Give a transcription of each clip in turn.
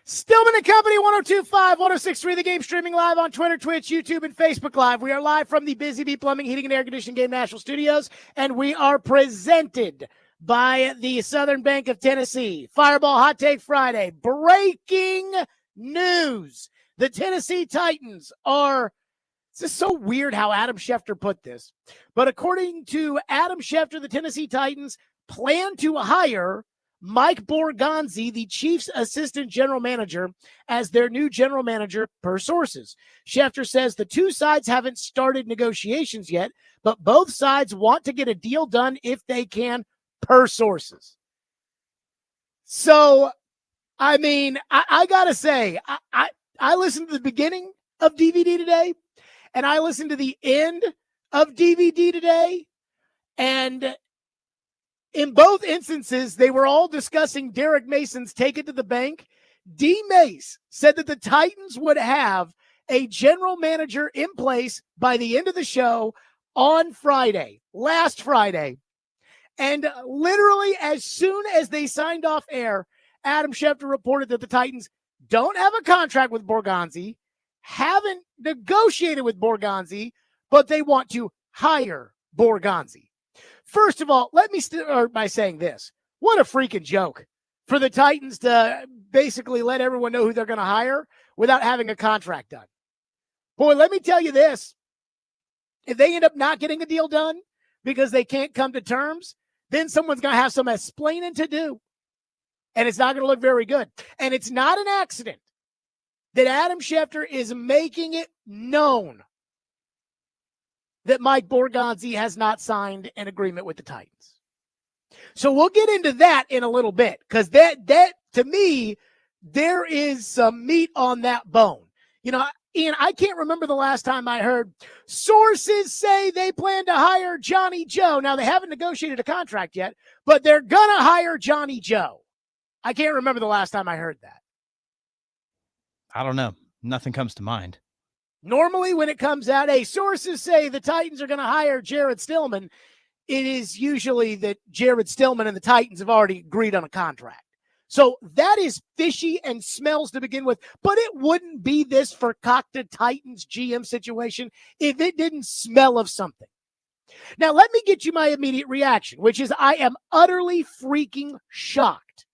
Stillman and Company, 102.5, 106.3, The Game, streaming live on Twitter, Twitch, YouTube, and Facebook Live. We are live from the Busy Bee Plumbing, Heating, and Air Conditioning Game National Studios, and we are presented by the Southern Bank of Tennessee. Fireball Hot Take Friday. Breaking news. The Tennessee Titans are, this is so weird how Adam Schefter put this, but according to Adam Schefter, the Tennessee Titans plan to hire Mike Borgonzi, the Chiefs' assistant general manager, as their new general manager, per sources. Schefter says the two sides haven't started negotiations yet, but both sides want to get a deal done if they can, per sources. So, I mean, I got to say, I listened to the beginning of DVD today, and I listened to the end of DVD today, and in both instances, they were all discussing Derek Mason's take it to the bank. D. Mace said that the Titans would have a general manager in place by the end of the show on Friday, last Friday. And literally as soon as they signed off air, Adam Schefter reported that the Titans don't have a contract with Borgonzi, haven't negotiated with Borgonzi, but they want to hire Borgonzi. First of all, let me start by saying this. What a freaking joke for the Titans to basically let everyone know who they're going to hire without having a contract done. Boy, let me tell you this. If they end up not getting a deal done because they can't come to terms, then someone's going to have some explaining to do. And it's not going to look very good. And it's not an accident that Adam Schefter is making it known that Mike Borgonzi has not signed an agreement with the Titans. So we'll get into that in a little bit, because that to me, there is some meat on that bone. You know, Ian, I can't remember the last time I heard sources say they plan to hire Johnny Joe. Now, they haven't negotiated a contract yet, but they're going to hire Johnny Joe. I can't remember the last time I heard that. I don't know. Nothing comes to mind. Normally, when it comes out, hey, sources say the Titans are going to hire Jared Stillman, it is usually that Jared Stillman and the Titans have already agreed on a contract. So that is fishy and smells to begin with, but it wouldn't be this concocted Titans GM situation if it didn't smell of something. Now, let me get you my immediate reaction, which is I am utterly freaking shocked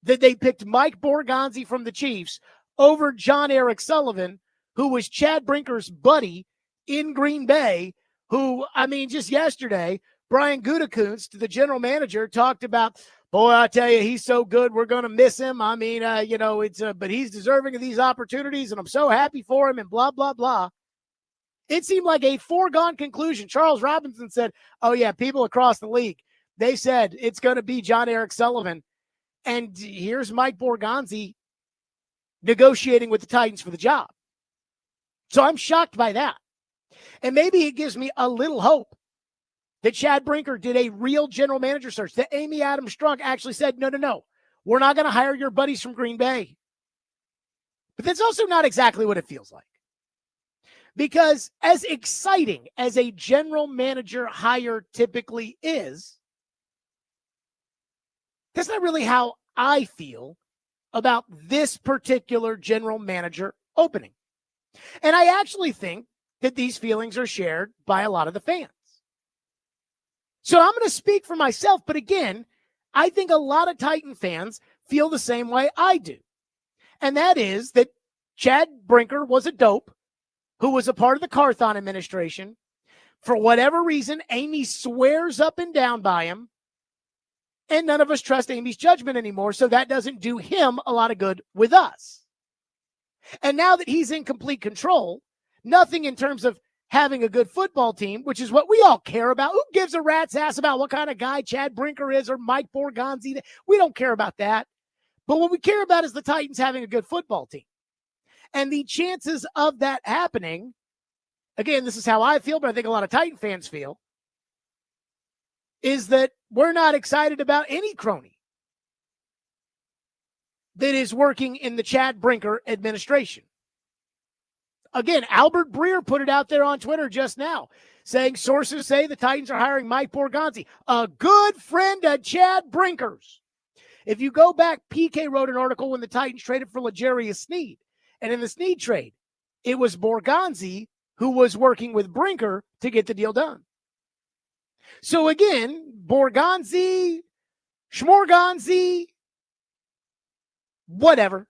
that they picked Mike Borgonzi from the Chiefs over John Eric Sullivan, who was Chad Brinker's buddy in Green Bay, who, I mean, just yesterday, Brian Gutekunst, the general manager, talked about, boy, I tell you, he's so good, we're going to miss him. I mean, but he's deserving of these opportunities, and I'm so happy for him, and blah, blah, blah. It seemed like a foregone conclusion. Charles Robinson said, oh, yeah, people across the league, they said it's going to be John Eric Sullivan. And here's Mike Borgonzi negotiating with the Titans for the job. So I'm shocked by that. And maybe it gives me a little hope that Chad Brinker did a real general manager search, that Amy Adams Strunk actually said, no, we're not going to hire your buddies from Green Bay. But that's also not exactly what it feels like. Because as exciting as a general manager hire typically is, that's not really how I feel about this particular general manager opening. And I actually think that these feelings are shared by a lot of the fans. So I'm going to speak for myself, but again, I think a lot of Titan fans feel the same way I do. And that is that Chad Brinker was a dope who was a part of the Carthon administration. For whatever reason, Amy swears up and down by him, and none of us trust Amy's judgment anymore, so that doesn't do him a lot of good with us. And now that he's in complete control, nothing in terms of having a good football team, which is what we all care about. Who gives a rat's ass about what kind of guy Chad Brinker is or Mike Borgonzi? We don't care about that. But what we care about is the Titans having a good football team. And the chances of that happening, again, this is how I feel, but I think a lot of Titan fans feel, is that we're not excited about any crony that is working in the Chad Brinker administration. Again, Albert Breer put it out there on Twitter just now, saying sources say the Titans are hiring Mike Borgonzi, a good friend of Chad Brinker's. If you go back, PK wrote an article when the Titans traded for L'Jarius Sneed. And in the Sneed trade, it was Borgonzi who was working with Brinker to get the deal done. So again, Borgonzi, Schmorgonzi, whatever.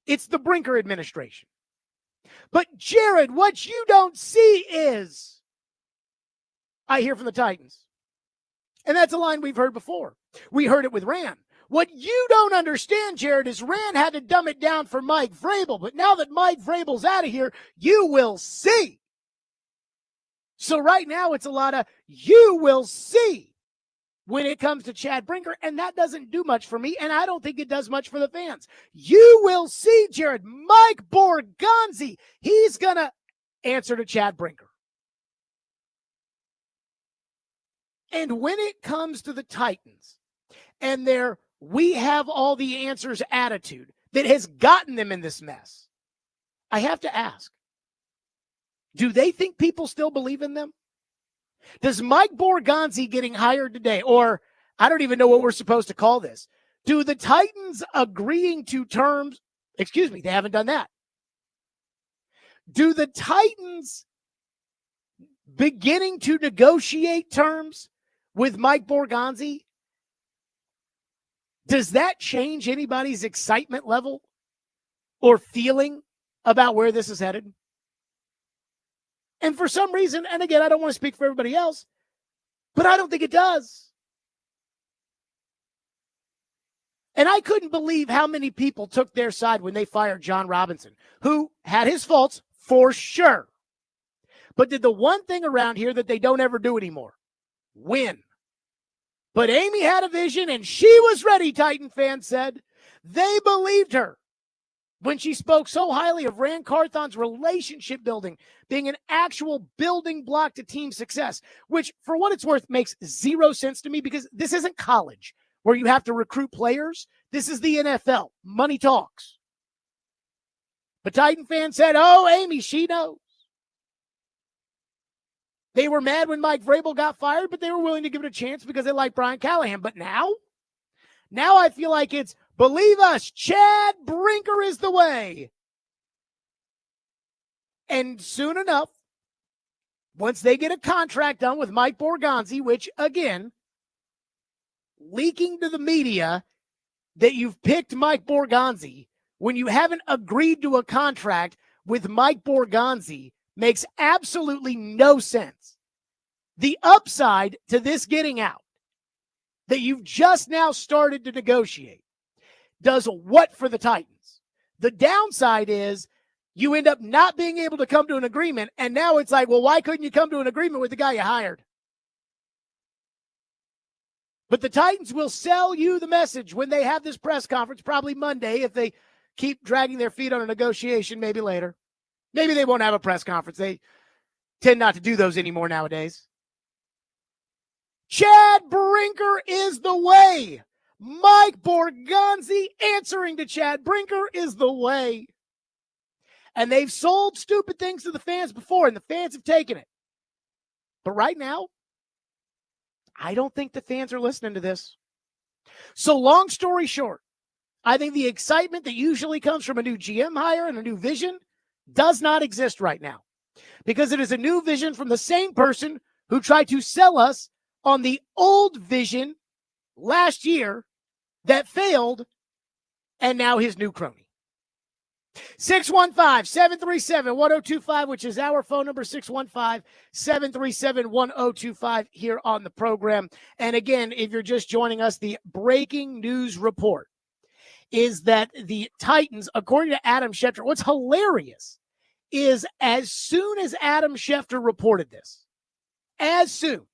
It's the Brinker administration. But Jared, what you don't see is, I hear from the Titans. And that's a line we've heard before. We heard it with Rand. What you don't understand, Jared, is Rand had to dumb it down for Mike Vrabel. But now that Mike Vrabel's out of here, you will see. So right now it's a lot of you will see when it comes to Chad Brinker. And that doesn't do much for me. And I don't think it does much for the fans. You will see, Jared, Mike Borgonzi, he's going to answer to Chad Brinker. And when it comes to the Titans and their we have all the answers attitude that has gotten them in this mess, I have to ask, do they think people still believe in them? Does Mike Borgonzi getting hired today, or I don't even know what we're supposed to call this, do the Titans agreeing to terms, excuse me, they haven't done that. Do the Titans beginning to negotiate terms with Mike Borgonzi, does that change anybody's excitement level or feeling about where this is headed? And for some reason, and again, I don't want to speak for everybody else, but I don't think it does. And I couldn't believe how many people took their side when they fired John Robinson, who had his faults for sure, but did the one thing around here that they don't ever do anymore: win. But Amy had a vision, and she was ready, Titan fans said. They believed her when she spoke so highly of Rand Carthon's relationship building being an actual building block to team success, which, for what it's worth, makes zero sense to me, because this isn't college where you have to recruit players. This is the NFL. Money talks. But Titan fans said, oh, Amy, she knows. They were mad when Mike Vrabel got fired, but they were willing to give it a chance because they like Brian Callahan. But now I feel like it's, believe us, Chad Brinker is the way. And soon enough, once they get a contract done with Mike Borgonzi, which, again, leaking to the media that you've picked Mike Borgonzi when you haven't agreed to a contract with Mike Borgonzi makes absolutely no sense. The upside to this getting out, that you've just now started to negotiate, does what for the Titans? The downside is you end up not being able to come to an agreement, and now it's like, well, why couldn't you come to an agreement with the guy you hired? But the Titans will sell you the message when they have this press conference, probably Monday, if they keep dragging their feet on a negotiation, maybe later. Maybe they won't have a press conference. They tend not to do those anymore nowadays. Chad Brinker is the way. Mike Borgonzi answering to Chad Brinker is the way. And they've sold stupid things to the fans before, and the fans have taken it. But right now, I don't think the fans are listening to this. So long story short, I think the excitement that usually comes from a new GM hire and a new vision does not exist right now, because it is a new vision from the same person who tried to sell us on the old vision last year that failed, and now his new crony. 615-737-1025, which is our phone number, 615-737-1025 here on the program. And again, if you're just joining us, the breaking news report is that the Titans, according to Adam Schefter, what's hilarious is as soon as Adam Schefter reported this, as soon,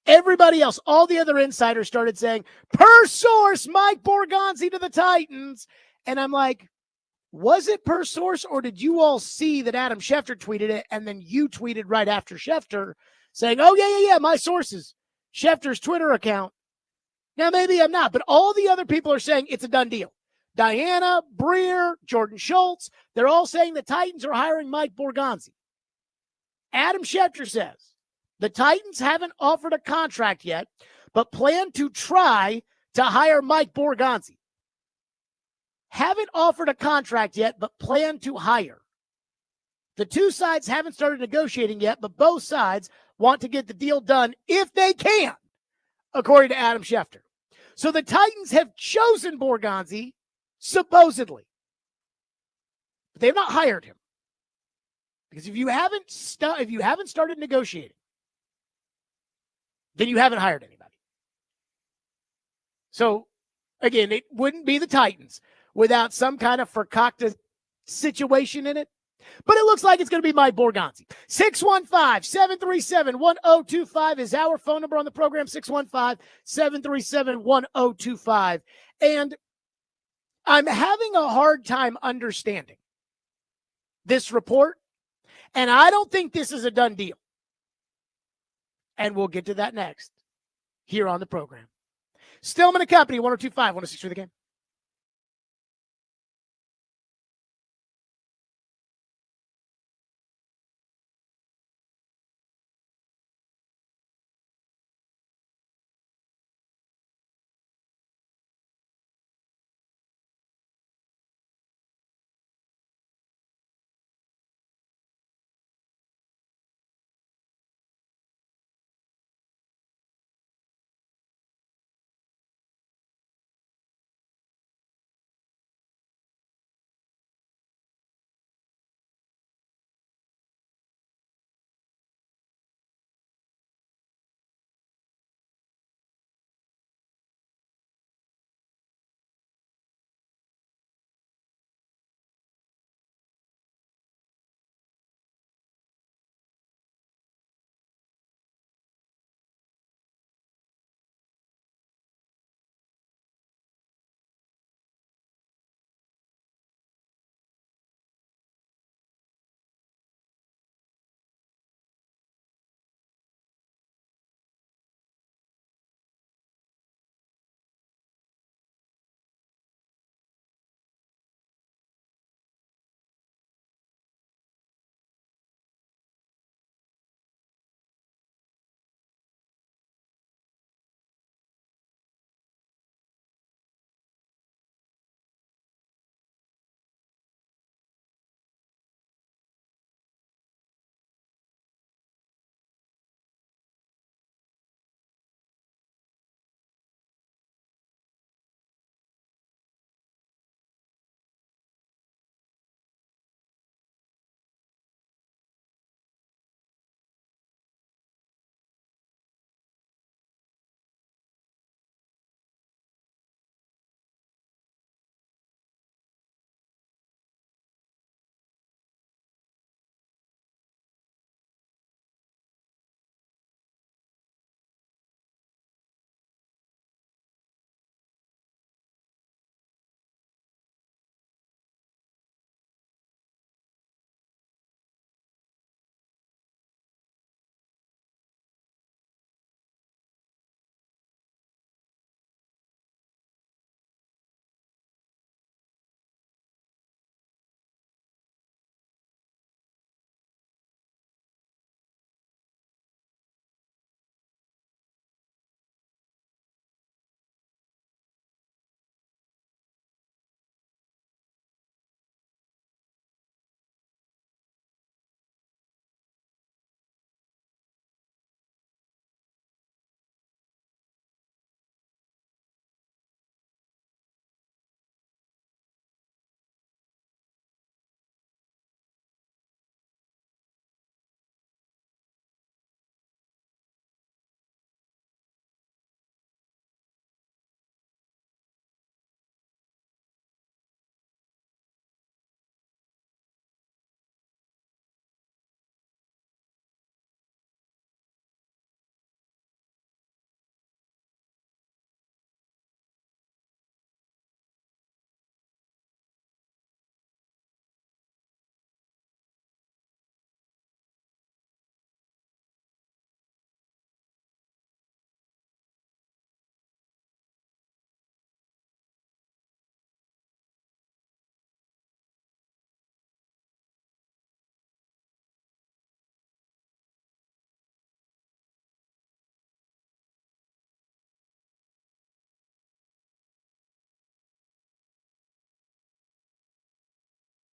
everybody else, all the other insiders started saying, per source, Mike Borgonzi to the Titans. And I'm like, was it per source, or did you all see that Adam Schefter tweeted it and then you tweeted right after Schefter saying, oh, yeah, my sources, Schefter's Twitter account. Now, maybe I'm not, but all the other people are saying it's a done deal. Diana, Breer, Jordan Schultz, they're all saying the Titans are hiring Mike Borgonzi. Adam Schefter says the Titans haven't offered a contract yet, but plan to try to hire Mike Borgonzi. Haven't offered a contract yet, but plan to hire. The two sides haven't started negotiating yet, but both sides want to get the deal done if they can, according to Adam Schefter. So the Titans have chosen Borgonzi, supposedly. But they've not hired him. Because if you haven't started negotiating, then you haven't hired anybody. So, again, it wouldn't be the Titans without some kind of Fakakta situation in it. But it looks like it's going to be Mike Borgonzi. 615-737-1025 is our phone number on the program, 615-737-1025. And I'm having a hard time understanding this report, and I don't think this is a done deal. And we'll get to that next here on the program. Stillman and Company, 1025, 106 The Game.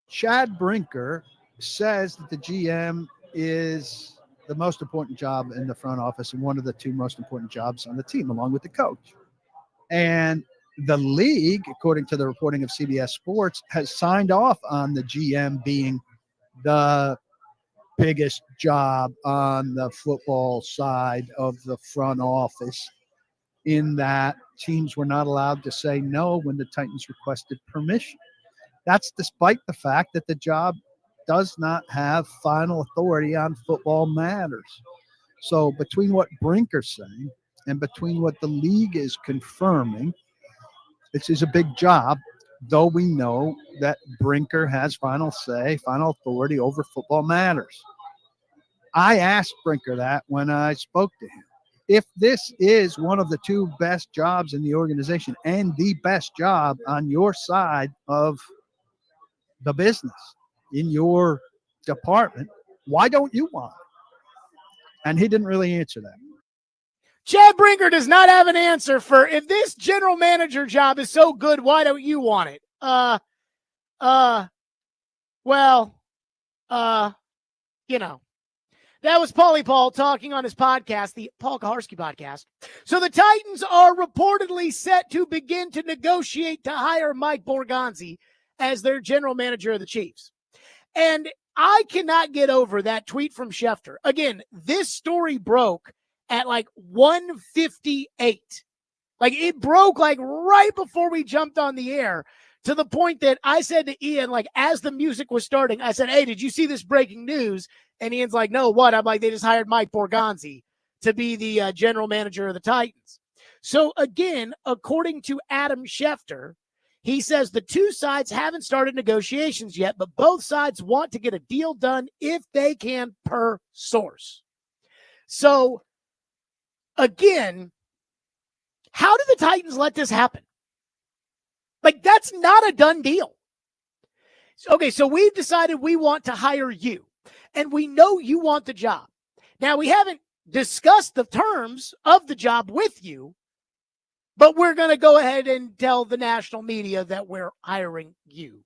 Chad Brinker says that the GM is the most important job in the front office and one of the two most important jobs on the team, along with the coach. And the league, according to the reporting of CBS Sports, has signed off on the GM being the biggest job on the football side of the front office, in that teams were not allowed to say no when the Titans requested permission. That's despite the fact that the job does not have final authority on football matters. So between what Brinker's saying and between what the league is confirming, this is a big job, though we know that Brinker has final say, final authority over football matters. I asked Brinker that when I spoke to him. If this is one of the two best jobs in the organization and the best job on your side of the business, in your department, why don't you want it? And he didn't really answer that. Chad Brinker does not have an answer for, if this general manager job is so good, why don't you want it? That was Paulie Paul talking on his podcast, the Paul Kaharski podcast. So the Titans are reportedly set to begin to negotiate to hire Mike Borgonzi as their general manager of the Chiefs. And I cannot get over that tweet from Schefter. Again, this story broke at like 1:58. Like, it broke like right before we jumped on the air, to the point that I said to Ian, like, as the music was starting, I said, hey, did you see this breaking news? And Ian's like, no, what? I'm like, they just hired Mike Borgonzi to be the general manager of the Titans. So again, according to Adam Schefter, he says the two sides haven't started negotiations yet, but both sides want to get a deal done if they can, per source. So again, how did the Titans let this happen? Like, that's not a done deal. Okay, so we've decided we want to hire you, and we know you want the job. Now, we haven't discussed the terms of the job with you, but we're going to go ahead and tell the national media that we're hiring you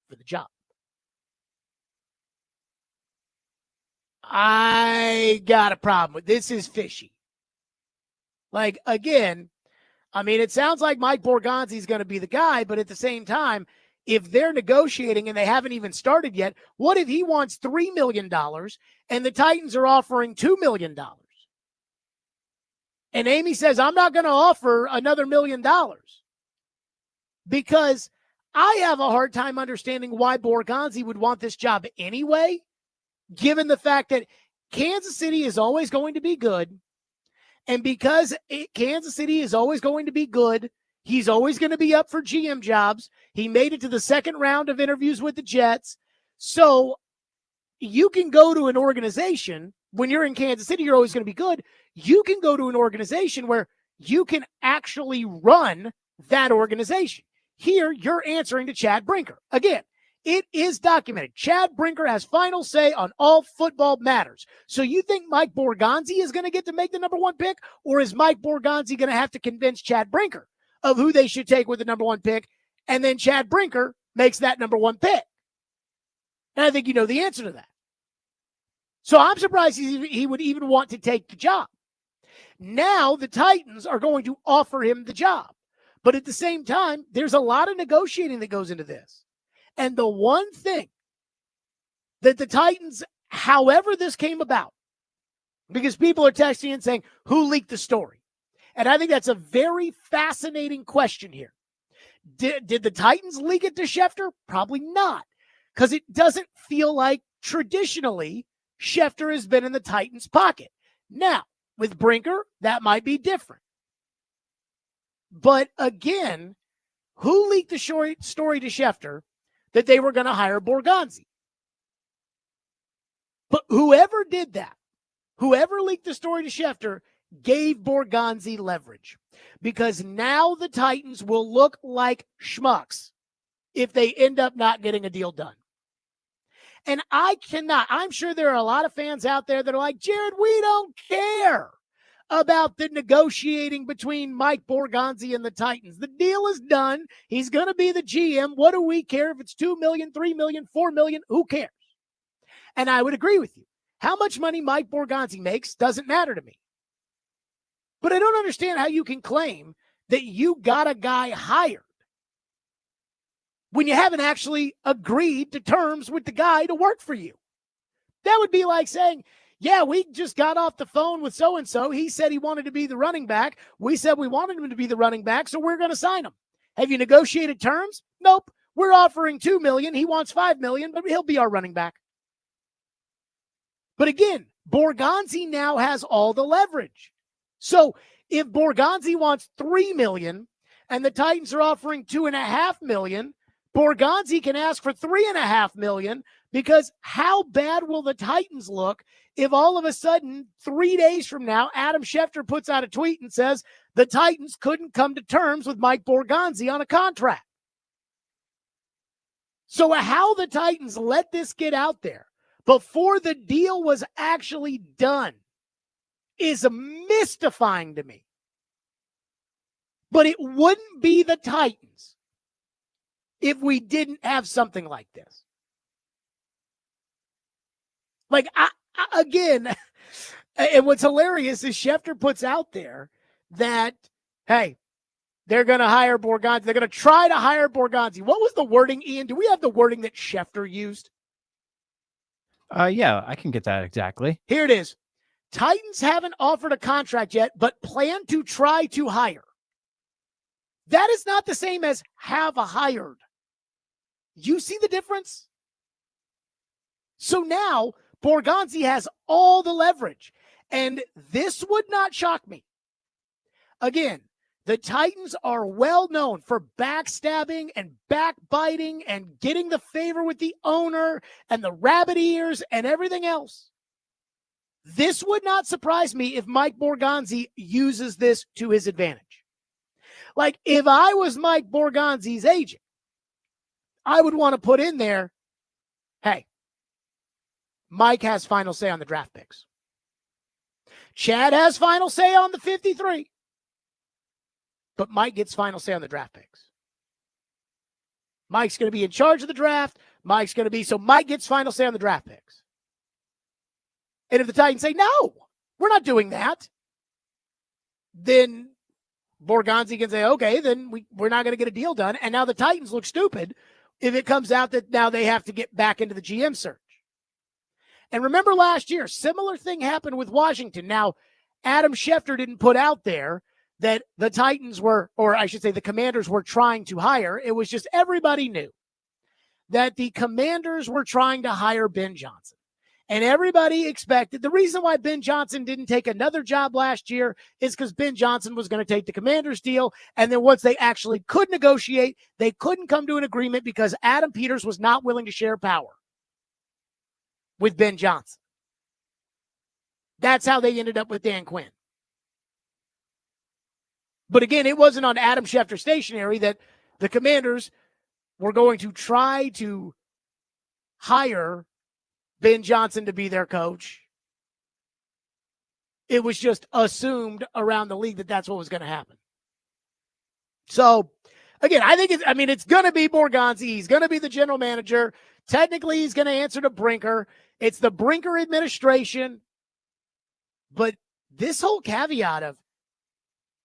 for the job. I got a problem with this. Is fishy. Like, again, I mean, it sounds like Mike Borgonzi is going to be the guy, but at the same time, if they're negotiating and they haven't even started yet, what if he wants $3 million and the Titans are offering $2 million? And Amy says, I'm not going to offer another $1 million, because I have a hard time understanding why Borgonzi would want this job anyway, given the fact that Kansas City is always going to be good. And because Kansas City is always going to be good, he's always going to be up for GM jobs. He made it to the second round of interviews with the Jets. So you can go to an organization, when you're in Kansas City, you're always going to be good. You can go to an organization where you can actually run that organization. Here, you're answering to Chad Brinker. Again, it is documented. Chad Brinker has final say on all football matters. So you think Mike Borgonzi is going to get to make the number one pick, or is Mike Borgonzi going to have to convince Chad Brinker of who they should take with the number one pick, and then Chad Brinker makes that number one pick? And I think you know the answer to that. So I'm surprised he would even want to take the job. Now the Titans are going to offer him the job. But at the same time, there's a lot of negotiating that goes into this. And the one thing that the Titans, however this came about, because people are texting and saying, who leaked the story? And I think that's a very fascinating question here. Did the Titans leak it to Schefter? Probably not, because it doesn't feel like traditionally Schefter has been in the Titans' pocket. Now, with Brinker, that might be different. But again, who leaked the story to Schefter that they were going to hire Borgonzi? But whoever did that, whoever leaked the story to Schefter, gave Borgonzi leverage, because now the Titans will look like schmucks if they end up not getting a deal done. And I'm sure there are a lot of fans out there that are like, Jared, we don't care about the negotiating between Mike Borgonzi and the Titans. The deal is done. He's going to be the GM. What do we care if it's $2 million, $3 million, $4 million? Who cares? And I would agree with you. How much money Mike Borgonzi makes doesn't matter to me. But I don't understand how you can claim that you got a guy hired when you haven't actually agreed to terms with the guy to work for you. That would be like saying, yeah, we just got off the phone with so-and-so. He said he wanted to be the running back. We said we wanted him to be the running back, so we're going to sign him. Have you negotiated terms? Nope. We're offering $2 million. He wants $5 million, but he'll be our running back. But again, Borgonzi now has all the leverage. So if Borgonzi wants $3 million and the Titans are offering $2.5 million, Borgonzi can ask for $3.5 million, because how bad will the Titans look if all of a sudden 3 days from now, Adam Schefter puts out a tweet and says the Titans couldn't come to terms with Mike Borgonzi on a contract? So how the Titans let this get out there before the deal was actually done is mystifying to me. But it wouldn't be the Titans if we didn't have something like this. Like, again, and what's hilarious is Schefter puts out there that, hey, they're going to hire Borgonzi. They're going to try to hire Borgonzi. What was the wording, Ian? Do we have the wording that Schefter used? Yeah, I can get that exactly. Here it is. Titans haven't offered a contract yet, but plan to try to hire. That is not the same as have hired. You see the difference? So now Borgonzi has all the leverage, and this would not shock me. Again, the Titans are well known for backstabbing and backbiting and getting the favor with the owner and the rabbit ears and everything else. This would not surprise me if Mike Borgonzi uses this to his advantage. Like, if I was Mike Borgonzi's agent, I would want to put in there, hey, Mike has final say on the draft picks. Chad has final say on the 53. But Mike gets final say on the draft picks. Mike's going to be in charge of the draft. So Mike gets final say on the draft picks. And if the Titans say, no, we're not doing that, then Borgonzi can say, okay, then we're not going to get a deal done. And now the Titans look stupid if it comes out that now they have to get back into the GM search. And remember last year, similar thing happened with Washington. Now, Adam Schefter didn't put out there that the Titans were, or I should say the Commanders were trying to hire. It was just everybody knew that the Commanders were trying to hire Ben Johnson. And everybody expected, the reason why Ben Johnson didn't take another job last year is because Ben Johnson was going to take the Commanders deal. And then once they actually could negotiate, they couldn't come to an agreement because Adam Peters was not willing to share power with Ben Johnson. That's how they ended up with Dan Quinn. But again, it wasn't on Adam Schefter stationery that the Commanders were going to try to hire Ben Johnson to be their coach. It was just assumed around the league that that's what was going to happen. So, again, I think it's going to be Borgonzi. He's going to be the general manager. Technically, he's going to answer to Brinker. It's the Brinker administration. But this whole caveat of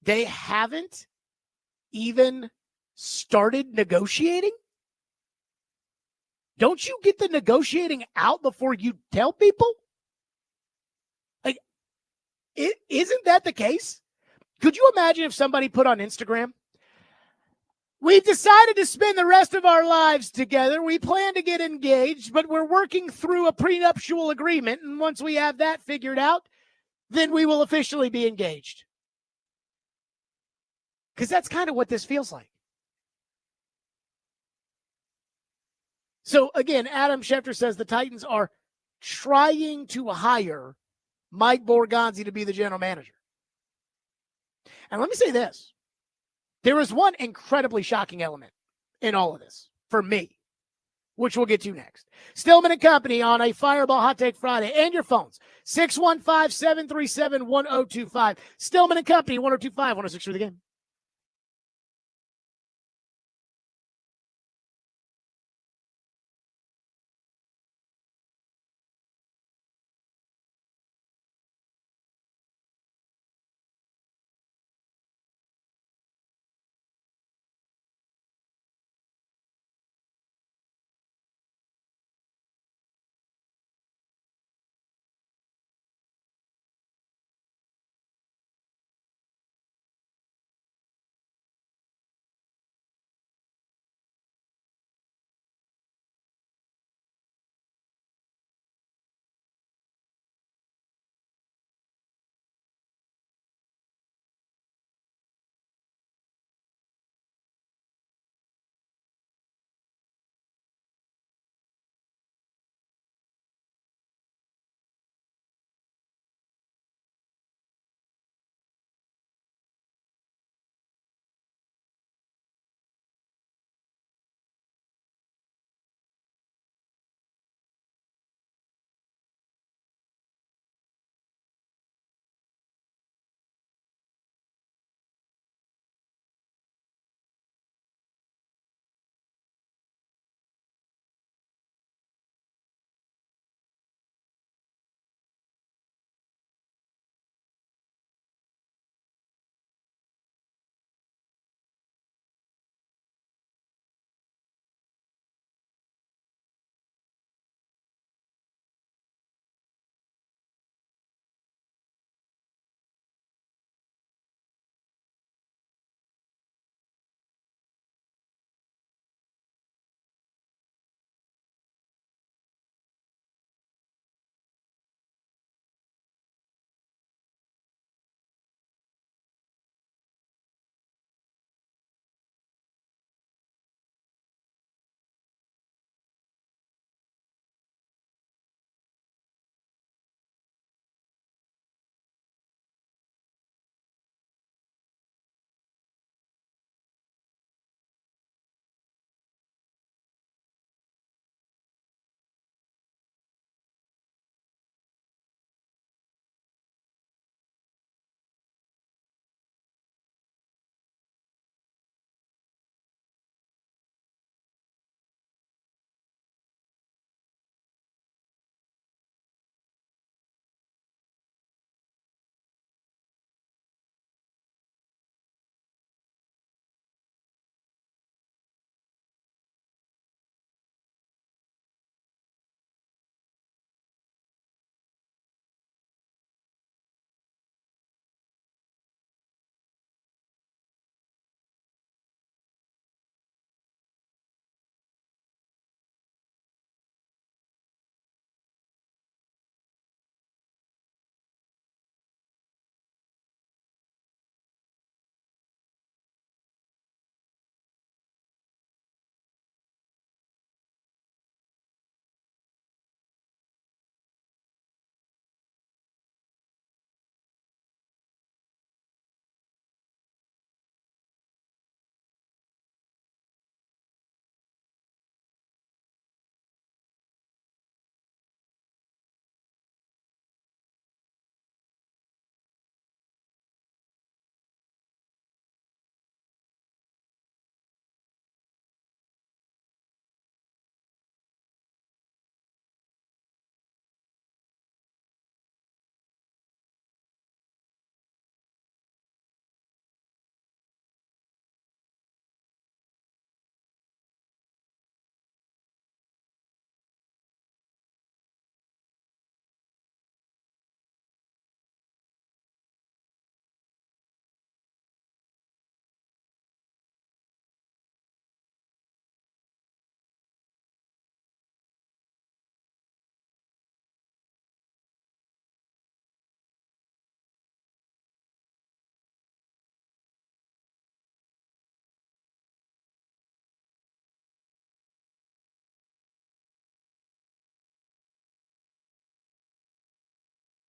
they haven't even started negotiating? Don't you get the negotiating out before you tell people? Like, isn't that the case? Could you imagine if somebody put on Instagram, we've decided to spend the rest of our lives together. We plan to get engaged, but we're working through a prenuptial agreement. And once we have that figured out, then we will officially be engaged. Because that's kind of what this feels like. So, again, Adam Schefter says the Titans are trying to hire Mike Borgonzi to be the general manager. And let me say this. There is one incredibly shocking element in all of this for me. which we'll get to next. Stillman and Company on a Fireball Hot Take Friday. And your phones, 615-737-1025. Stillman and Company, 1025, 106 for the game.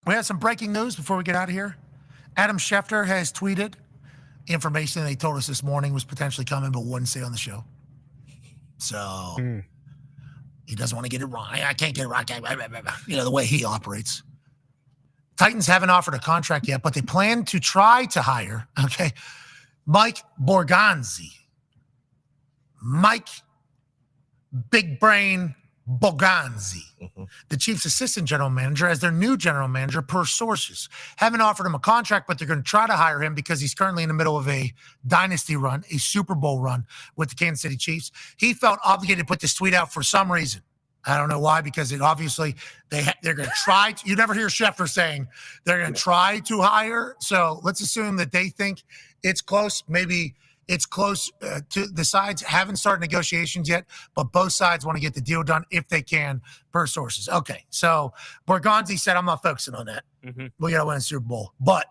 We have some breaking news before we get out of here. Adam Schefter has tweeted information they told us this morning was potentially coming, but wouldn't say on the show. So He doesn't want to get it wrong. I can't get it right. You know, the way he operates. Titans haven't offered a contract yet, but they plan to try to hire, Mike Borgonzi. Mike Big Brain Borgonzi, the Chiefs' assistant general manager, as their new general manager per sources. Haven't offered him a contract, but they're going to try to hire him because he's currently in the middle of a dynasty run, a Super Bowl run with the Kansas City Chiefs. He felt obligated to put this tweet out for some reason. I don't know why, because it obviously they're going to try. You never hear Schefter saying they're going to try to hire. So let's assume that they think it's close. Maybe it's close to the sides haven't started negotiations yet, but both sides want to get the deal done if they can, per sources. Okay, so Borgonzi said, I'm not focusing on that. We got to win a Super Bowl. But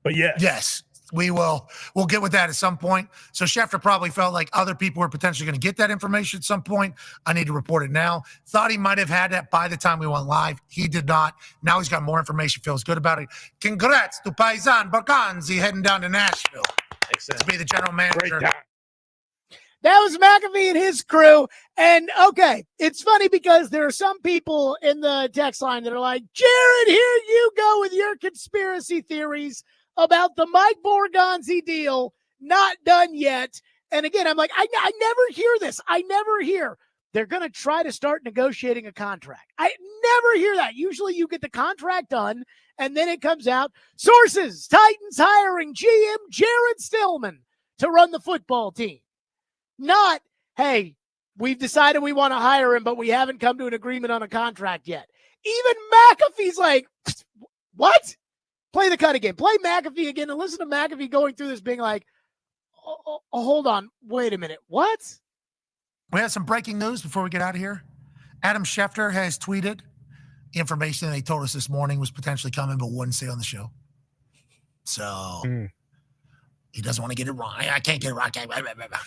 yes, we will. We'll get with that at some point. So Schefter probably felt like other people were potentially going to get that information at some point. I need to report it now. Thought he might have had that by the time we went live. He did not. Now he's got more information, feels good about it. Congrats to Paisan Borgonzi heading down to Nashville. To be the general manager. That was McAfee and his crew. And okay, it's funny because there are some people in the text line that are like, Jared, here you go with your conspiracy theories about the Mike Borgonzi deal not done yet. And again, I'm like, I never hear this. I never hear they're going to try to start negotiating a contract. I never hear that. Usually you get the contract done and then it comes out. Sources, Titans hiring GM Jared Stillman to run the football team. Not, hey, we've decided we want to hire him, but we haven't come to an agreement on a contract yet. Even McAfee's like, what? Play the cut again. Play McAfee again and listen to McAfee going through this being like, oh, hold on, wait a minute. What? We have some breaking news before we get out of here. Adam Schefter has tweeted information that he told us this morning was potentially coming, but wouldn't say on the show. So he doesn't want to get it wrong. I can't get it right.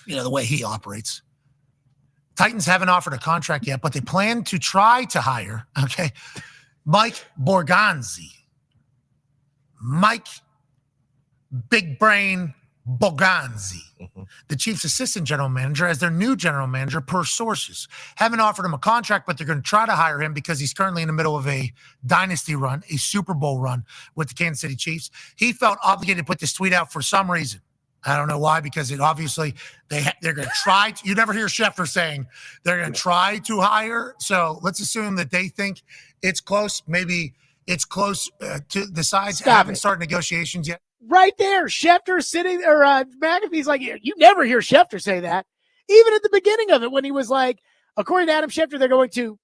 You know, the way he operates. Titans haven't offered a contract yet, but they plan to try to hire, Mike Borgonzi. Mike Big Brain Borgonzi, the Chiefs' assistant general manager, as their new general manager per sources. Haven't offered him a contract, but they're going to try to hire him because he's currently in the middle of a dynasty run, a Super Bowl run with the Kansas City Chiefs. He felt obligated to put this tweet out for some reason. I don't know why, because it obviously they're going to try to, you never hear Schefter saying they're going to try to hire. So let's assume that they think it's close. Maybe it's close to the sides haven't started negotiations yet. Right there, Schefter sitting, or McAfee's like, you never hear Schefter say that. Even at the beginning of it, when he was like, according to Adam Schefter, they're going to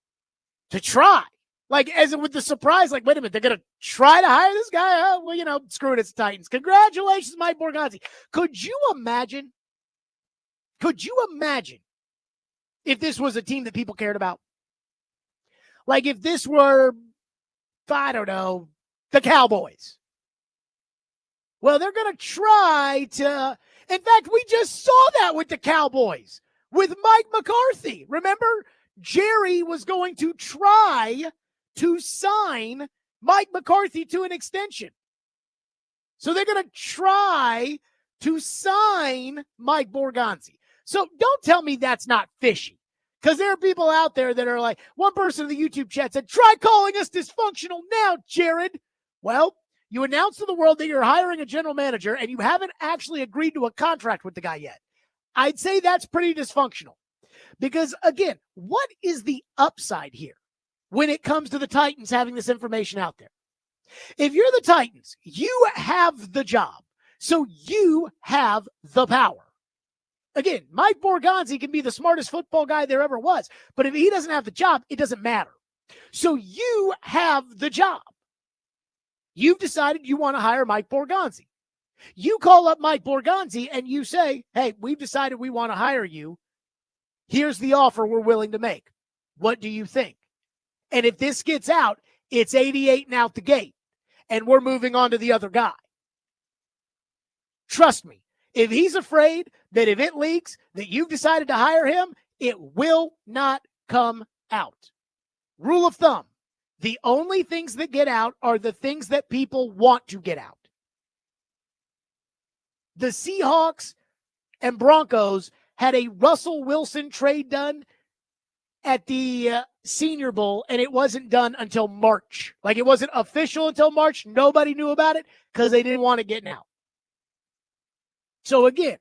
try. Like, as with the surprise, like, wait a minute, they're going to try to hire this guy? Oh, well, you know, screw it, it's the Titans. Congratulations, Mike Borgonzi. Could you imagine if this was a team that people cared about? Like, if this were, I don't know, the Cowboys. Well, they're going to try to, in fact, we just saw that with the Cowboys, with Mike McCarthy. Remember, Jerry was going to try to sign Mike McCarthy to an extension. So they're going to try to sign Mike Borgonzi. So don't tell me that's not fishy, because there are people out there that are like, one person in the YouTube chat said, try calling us dysfunctional now, Jared. Well, you announced to the world that you're hiring a general manager and you haven't actually agreed to a contract with the guy yet. I'd say that's pretty dysfunctional. Because, again, what is the upside here when it comes to the Titans having this information out there? If you're the Titans, you have the job. So you have the power. Again, Mike Borgonzi can be the smartest football guy there ever was. But if he doesn't have the job, it doesn't matter. So you have the job. You've decided you want to hire Mike Borgonzi. You call up Mike Borgonzi and you say, hey, we've decided we want to hire you. Here's the offer we're willing to make. What do you think? And if this gets out, it's 88 and out the gate. And we're moving on to the other guy. Trust me, if he's afraid that if it leaks, that you've decided to hire him, it will not come out. Rule of thumb. The only things that get out are the things that people want to get out. The Seahawks and Broncos had a Russell Wilson trade done at the Senior Bowl, and it wasn't done until March. Like, it wasn't official until March. Nobody knew about it because they didn't want to get out. So again,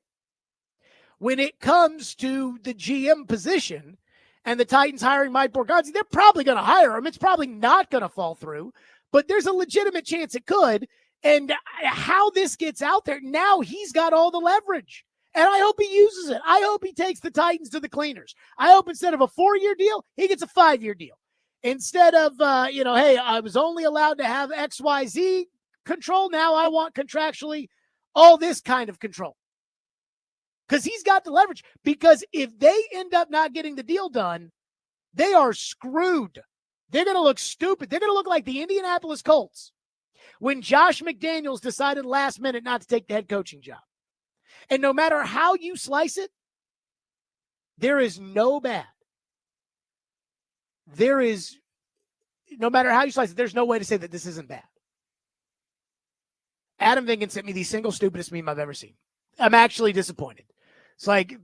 when it comes to the GM position and the Titans hiring Mike Borgonzi, they're probably going to hire him. It's probably not going to fall through, but there's a legitimate chance it could. And how this gets out there, now he's got all the leverage. And I hope he uses it. I hope he takes the Titans to the cleaners. I hope instead of a 4-year deal, he gets a 5-year deal. Instead of, hey, I was only allowed to have XYZ control. Now I want contractually all this kind of control. Because he's got the leverage. Because if they end up not getting the deal done, they are screwed. They're going to look stupid. They're going to look like the Indianapolis Colts when Josh McDaniels decided last minute not to take the head coaching job. And no matter how you slice it, there is no bad. No matter how you slice it, there's no way to say that this isn't bad. Adam Vingan sent me the single stupidest meme I've ever seen. I'm actually disappointed. It's like,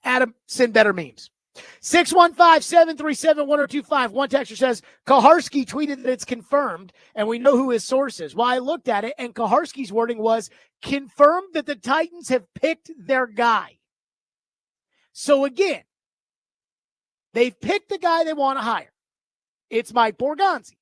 Adam, send better memes. 615-737-1025. One texter says, Kaharski tweeted that it's confirmed, and we know who his source is. Well, I looked at it, and Kaharski's wording was, confirmed that the Titans have picked their guy. So again, they've picked the guy they want to hire. It's Mike Borgonzi.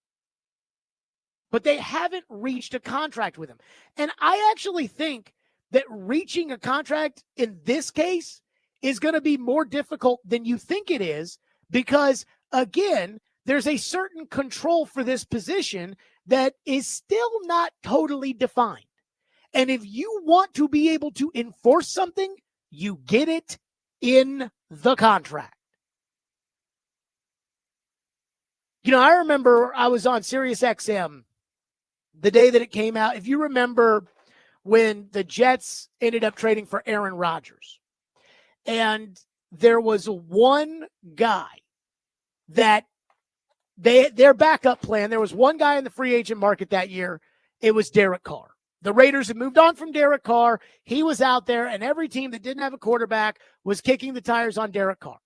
But they haven't reached a contract with him. And I actually think that reaching a contract in this case is going to be more difficult than you think it is because, again, there's a certain control for this position that is still not totally defined. And if you want to be able to enforce something, you get it in the contract. You know, I remember I was on Sirius XM the day that it came out. If you remember when the Jets ended up trading for Aaron Rodgers, and there was one guy that their backup plan, there was one guy in the free agent market that year. It was Derek Carr. The Raiders had moved on from Derek Carr. He was out there, and every team that didn't have a quarterback was kicking the tires on Derek Carr.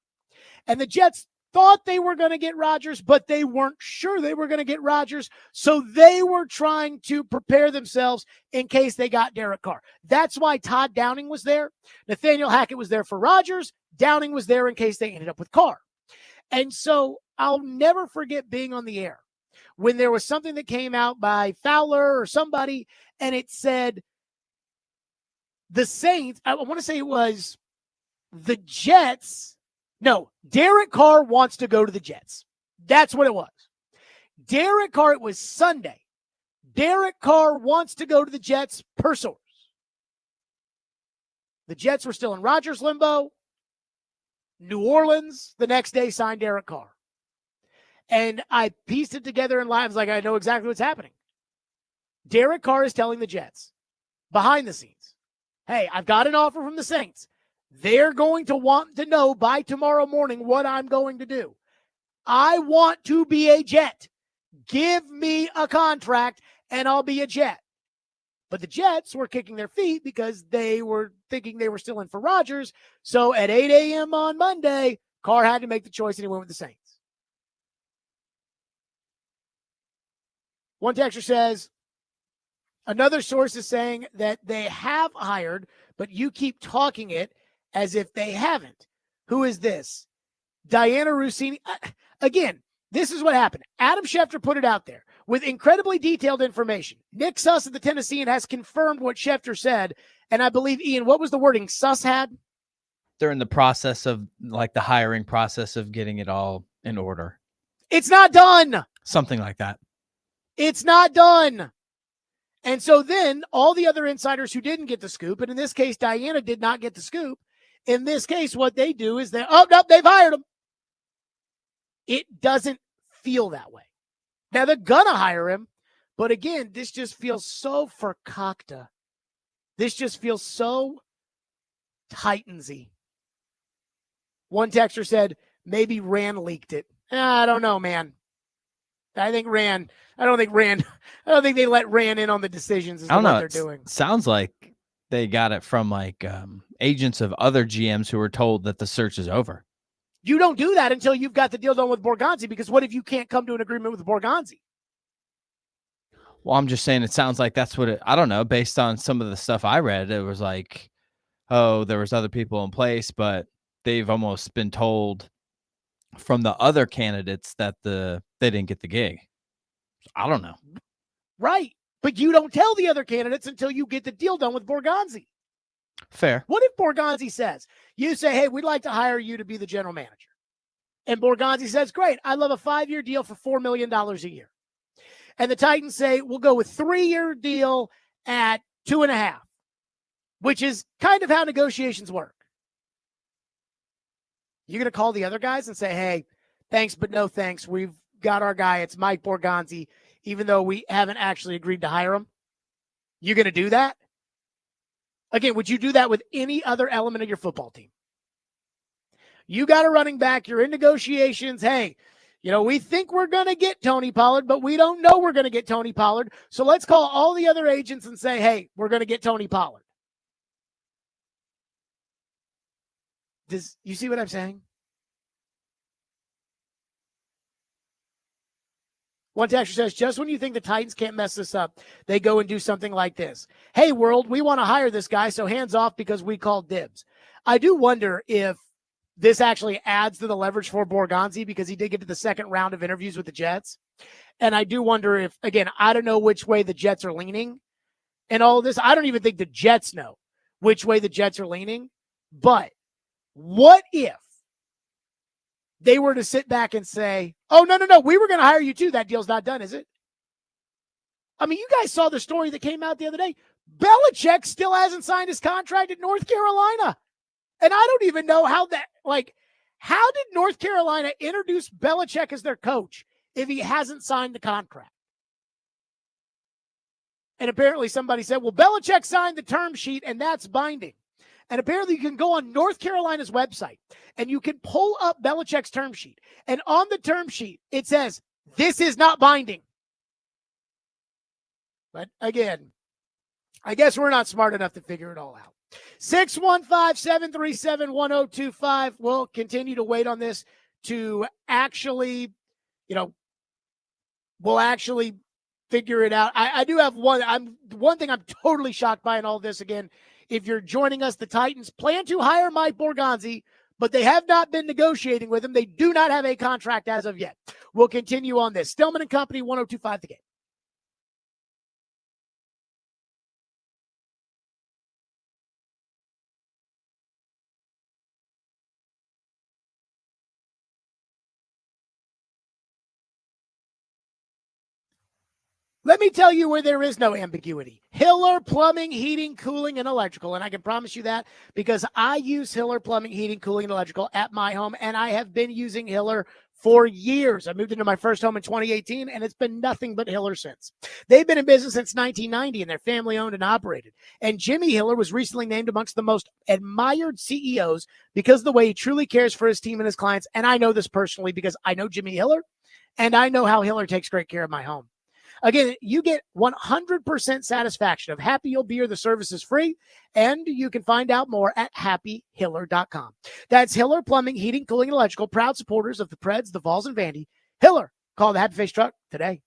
And the Jets thought they were going to get Rodgers, but they weren't sure they were going to get Rodgers. So they were trying to prepare themselves in case they got Derek Carr. That's why Todd Downing was there. Nathaniel Hackett was there for Rodgers. Downing was there in case they ended up with Carr. And so I'll never forget being on the air when there was something that came out by Fowler or somebody, and it said the Saints, I want to say it was the Jets. No, Derek Carr wants to go to the Jets. That's what it was. Derek Carr, it was Sunday. Derek Carr wants to go to the Jets per source. The Jets were still in Rodgers limbo. New Orleans the next day signed Derek Carr. And I pieced it together in live. Like, I know exactly what's happening. Derek Carr is telling the Jets behind the scenes, hey, I've got an offer from the Saints. They're going to want to know by tomorrow morning what I'm going to do. I want to be a Jet. Give me a contract and I'll be a Jet. But the Jets were kicking their feet because they were thinking they were still in for Rodgers. So at 8 a.m. on Monday, Carr had to make the choice and he went with the Saints. One texter says, another source is saying that they have hired, but you keep talking it as if they haven't. Who is this? Diana Rossini. Again, this is what happened. Adam Schefter put it out there with incredibly detailed information. Nick Suss of the Tennessean has confirmed what Schefter said. And I believe, Ian, what was the wording Suss had? They're in the process of, like, the hiring process of getting it all in order. It's not done. Something like that. It's not done. And so then all the other insiders who didn't get the scoop, and in this case, Diana did not get the scoop. In this case, what they do is they've hired him. It doesn't feel that way. Now they're gonna hire him, but again, this just feels so verkakta. This just feels so Titansy. One texter said maybe Rand leaked it. I don't know, man. I don't think they let Rand in on the decisions as to what they're doing. Sounds like they got it from, like, agents of other GMs who were told that the search is over. You don't do that until you've got the deal done with Borgonzi, because what if you can't come to an agreement with Borgonzi? Well, I'm just saying it sounds like that's what I don't know. Based on some of the stuff I read, it was like, oh, there was other people in place, but they've almost been told from the other candidates that they didn't get the gig. I don't know. Right. But you don't tell the other candidates until you get the deal done with Borgonzi. Fair. What if Borgonzi says, you say, hey, we'd like to hire you to be the general manager. And Borgonzi says, great, I love a 5-year deal for $4 million a year. And the Titans say, we'll go with 3-year deal at 2.5, which is kind of how negotiations work. You're going to call the other guys and say, hey, thanks, but no thanks. We've got our guy. It's Mike Borgonzi, even though we haven't actually agreed to hire him. You're going to do that? Again, would you do that with any other element of your football team? You got a running back. You're in negotiations. Hey, we think we're going to get Tony Pollard, but we don't know we're going to get Tony Pollard. So let's call all the other agents and say, hey, we're going to get Tony Pollard. You see what I'm saying? One texter says, just when you think the Titans can't mess this up, they go and do something like this. Hey, world, we want to hire this guy, so hands off because we called dibs. I do wonder if this actually adds to the leverage for Borgonzi, because he did get to the second round of interviews with the Jets. And I do wonder if, again, I don't know which way the Jets are leaning and all of this. I don't even think the Jets know which way the Jets are leaning. But what if they were to sit back and say, oh, no, we were going to hire you too. That deal's not done, is it? I mean, you guys saw the story that came out the other day. Belichick still hasn't signed his contract at North Carolina. And I don't even know how how did North Carolina introduce Belichick as their coach if he hasn't signed the contract? And apparently somebody said, well, Belichick signed the term sheet and that's binding. And apparently you can go on North Carolina's website and you can pull up Belichick's term sheet. And on the term sheet, it says, this is not binding. But again, I guess we're not smart enough to figure it all out. 615-737-1025. We'll continue to wait on this to actually, we'll actually figure it out. I do have one thing I'm totally shocked by in all this. Again, if you're joining us, the Titans plan to hire Mike Borgonzi, but they have not been negotiating with him. They do not have a contract as of yet. We'll continue on this. Stillman and Company, 102.5 The Game. Let me tell you where there is no ambiguity. Hiller Plumbing, Heating, Cooling, and Electrical. And I can promise you that because I use Hiller Plumbing, Heating, Cooling, and Electrical at my home, and I have been using Hiller for years. I moved into my first home in 2018, and it's been nothing but Hiller since. They've been in business since 1990, and they're family-owned and operated. And Jimmy Hiller was recently named amongst the most admired CEOs because of the way he truly cares for his team and his clients. And I know this personally because I know Jimmy Hiller, and I know how Hiller takes great care of my home. Again, you get 100% satisfaction of happy you'll be, or the service is free, and you can find out more at happyhiller.com. That's Hiller Plumbing, Heating, Cooling, and Electrical, proud supporters of the Preds, the Vols, and Vandy. Hiller, call the Happy Face Truck today.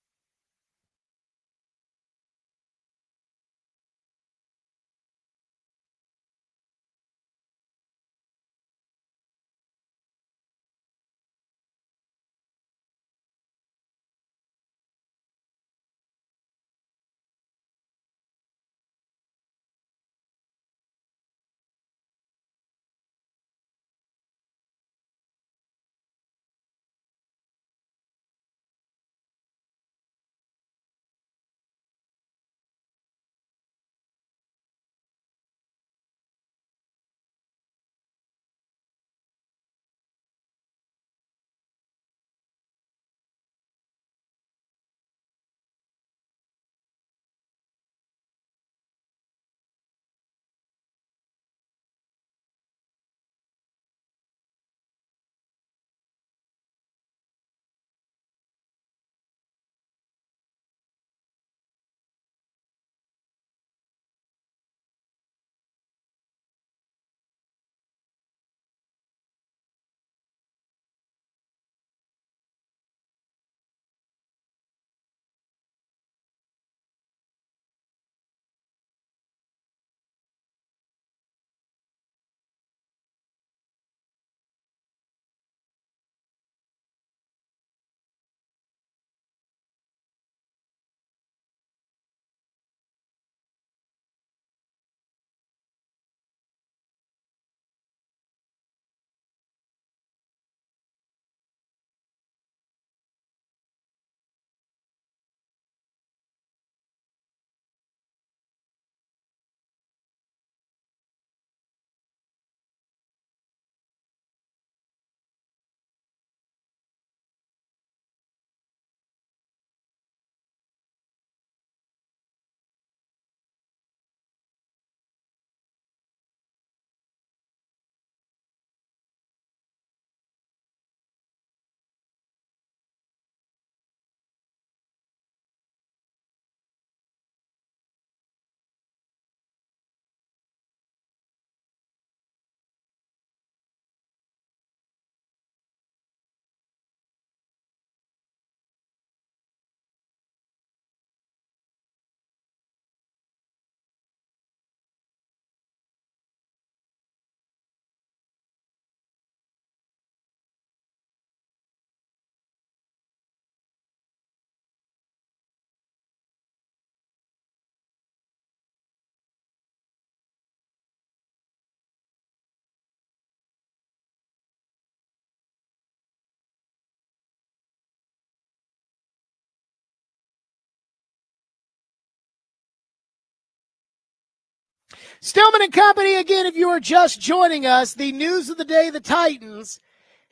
Stillman and Company, again, if you are just joining us, the news of the day, the Titans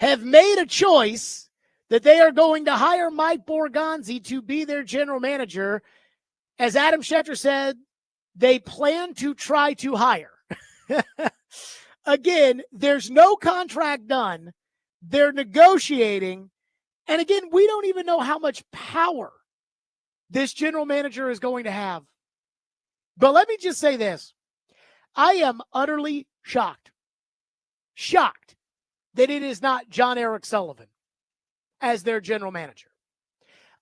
have made a choice that they are going to hire Mike Borgonzi to be their general manager. As Adam Schefter said, they plan to try to hire. Again, there's no contract done. They're negotiating. And again, we don't even know how much power this general manager is going to have. But let me just say this. I am utterly shocked that it is not John Eric Sullivan as their general manager.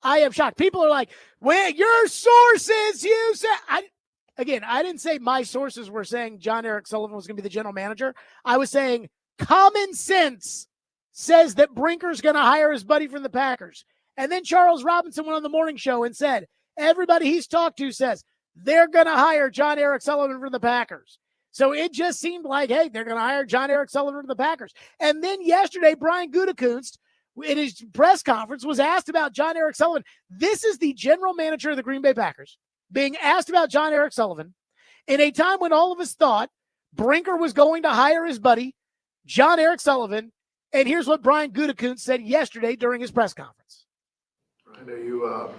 I am shocked. People are like, well, your sources, you said. I didn't say my sources were saying John Eric Sullivan was going to be the general manager. I was saying common sense says that Brinker's going to hire his buddy from the Packers. And then Charles Robinson went on the morning show and said, everybody he's talked to says they're going to hire John Eric Sullivan from the Packers. So it just seemed like, hey, they're going to hire John Eric Sullivan from the Packers. And then yesterday, Brian Gutekunst, in his press conference, was asked about John Eric Sullivan. This is the general manager of the Green Bay Packers being asked about John Eric Sullivan in a time when all of us thought Brinker was going to hire his buddy, John Eric Sullivan. And here's what Brian Gutekunst said yesterday during his press conference. Are you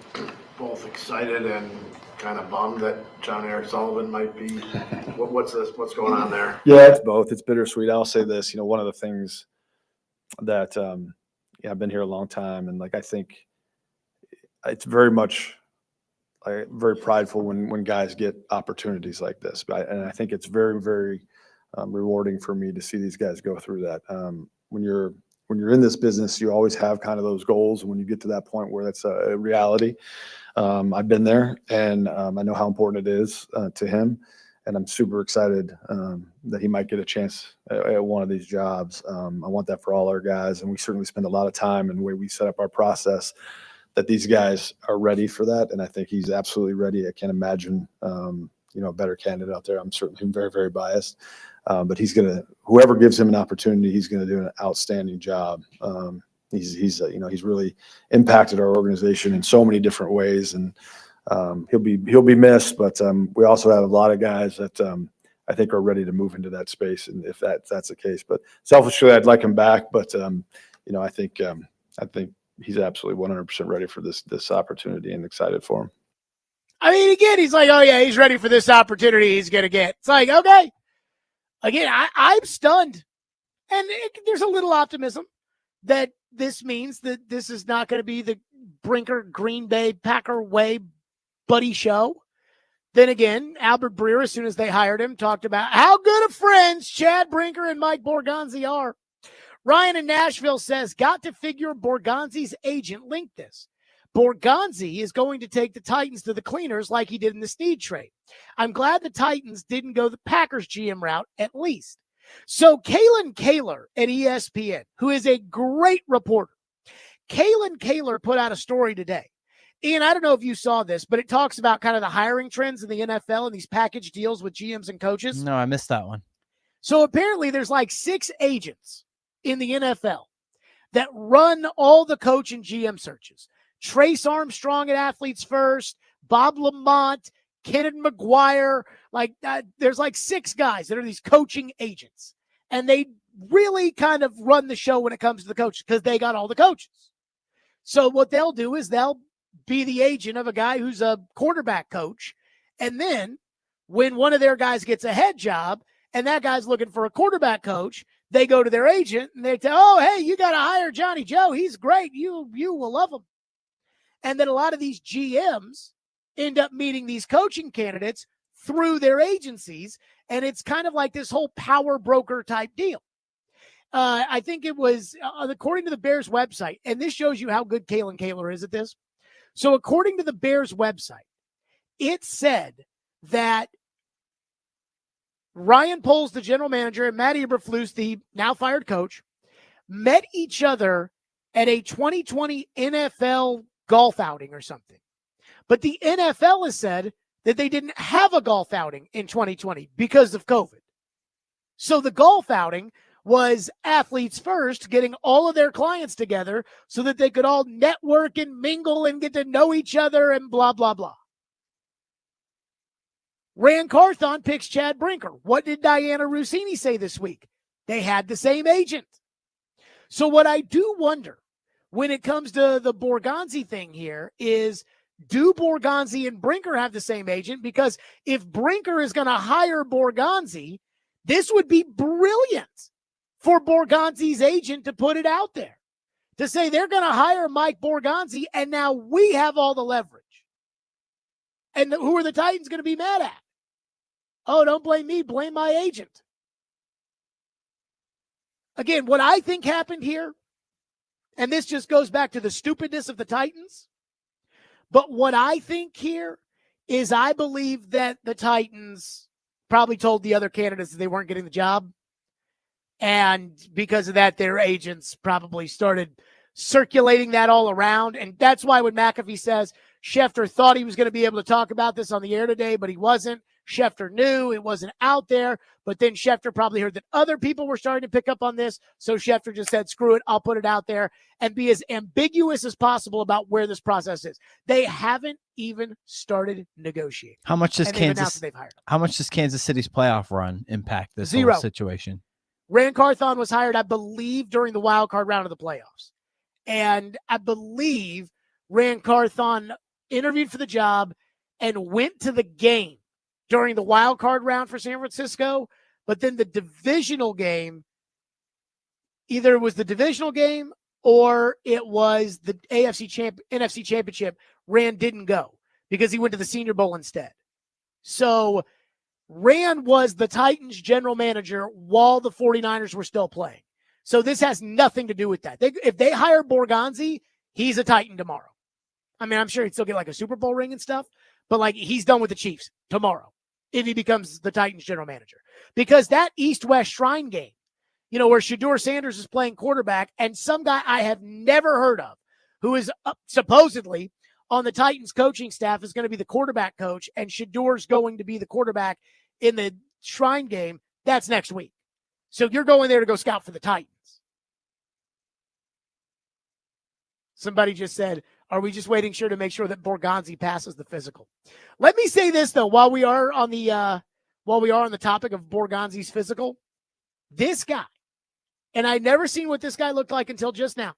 both excited and kind of bummed that John Eric Sullivan might be? What's going on there? Yeah, it's both. It's bittersweet. I'll say this. One of the things that I've been here a long time, and I think it's very much very prideful when guys get opportunities like this. And I think it's very, very rewarding for me to see these guys go through that. When you're in this business, you always have kind of those goals. And when you get to that point where that's a reality, I've been there, and I know how important it is to him. And I'm super excited that he might get a chance at one of these jobs. I want that for all our guys. And we certainly spend a lot of time in the way we set up our process that these guys are ready for that. And I think he's absolutely ready. I can't imagine, a better candidate out there. I'm certainly very, very biased. But whoever gives him an opportunity, he's going to do an outstanding job. He's really impacted our organization in so many different ways, and he'll be missed. But we also have a lot of guys that I think are ready to move into that space, and if that's the case. But selfishly, I'd like him back. But I think he's absolutely 100% ready for this opportunity and excited for him. I mean, again, he's like, oh yeah, he's ready for this opportunity he's going to get. It's like, okay. Again, I'm stunned. And there's a little optimism that this means that this is not going to be the Brinker Green Bay Packer way buddy show. Then again, Albert Breer, as soon as they hired him, talked about how good of friends Chad Brinker and Mike Borgonzi are. Ryan in Nashville says, got to figure Borgonzi's agent linked this. Borgonzi is going to take the Titans to the cleaners like he did in the Snead trade. I'm glad the Titans didn't go the Packers GM route at least. So Kalen Kaler at ESPN, who is a great reporter, Kalen Kaler put out a story today. Ian, I don't know if you saw this, but it talks about kind of the hiring trends in the NFL and these package deals with GMs and coaches. No, I missed that one. So apparently there's 6 agents in the NFL that run all the coach and GM searches. Trace Armstrong at Athletes First, Bob Lamont, Kenneth McGuire, there's 6 guys that are these coaching agents. And they really kind of run the show when it comes to the coaches because they got all the coaches. So what they'll do is they'll be the agent of a guy who's a quarterback coach. And then when one of their guys gets a head job and that guy's looking for a quarterback coach, they go to their agent and they tell, oh, hey, you got to hire Johnny Joe. He's great. You will love him. And then a lot of these GMs end up meeting these coaching candidates through their agencies. And it's kind of like this whole power broker type deal. I think it was, according to the Bears website, and this shows you how good Kalen Kaler is at this. So according to the Bears website, it said that Ryan Poles, the general manager, and Matt Eberflus, the now fired coach, met each other at a 2020 NFL golf outing or something. But the NFL has said that they didn't have a golf outing in 2020 because of COVID. So the golf outing was Athletes First getting all of their clients together so that they could all network and mingle and get to know each other and blah, blah, blah. Rand Carthon picks Chad Brinker. What did Diana Rossini say this week? They had the same agent. So what I do wonder when it comes to the Borgonzi thing here is, do Borgonzi and Brinker have the same agent? Because if Brinker is going to hire Borgonzi, this would be brilliant for Borgonzi's agent to put it out there, to say they're going to hire Mike Borgonzi, and now we have all the leverage. And who are the Titans going to be mad at? Oh, don't blame me, blame my agent. Again, what I think happened here, and this just goes back to the stupidness of the Titans, but what I think here is I believe that the Titans probably told the other candidates that they weren't getting the job. And because of that, their agents probably started circulating that all around. And that's why when McAfee says Schefter thought he was going to be able to talk about this on the air today, but he wasn't. Schefter knew it wasn't out there, but then Schefter probably heard that other people were starting to pick up on this. So Schefter just said, screw it, I'll put it out there and be as ambiguous as possible about where this process is. They haven't even started negotiating. How much does they've hired them. How much does Kansas City's playoff run impact this Zero. whole situation? Rand Carthon was hired, I believe, during the wild card round of the playoffs. And I believe Rand Carthon interviewed for the job and went to the game during the wild card round for San Francisco. But then the divisional game, either it was the divisional game or it was the NFC championship, Rand didn't go because he went to the Senior Bowl instead. So Rand was the Titans general manager while the 49ers were still playing. So this has nothing to do with that. If they hire Borgonzi, he's a Titan tomorrow. I mean, I'm sure he'd still get like a Super Bowl ring and stuff, but like he's done with the Chiefs tomorrow if he becomes the Titans general manager. Because that East-West Shrine game, where Shedeur Sanders is playing quarterback and some guy I have never heard of who is supposedly on the Titans coaching staff is going to be the quarterback coach, and Shedeur's going to be the quarterback in the Shrine game, that's next week. So you're going there to go scout for the Titans. Somebody just said, are we just waiting to make sure that Borgonzi passes the physical? Let me say this though, while we are on the topic of Borgonzi's physical, this guy, and I'd never seen what this guy looked like until just now.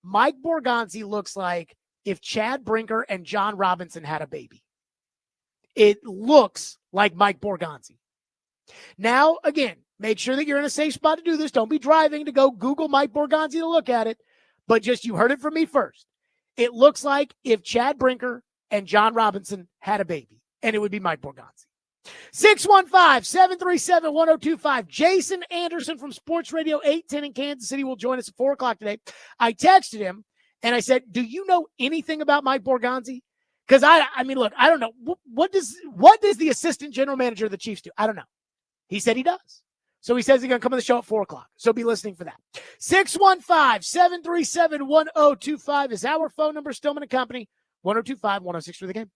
Mike Borgonzi looks like if Chad Brinker and John Robinson had a baby. It looks like Mike Borgonzi. Now, again, make sure that you're in a safe spot to do this. Don't be driving to go Google Mike Borgonzi to look at it, but just you heard it from me first. It looks like if Chad Brinker and John Robinson had a baby, and it would be Mike Borgonzi. 615-737-1025. Jason Anderson from Sports Radio 810 in Kansas City will join us at 4 o'clock today. I texted him, and I said, do you know anything about Mike Borgonzi? Because I mean, look, I don't know. What does the assistant general manager of the Chiefs do? I don't know. He said he does. So he says he's going to come on the show at 4 o'clock. So be listening for that. 615-737-1025 is our phone number. Stillman & Company, 1025-106 for the game.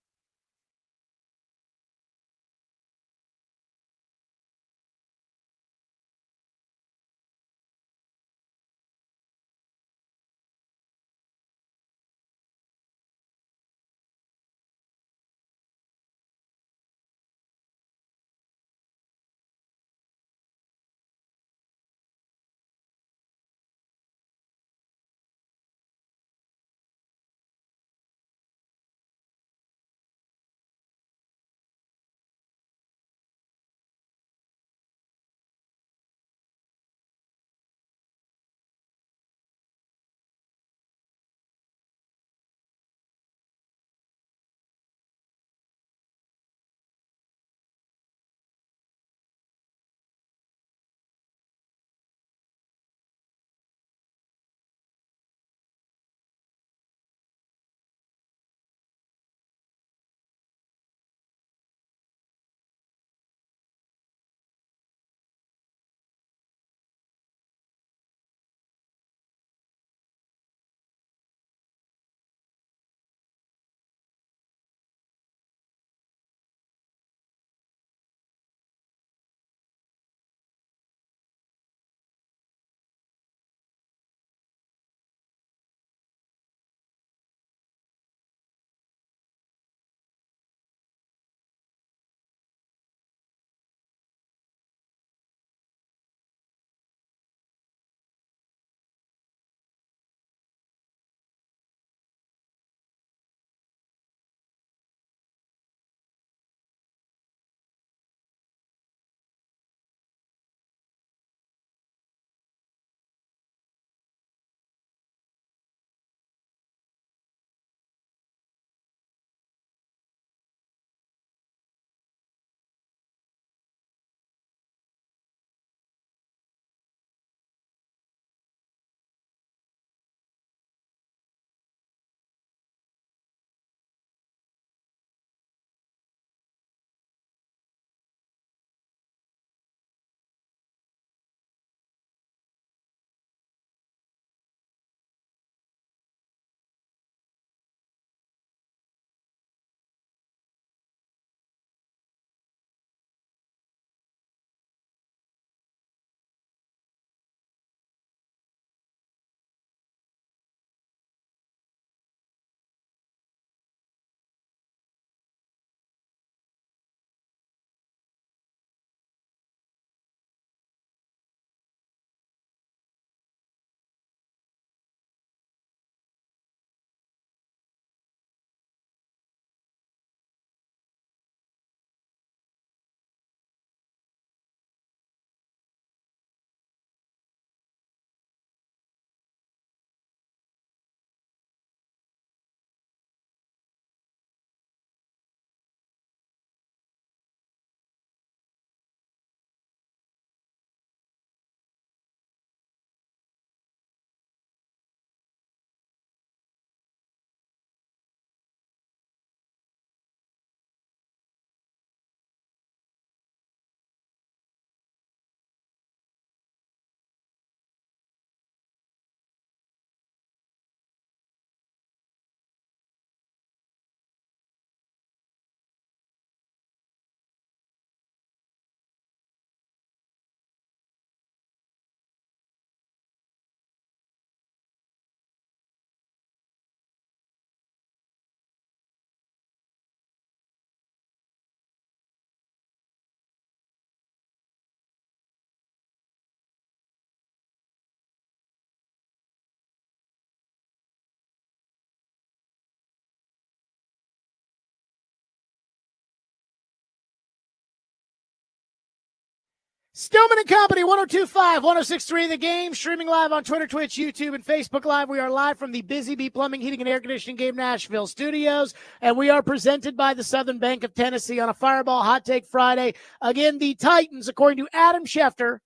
Stillman and Company, 102.5, 106.3 The Game, streaming live on Twitter, Twitch, YouTube, and Facebook Live. We are live from the Busy Bee Plumbing, Heating, and Air Conditioning Game Nashville studios, and we are presented by the Southern Bank of Tennessee on a Fireball Hot Take Friday. Again, the Titans, according to Adam Schefter,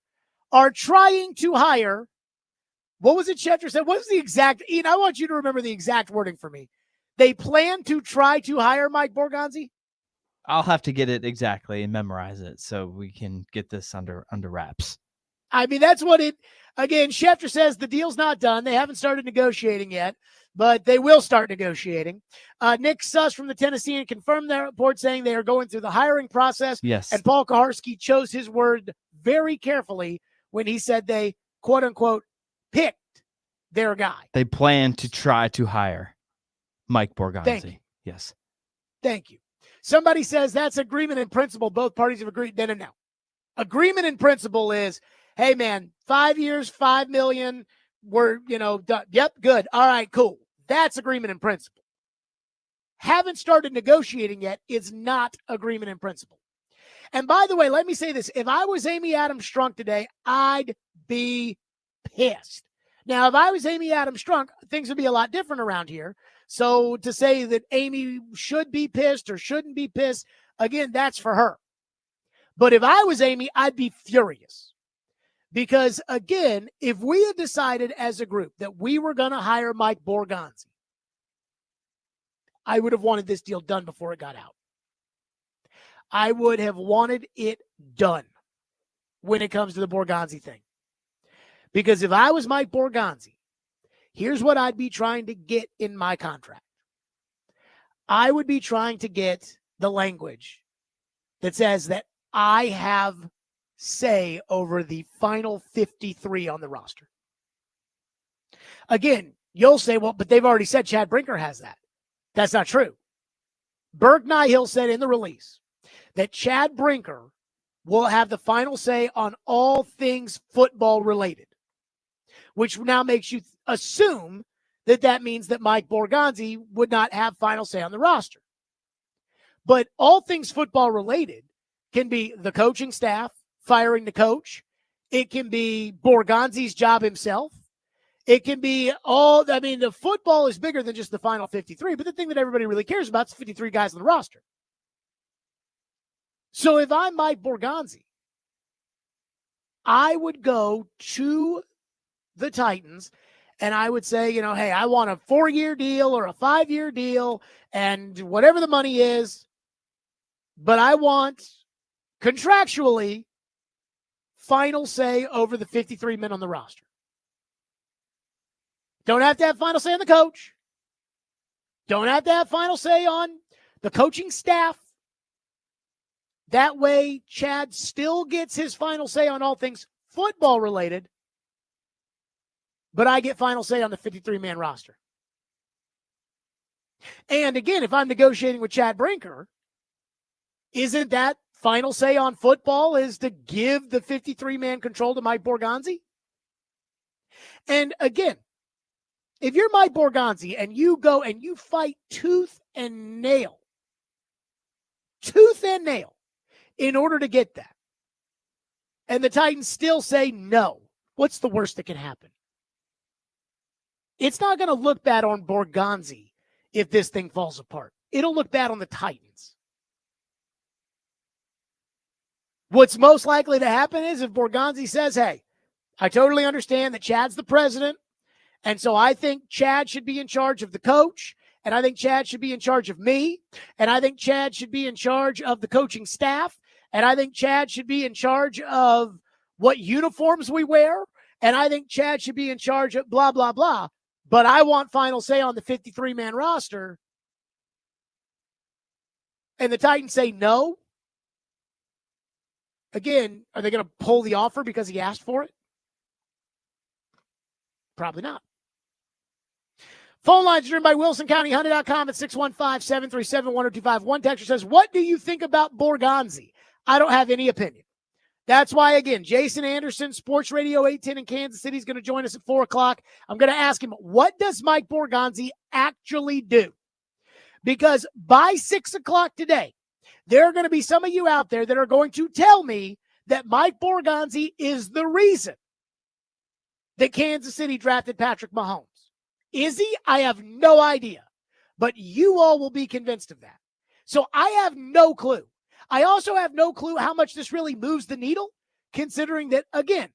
are trying to hire, what was it Schefter said? What was the exact, Ian, I want you to remember the exact wording for me. They plan to try to hire Mike Borgonzi? I'll have to get it exactly and memorize it so we can get this under wraps. I mean, that's what it, again, Schefter says the deal's not done. They haven't started negotiating yet, but they will start negotiating. Nick Suss from the Tennessean confirmed their report saying they are going through the hiring process. Yes. And Paul Kaharski chose his word very carefully when he said they, quote unquote, picked their guy. They plan to try to hire Mike Borgonzi. Thank you. Yes. Thank you. Somebody says that's agreement in principle. Both parties have agreed. No. Agreement in principle is, hey, man, 5 years, $5 million. We're, done. Yep, good. All right, cool. That's agreement in principle. Haven't started negotiating yet is not agreement in principle. And by the way, let me say this. If I was Amy Adams Strunk today, I'd be pissed. Now, if I was Amy Adams Strunk, things would be a lot different around here. So to say that Amy should be pissed or shouldn't be pissed, again, that's for her. But if I was Amy, I'd be furious. Because, again, if we had decided as a group that we were going to hire Mike Borgonzi, I would have wanted this deal done before it got out. I would have wanted it done when it comes to the Borgonzi thing. Because if I was Mike Borgonzi, here's what I'd be trying to get in my contract. I would be trying to get the language that says that I have say over the final 53 on the roster. Again, you'll say, well, but they've already said Chad Brinker has that. That's not true. Berg Nihill said in the release that Chad Brinker will have the final say on all things football related, which now makes you assume that that means that Mike Borgonzi would not have final say on the roster. But all things football related can be the coaching staff firing the coach. It can be Borgonzi's job himself. It can be the football is bigger than just the final 53, but the thing that everybody really cares about is 53 guys on the roster. So if I'm Mike Borgonzi, I would go to the Titans and I would say, hey, I want a 4-year deal or a 5-year deal and whatever the money is, but I want contractually final say over the 53 men on the roster. Don't have to have final say on the coach. Don't have to have final say on the coaching staff. That way, Chad still gets his final say on all things football related, but I get final say on the 53-man roster. And again, if I'm negotiating with Chad Brinker, isn't that final say on football is to give the 53-man control to Mike Borgonzi? And again, if you're Mike Borgonzi and you go and you fight tooth and nail, in order to get that, and the Titans still say no, what's the worst that can happen? It's not going to look bad on Borgonzi if this thing falls apart. It'll look bad on the Titans. What's most likely to happen is if Borgonzi says, hey, I totally understand that Chad's the president, and so I think Chad should be in charge of the coach, and I think Chad should be in charge of me, and I think Chad should be in charge of the coaching staff, and I think Chad should be in charge of what uniforms we wear, and I think Chad should be in charge of blah, blah, blah, but I want final say on the 53-man roster, and the Titans say no. Again, are they going to pull the offer because he asked for it? Probably not. Phone lines driven by WilsonCountyHunter.com at 615-737-1025. One texter says, what do you think about Borgonzi? I don't have any opinion. That's why, again, Jason Anderson, Sports Radio 810 in Kansas City, is going to join us at 4 o'clock. I'm going to ask him, what does Mike Borgonzi actually do? Because by 6 o'clock today, there are going to be some of you out there that are going to tell me that Mike Borgonzi is the reason that Kansas City drafted Patrick Mahomes. Is he? I have no idea. But you all will be convinced of that. So I have no clue. I also have no clue how much this really moves the needle, considering that, again,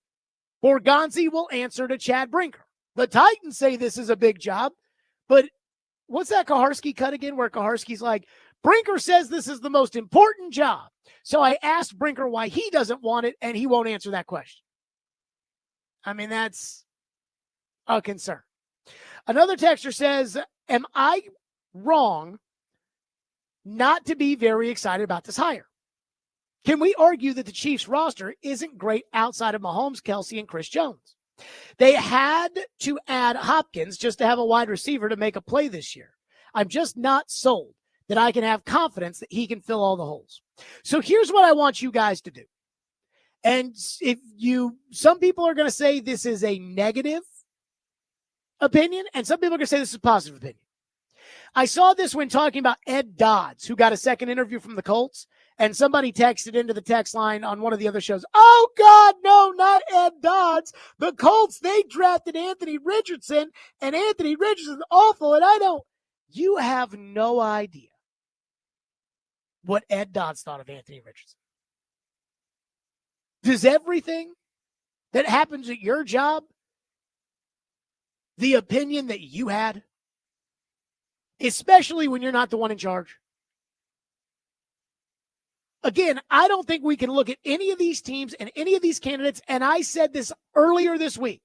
Borgonzi will answer to Chad Brinker. The Titans say this is a big job, but what's that Kaharski cut again where Kaharski's like, Brinker says this is the most important job. So I asked Brinker why he doesn't want it, and he won't answer that question. I mean, that's a concern. Another texter says, am I wrong not to be very excited about this hire? Can we argue that the Chiefs roster isn't great outside of Mahomes, Kelsey, and Chris Jones? They had to add Hopkins just to have a wide receiver to make a play this year. I'm just not sold that I can have confidence that he can fill all the holes. So here's what I want you guys to do. And some people are going to say this is a negative opinion, and some people are going to say this is a positive opinion. I saw this when talking about Ed Dodds, who got a second interview from the Colts, and somebody texted into the text line on one of the other shows, oh, God, no, not Ed Dodds. The Colts, they drafted Anthony Richardson, and Anthony Richardson's awful, and I don't. You have no idea what Ed Dodds thought of Anthony Richardson. Does everything that happens at your job, the opinion that you had, especially when you're not the one in charge? Again, I don't think we can look at any of these teams and any of these candidates, and I said this earlier this week.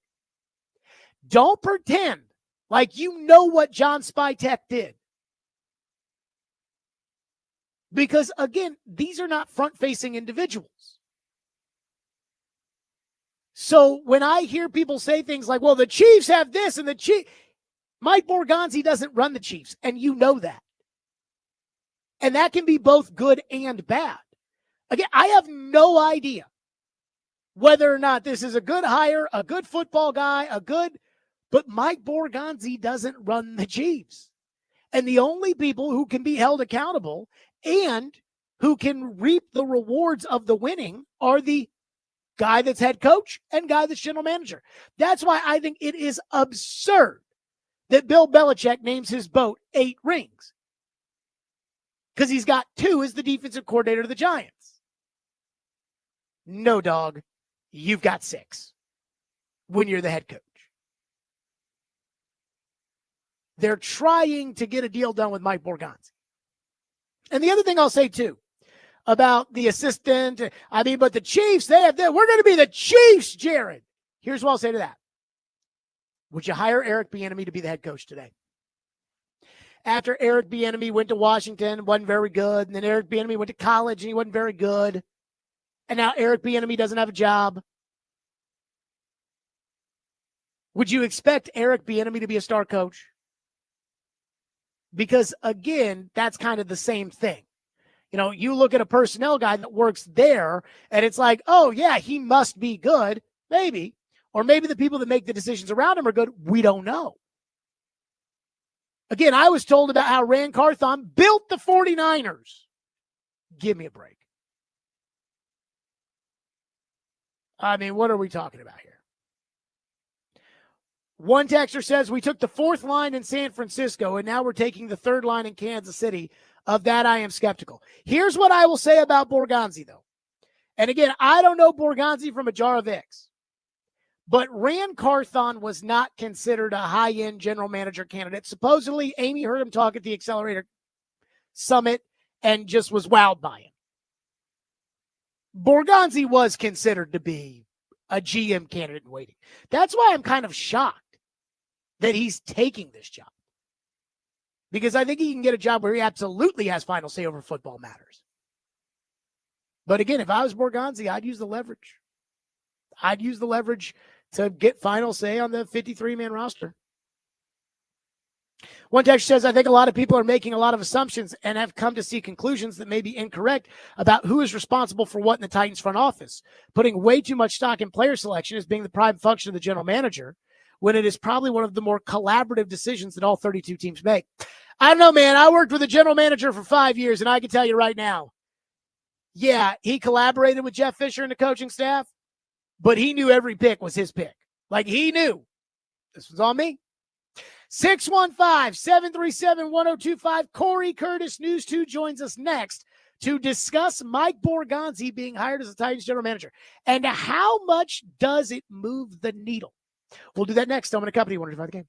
Don't pretend like you know what John Spytek did. Because, again, these are not front-facing individuals. So when I hear people say things like, well, the Chiefs have this and the Chiefs, Mike Borgonzi doesn't run the Chiefs, and you know that. And that can be both good and bad. Again, I have no idea whether or not this is a good hire, a good football guy, but Mike Borgonzi doesn't run the Chiefs. And the only people who can be held accountable and who can reap the rewards of the winning are the guy that's head coach and guy that's general manager. That's why I think it is absurd that Bill Belichick names his boat 8 rings. Because he's got 2 as the defensive coordinator of the Giants. No, dog. You've got 6 when you're the head coach. They're trying to get a deal done with Mike Borgonzi. And the other thing I'll say, too, about the assistant, but the Chiefs, we're going to be the Chiefs, Jared. Here's what I'll say to that. Would you hire Eric Bieniemy to be the head coach today? After Eric Bieniemy went to Washington, wasn't very good. And then Eric Bieniemy went to college and he wasn't very good. And now Eric Bieniemy doesn't have a job. Would you expect Eric Bieniemy to be a star coach? Because, again, that's kind of the same thing. You know, you look at a personnel guy that works there, and it's like, oh, yeah, he must be good. Maybe. Or maybe the people that make the decisions around him are good. We don't know. Again, I was told about how Rand Carthon built the 49ers. Give me a break. I mean, what are we talking about here? One texter says, we took the 4th line in San Francisco, and now we're taking the 3rd line in Kansas City. Of that, I am skeptical. Here's what I will say about Borgonzi, though. And again, I don't know Borgonzi from a jar of X. But Rand Carthon was not considered a high-end general manager candidate. Supposedly, Amy heard him talk at the Accelerator Summit and just was wowed by him. Borgonzi was considered to be a GM candidate in waiting. That's why I'm kind of shocked that he's taking this job. Because I think he can get a job where he absolutely has final say over football matters. But again, if I was Borgonzi, I'd use the leverage. I'd use the leverage to get final say on the 53-man roster. One text says, I think a lot of people are making a lot of assumptions and have come to see conclusions that may be incorrect about who is responsible for what in the Titans front office, putting way too much stock in player selection as being the prime function of the general manager, when it is probably one of the more collaborative decisions that all 32 teams make. I don't know, man. I worked with a general manager for 5 years, and I can tell you right now, yeah, he collaborated with Jeff Fisher and the coaching staff, but he knew every pick was his pick. Like, he knew this was on me. 615-737-1025. Corey Curtis, News 2, joins us next to discuss Mike Borgonzi being hired as the Titans general manager. And how much does it move the needle? We'll do that next. Stillman and Company, 105 The Game.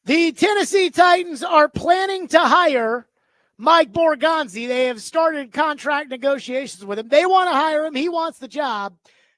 The Tennessee Titans are planning to hire Mike Borgonzi. They have started contract negotiations with him. They want to hire him. He wants the job,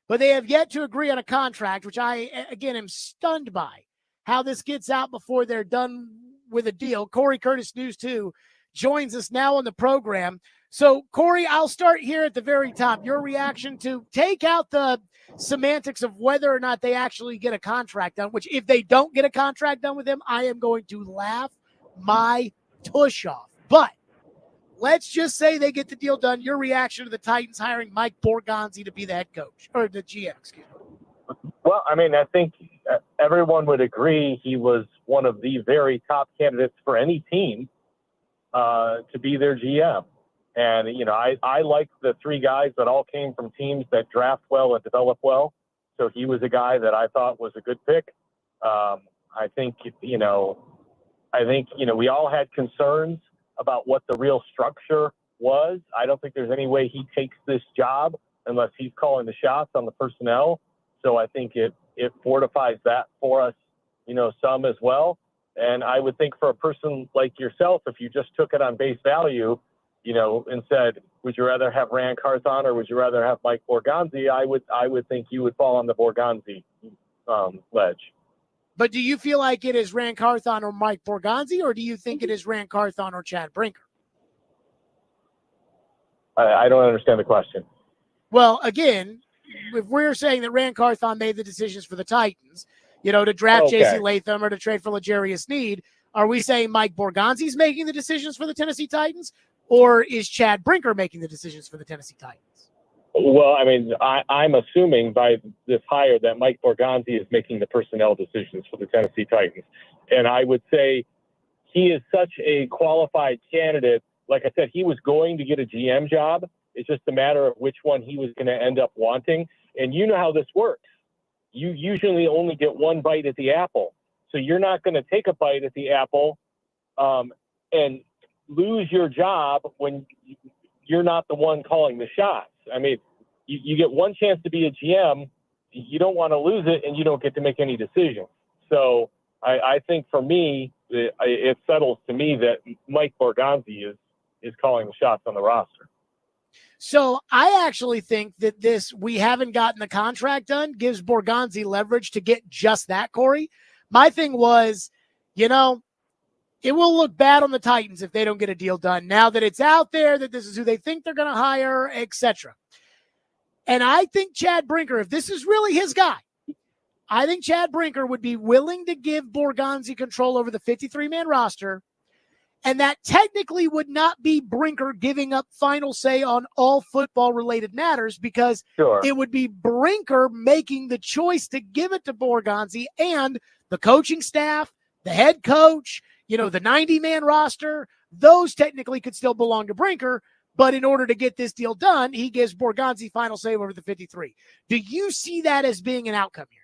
but they have yet to agree on a contract, which I, again, am stunned by how this gets out before they're done with a deal. Corey Curtis, News 2, joins us now on the program. So, Corey, I'll start here at the very top. Your reaction to take out the semantics of whether or not they actually get a contract done, which if they don't get a contract done with him, I am going to laugh my tush off. But let's just say they get the deal done. Your reaction to the Titans hiring Mike Borgonzi to be the head coach or the GM, excuse me. Well, I mean, I think everyone would agree he was one of the very top candidates for any team to be their GM. And, you know, I like the three guys that all came from teams that draft well and develop well. So he was a guy that I thought was a good pick. I think we all had concerns about what the real structure was. I don't think there's any way he takes this job unless he's calling the shots on the personnel. So I think it fortifies that for us, you know, some as well. And I would think for a person like yourself, if you just took it on base value, you know, and said, would you rather have Rand Carthon or would you rather have Mike Borgonzi? I would think you would fall on the Borgonzi ledge. But do you feel like it is Rand Carthon or Mike Borgonzi, or do you think it is Rand Carthon or Chad Brinker? I don't understand the question. Well, again, if we're saying that Rand Carthon made the decisions for the Titans, you know, to draft J.C. Latham or to trade for L'Jarius Sneed, are we saying Mike Borgonzi's making the decisions for the Tennessee Titans, or is Chad Brinker making the decisions for the Tennessee Titans? Well, I mean, I'm assuming by this hire that Mike Borgonzi is making the personnel decisions for the Tennessee Titans. And I would say he is such a qualified candidate. Like I said, he was going to get a GM job. It's just a matter of which one he was going to end up wanting. And you know how this works. You usually only get one bite at the apple. So you're not going to take a bite at the apple and lose your job when you're not the one calling the shots. I mean, you get one chance to be a GM. You don't want to lose it, and you don't get to make any decisions. So I think for me, it settles to me that Mike Borgonzi is calling the shots on the roster. So I actually think that we haven't gotten the contract done gives Borgonzi leverage to get just that, Corey. My thing was, you know, it will look bad on the Titans if they don't get a deal done now that it's out there that this is who they think they're going to hire, etc. And I think Chad Brinker, if this is really his guy, I think Chad Brinker would be willing to give Borgonzi control over the 53-man roster. And that technically would not be Brinker giving up final say on all football-related matters because It would be Brinker making the choice to give it to Borgonzi and the coaching staff, the head coach, you know, the 90-man roster. Those technically could still belong to Brinker, but in order to get this deal done, he gives Borgonzi final say over the 53. Do you see that as being an outcome here?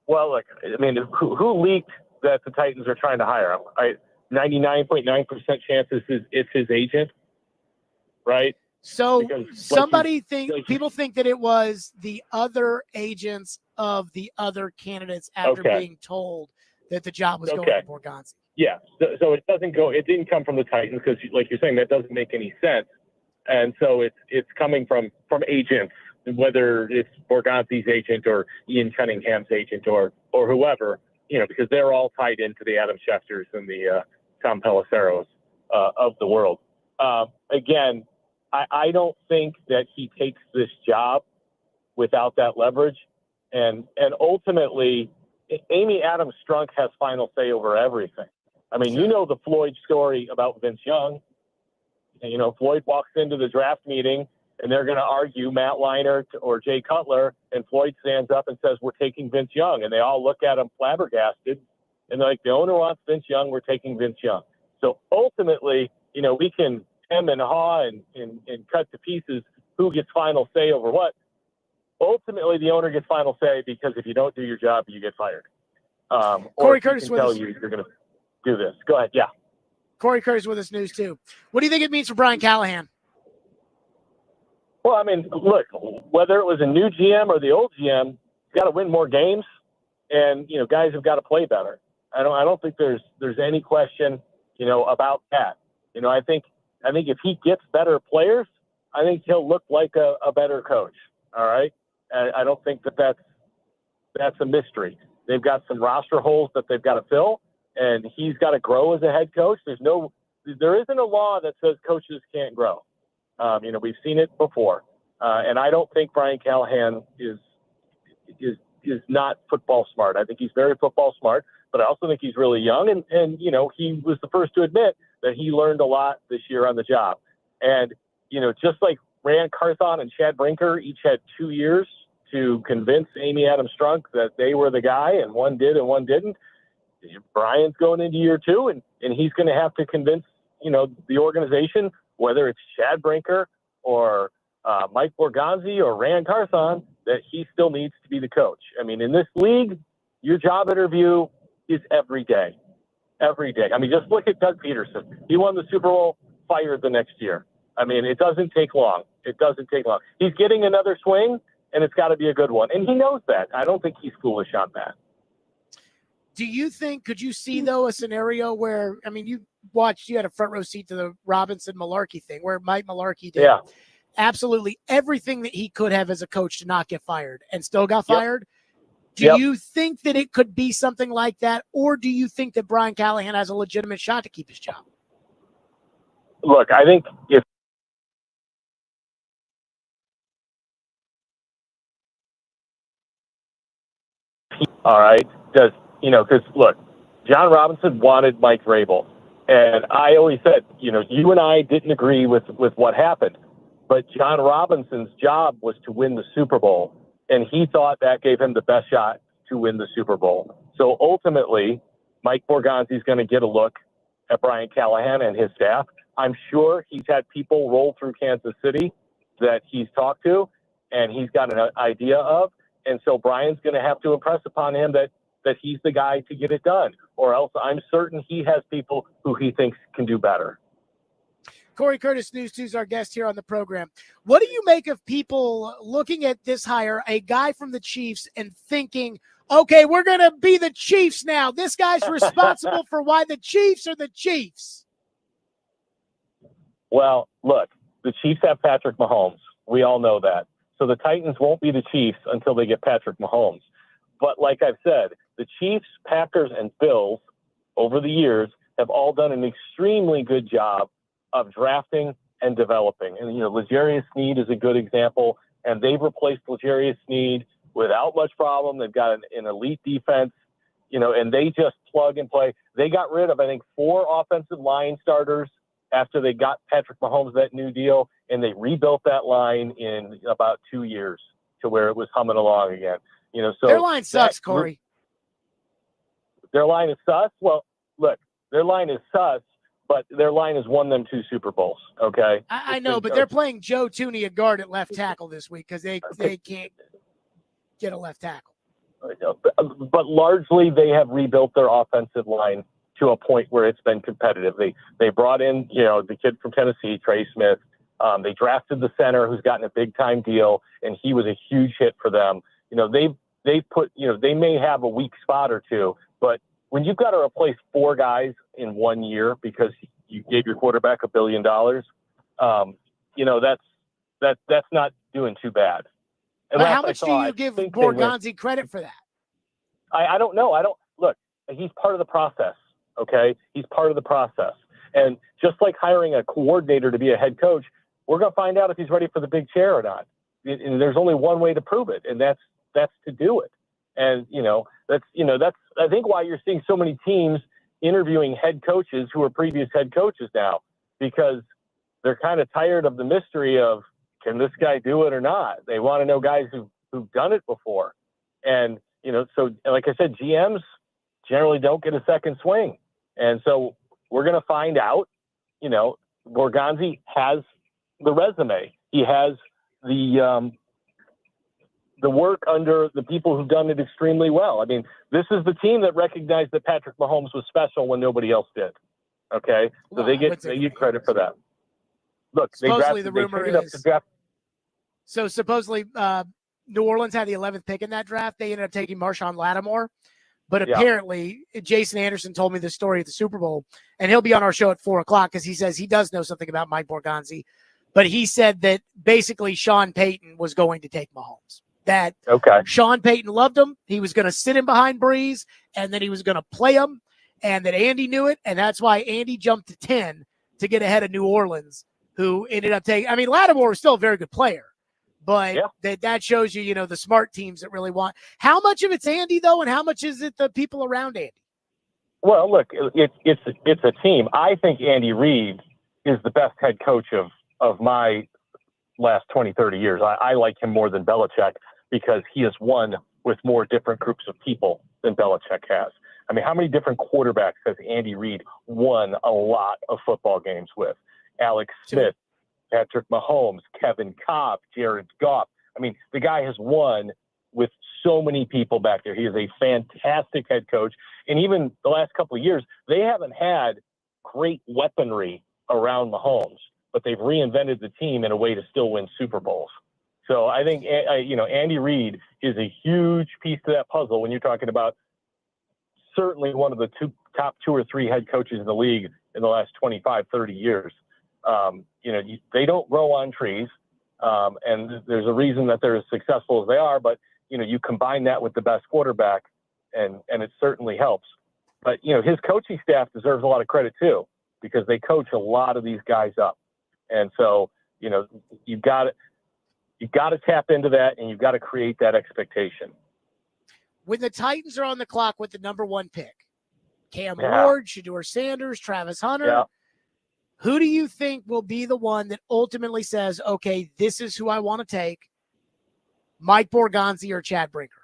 Well, look, I mean, who leaked that the Titans are trying to hire him? 99.9% chances it's his agent, right? So people think that it was the other agents of the other candidates after being told that the job was going to Borgonzi. Yeah, so it didn't come from the Titans because, like you're saying, that doesn't make any sense. And so it's coming from agents, whether it's Borgonzi's agent or Ian Cunningham's agent or whoever, you know, because they're all tied into the Adam Schefters and the Tom Pelisseros of the world. Again, I don't think that he takes this job without that leverage. And ultimately, Amy Adams Strunk has final say over everything. I mean, you know the Floyd story about Vince Young. And, you know, Floyd walks into the draft meeting and they're going to argue Matt Leinart or Jay Cutler, and Floyd stands up and says, "We're taking Vince Young." And they all look at him flabbergasted. And they're like, the owner wants Vince Young, we're taking Vince Young. So ultimately, you know, we can hem and haw and cut to pieces who gets final say over what. Ultimately, the owner gets final say because if you don't do your job, you get fired. Corey Curtis with us. You're going to do this. Go ahead. Yeah. Corey Curtis with us news too. What do you think it means for Brian Callahan? Well, I mean, look, whether it was a new GM or the old GM, you got to win more games, and you know, guys have got to play better. I don't think there's any question, you know, about that. You know, I think if he gets better players, I think he'll look like a better coach. All right. I don't think that's a mystery. They've got some roster holes that they've got to fill, and he's got to grow as a head coach. There isn't a law that says coaches can't grow. You know, we've seen it before. And I don't think Brian Callahan is not football smart. I think he's very football smart, but I also think he's really young. And, you know, he was the first to admit that he learned a lot this year on the job. And, you know, just like Rand Carthon and Chad Brinker each had 2 years to convince Amy Adams Strunk that they were the guy, and one did and one didn't. Brian's going into year 2, and he's going to have to convince, the organization, whether it's Chad Brinker or Mike Borgonzi or Rand Carthon, that he still needs to be the coach. I mean, in this league, your job interview is every day. Every day. I mean, just look at Doug Peterson. He won the Super Bowl, fired the next year. I mean, it doesn't take long. It doesn't take long. He's getting another swing, and it's got to be a good one. And he knows that. I don't think he's foolish on that. Do you think, could you see, though, a scenario where, I mean, you had a front row seat to the Robinson-Malarkey thing, where Mike Malarkey did absolutely everything that he could have as a coach to not get fired and still got fired? Do you think that it could be something like that, or do you think that Brian Callahan has a legitimate shot to keep his job? Look, I think if all right, because look, John Robinson wanted Mike Vrabel, and I always said, you and I didn't agree with what happened, but John Robinson's job was to win the Super Bowl, and he thought that gave him the best shot to win the Super Bowl. So ultimately, Mike Borgonzi is going to get a look at Brian Callahan and his staff. I'm sure he's had people roll through Kansas City that he's talked to and he's got an idea of. And so Brian's going to have to impress upon him that he's the guy to get it done, or else I'm certain he has people who he thinks can do better. Corey Curtis, News 2, is our guest here on the program. What do you make of people looking at this hire, a guy from the Chiefs, and thinking, okay, we're going to be the Chiefs now. This guy's responsible for why the Chiefs are the Chiefs. Well, look, the Chiefs have Patrick Mahomes. We all know that. So the Titans won't be the Chiefs until they get Patrick Mahomes. But like I've said, the Chiefs, Packers, and Bills over the years have all done an extremely good job of drafting and developing. And, L'Jarius Sneed is a good example, and they've replaced L'Jarius Sneed without much problem. They've got an elite defense, and they just plug and play. They got rid of, I think, 4 offensive line starters after they got Patrick Mahomes that new deal, and they rebuilt that line in about 2 years to where it was humming along again. So their line sucks, Corey. Their line is sus. Well, look, their line is sus, but their line has won them 2 Super Bowls. Okay, I know, but they're playing Joe Tooney at guard at left tackle this week because they can't get a left tackle. But largely, they have rebuilt their offensive line to a point where it's been competitive. They brought in, the kid from Tennessee, Trey Smith. They drafted the center who's gotten a big time deal, and he was a huge hit for them. They put, they may have a weak spot or two, but when you've got to replace 4 guys in 1 year because you gave your quarterback $1 billion, that's not doing too bad. But how much do you give Borgonzi credit for that? I don't know. Look, he's part of the process. Okay. He's part of the process. And just like hiring a coordinator to be a head coach, we're going to find out if he's ready for the big chair or not. And there's only one way to prove it, and that's to do it. And, that's I think why you're seeing so many teams interviewing head coaches who are previous head coaches now, because they're kind of tired of the mystery of, can this guy do it or not? They want to know guys who've done it before. And, so like I said, GMs generally don't get a second swing. And so we're going to find out, Borgonzi has the resume. He has the work under the people who've done it extremely well. I mean, this is the team that recognized that Patrick Mahomes was special when nobody else did. Okay. So they get credit for that. Look, supposedly the rumor is, so supposedly New Orleans had the 11th pick in that draft. They ended up taking Marshawn Lattimore, but apparently Jason Anderson told me the story at the Super Bowl, and he'll be on our show at 4:00 because he says he does know something about Mike Borgonzi, but he said that basically Sean Payton was going to take Mahomes. That Sean Payton loved him. He was going to sit him behind Breeze, and then he was going to play him, and that Andy knew it, and that's why Andy jumped to 10 to get ahead of New Orleans, who ended up taking – I mean, Lattimore was still a very good player, but that shows you, the smart teams that really want – how much of it's Andy, though, and how much is it the people around Andy? Well, look, it's a team. I think Andy Reid is the best head coach of my last 20, 30 years. I like him more than Belichick. because he has won with more different groups of people than Belichick has. I mean, how many different quarterbacks has Andy Reid won a lot of football games with? Alex Smith, Patrick Mahomes, Kevin Cobb, Jared Goff. I mean, the guy has won with so many people back there. He is a fantastic head coach. And even the last couple of years, they haven't had great weaponry around Mahomes, but they've reinvented the team in a way to still win Super Bowls. So I think, Andy Reid is a huge piece to that puzzle when you're talking about certainly one of the top two or three head coaches in the league in the last 25, 30 years. They don't grow on trees, and there's a reason that they're as successful as they are, but, you combine that with the best quarterback, and it certainly helps. But, his coaching staff deserves a lot of credit too, because they coach a lot of these guys up. And so, you've got to tap into that, and you've got to create that expectation. When the Titans are on the clock with the number 1 pick, Cam Ward, Shedeur Sanders, Travis Hunter, who do you think will be the one that ultimately says, okay, this is who I want to take, Mike Borgonzi or Chad Brinker?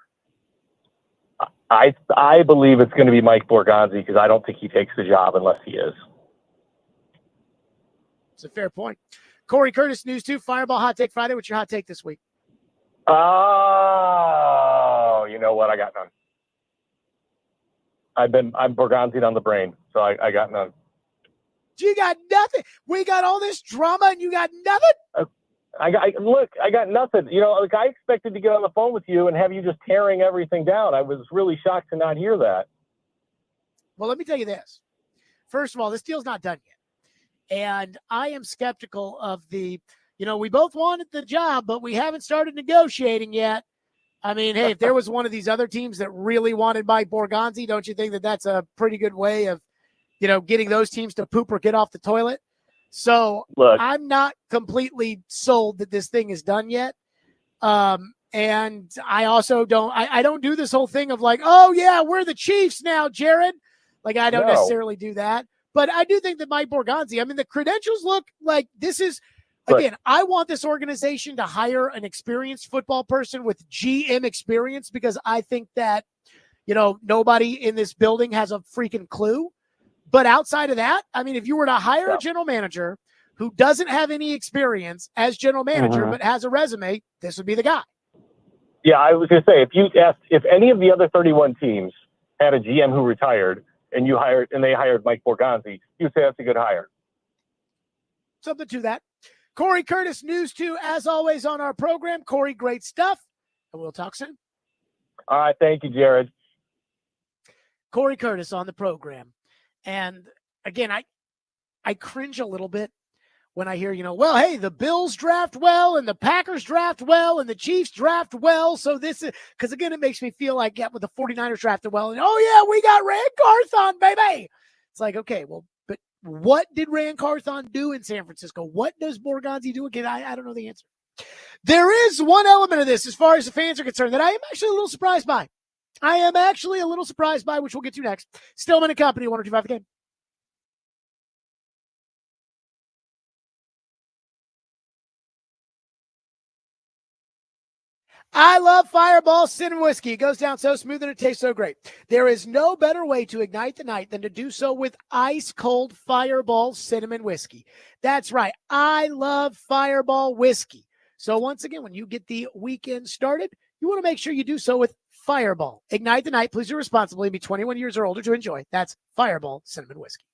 I believe it's going to be Mike Borgonzi, because I don't think he takes the job unless he is. It's a fair point. Corey Curtis, News 2, Fireball Hot Take Friday. What's your hot take this week? Oh, you know what? I got none. I'm Borgonzi on the brain, so I got none. You got nothing. We got all this drama and you got nothing? I got nothing. I expected to get on the phone with you and have you just tearing everything down. I was really shocked to not hear that. Well, let me tell you this. First of all, this deal's not done yet. And I am skeptical of we both wanted the job, but we haven't started negotiating yet. I mean, hey, if there was one of these other teams that really wanted Mike Borgonzi, don't you think that that's a pretty good way of, getting those teams to poop or get off the toilet? So Look, I'm not completely sold that this thing is done yet. And I also don't do this whole thing of like, oh yeah, we're the Chiefs now, Jared. Like, I don't necessarily do that. But I do think that Mike Borgonzi, I mean, the credentials look like this is, again, I want this organization to hire an experienced football person with GM experience, because I think that, nobody in this building has a freaking clue. But outside of that, I mean, if you were to hire a general manager who doesn't have any experience as general manager, but has a resume, this would be the guy. Yeah, I was going to say, if any of the other 31 teams had a GM who retired and they hired Mike Borgonzi, you'd say that's a good hire. Something to that. Corey Curtis, News 2, as always on our program. Corey, great stuff. And we'll talk soon. All right. Thank you, Jared. Corey Curtis on the program. And again, I cringe a little bit when I hear, well, hey, the Bills draft well and the Packers draft well and the Chiefs draft well. So this is, because again, it makes me feel like, with the 49ers drafted well. And oh yeah, we got Rand Carthon, baby. It's like, okay, well, but what did Rand Carthon do in San Francisco? What does Borgonzi do again? I don't know the answer. There is one element of this, as far as the fans are concerned, that I am actually a little surprised by. Which we'll get to next. Stillman and Company, 102.5 The Game. I love Fireball Cinnamon Whiskey. It goes down so smooth and it tastes so great. There is no better way to ignite the night than to do so with ice-cold Fireball Cinnamon Whiskey. That's right. I love Fireball Whiskey. So once again, when you get the weekend started, you want to make sure you do so with Fireball. Ignite the night. Please do responsibly. Be 21 years or older to enjoy. That's Fireball Cinnamon Whiskey.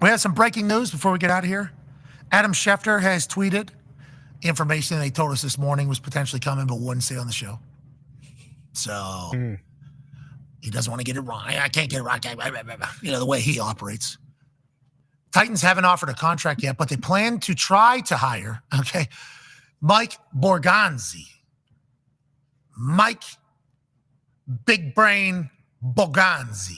We have some breaking news before we get out of here. Adam Schefter has tweeted information they told us this morning was potentially coming, but wouldn't say on the show. So he doesn't want to get it wrong. I can't get it wrong. You know, the way he operates. Titans haven't offered a contract yet, but they plan to try to hire, Mike Borgonzi. Mike Big Brain Borgonzi,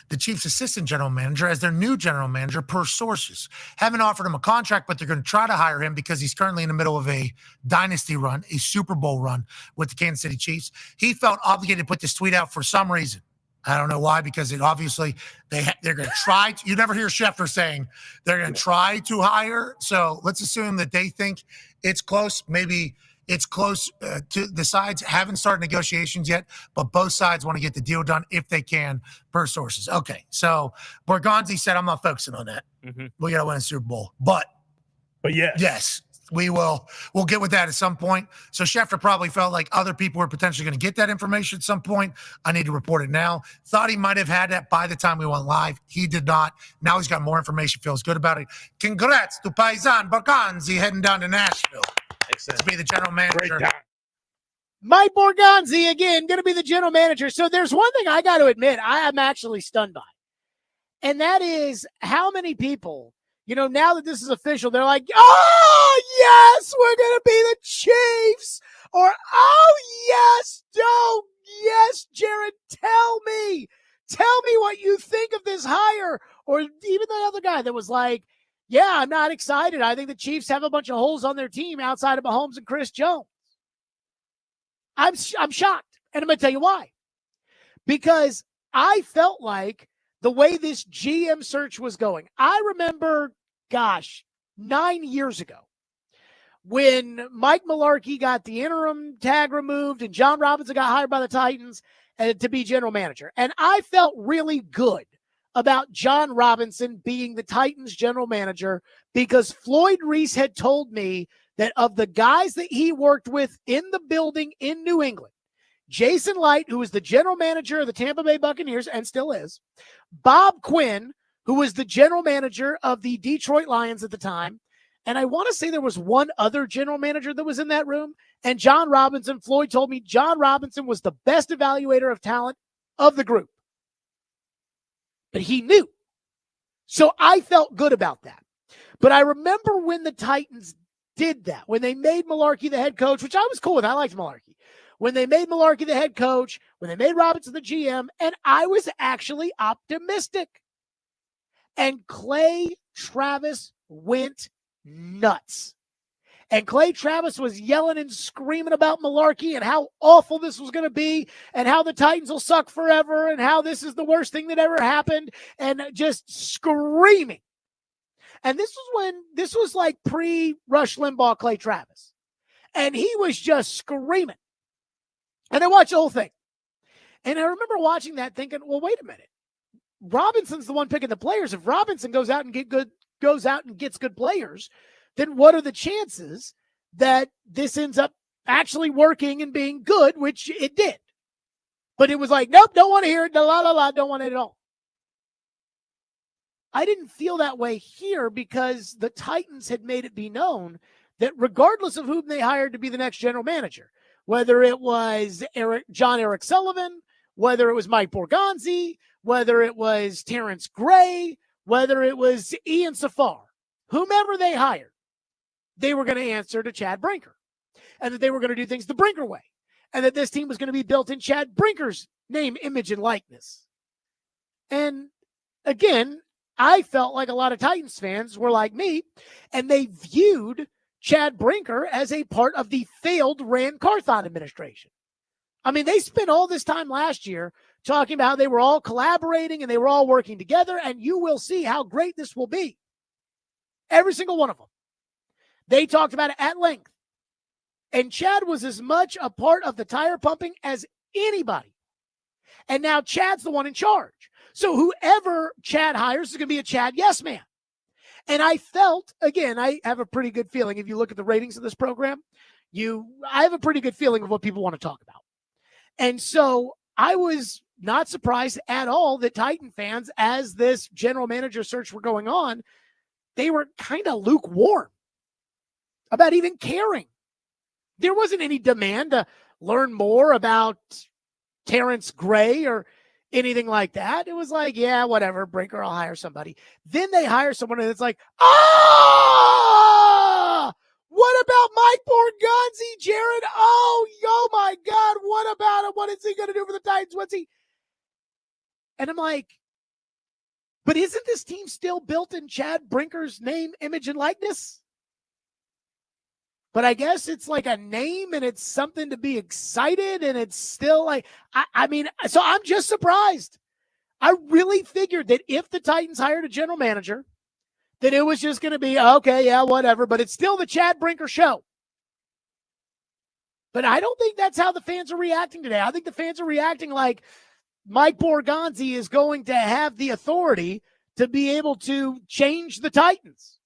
the Chiefs' assistant general manager, as their new general manager per sources. Haven't offered him a contract, but they're going to try to hire him because he's currently in the middle of a dynasty run, a Super Bowl run with the Kansas City Chiefs. He felt obligated to put this tweet out for some reason. I don't know why, because it obviously they're going to try. You never hear Schefter saying they're going to try to hire. So let's assume that they think it's close. Maybe it's close to the sides haven't started negotiations yet, but both sides want to get the deal done if they can, per sources. Okay, so Borgonzi said, I'm not focusing on that. We got to win a Super Bowl. But yes, we will. We'll get with that at some point. So Schefter probably felt like other people were potentially going to get that information at some point. I need to report it now. Thought he might have had that by the time we went live. He did not. Now he's got more information, feels good about it. Congrats to Paisan Borgonzi heading down to Nashville. To be the general manager. Mike Borgonzi, again, going to be the general manager. So there's one thing I got to admit I am actually stunned by. And that is how many people, you know, now that this is official, they're like, oh, yes, we're going to be the Chiefs. Or, oh, yes, don't. Yes, Jared, tell me what you think of this hire. Or even the other guy that was like, yeah, I'm not excited. I think the Chiefs have a bunch of holes on their team outside of Mahomes and Chris Jones. I'm shocked, and I'm going to tell you why. Because I felt like the way this GM search was going, I remember, 9 years ago when Mike Mularkey got the interim tag removed and John Robinson got hired by the Titans to be general manager. And I felt really good about John Robinson being the Titans general manager because Floyd Reese had told me that of the guys that he worked with in the building in New England, Jason Light, who was the general manager of the Tampa Bay Buccaneers and still is, Bob Quinn, who was the general manager of the Detroit Lions at the time, and I want to say there was one other general manager that was in that room, and John Robinson. Floyd told me John Robinson was the best evaluator of talent of the group. But he knew. So I felt good about that. But I remember when the Titans did that, when they made Mularkey the head coach, which I was cool with. I liked Mularkey. When they made Mularkey the head coach, when they made Robinson the GM, and I was actually optimistic. And Clay Travis went nuts. And Clay Travis was yelling and screaming about Mularkey and how awful this was going to be and how the Titans will suck forever and how this is the worst thing that ever happened and just screaming. And this was like pre-Rush Limbaugh Clay Travis. And he was just screaming. And I watched the whole thing. And I remember watching that thinking, well, wait a minute. Robinson's the one picking the players. If Robinson goes out and gets good players, then what are the chances that this ends up actually working and being good, which it did. But it was like, nope, don't want to hear it, don't want it at all. I didn't feel that way here because the Titans had made it be known that regardless of whom they hired to be the next general manager, whether it was Eric Sullivan, whether it was Mike Borgonzi, whether it was Terrence Gray, whether it was Ian Safar, whomever they hired, they were going to answer to Chad Brinker, and that they were going to do things the Brinker way, and that this team was going to be built in Chad Brinker's name, image, and likeness. And again, I felt like a lot of Titans fans were like me, and they viewed Chad Brinker as a part of the failed Rand Carthon administration. I mean, they spent all this time last year talking about how they were all collaborating and they were all working together, and you will see how great this will be. Every single one of them. They talked about it at length. And Chad was as much a part of the tire pumping as anybody. And now Chad's the one in charge. So whoever Chad hires is going to be a Chad yes man. And I felt, again, I have a pretty good feeling. If you look at the ratings of this program, I have a pretty good feeling of what people want to talk about. And so I was not surprised at all that Titan fans, as this general manager search were going on, they were kind of lukewarm about even caring. There wasn't any demand to learn more about Terrence Gray or anything like that. It was like, yeah, whatever, Brinker, I'll hire somebody. Then they hire someone and it's like, what about Mike Borgonzi, Jared? Oh my God, what about him? What is he going to do for the Titans? And I'm like, but isn't this team still built in Chad Brinker's name, image, and likeness? But I guess it's like a name and it's something to be excited, and it's still like, so I'm just surprised. I really figured that if the Titans hired a general manager, that it was just going to be, okay, yeah, whatever, but it's still the Chad Brinker show. But I don't think that's how the fans are reacting today. I think the fans are reacting like Mike Borgonzi is going to have the authority to be able to change the Titans.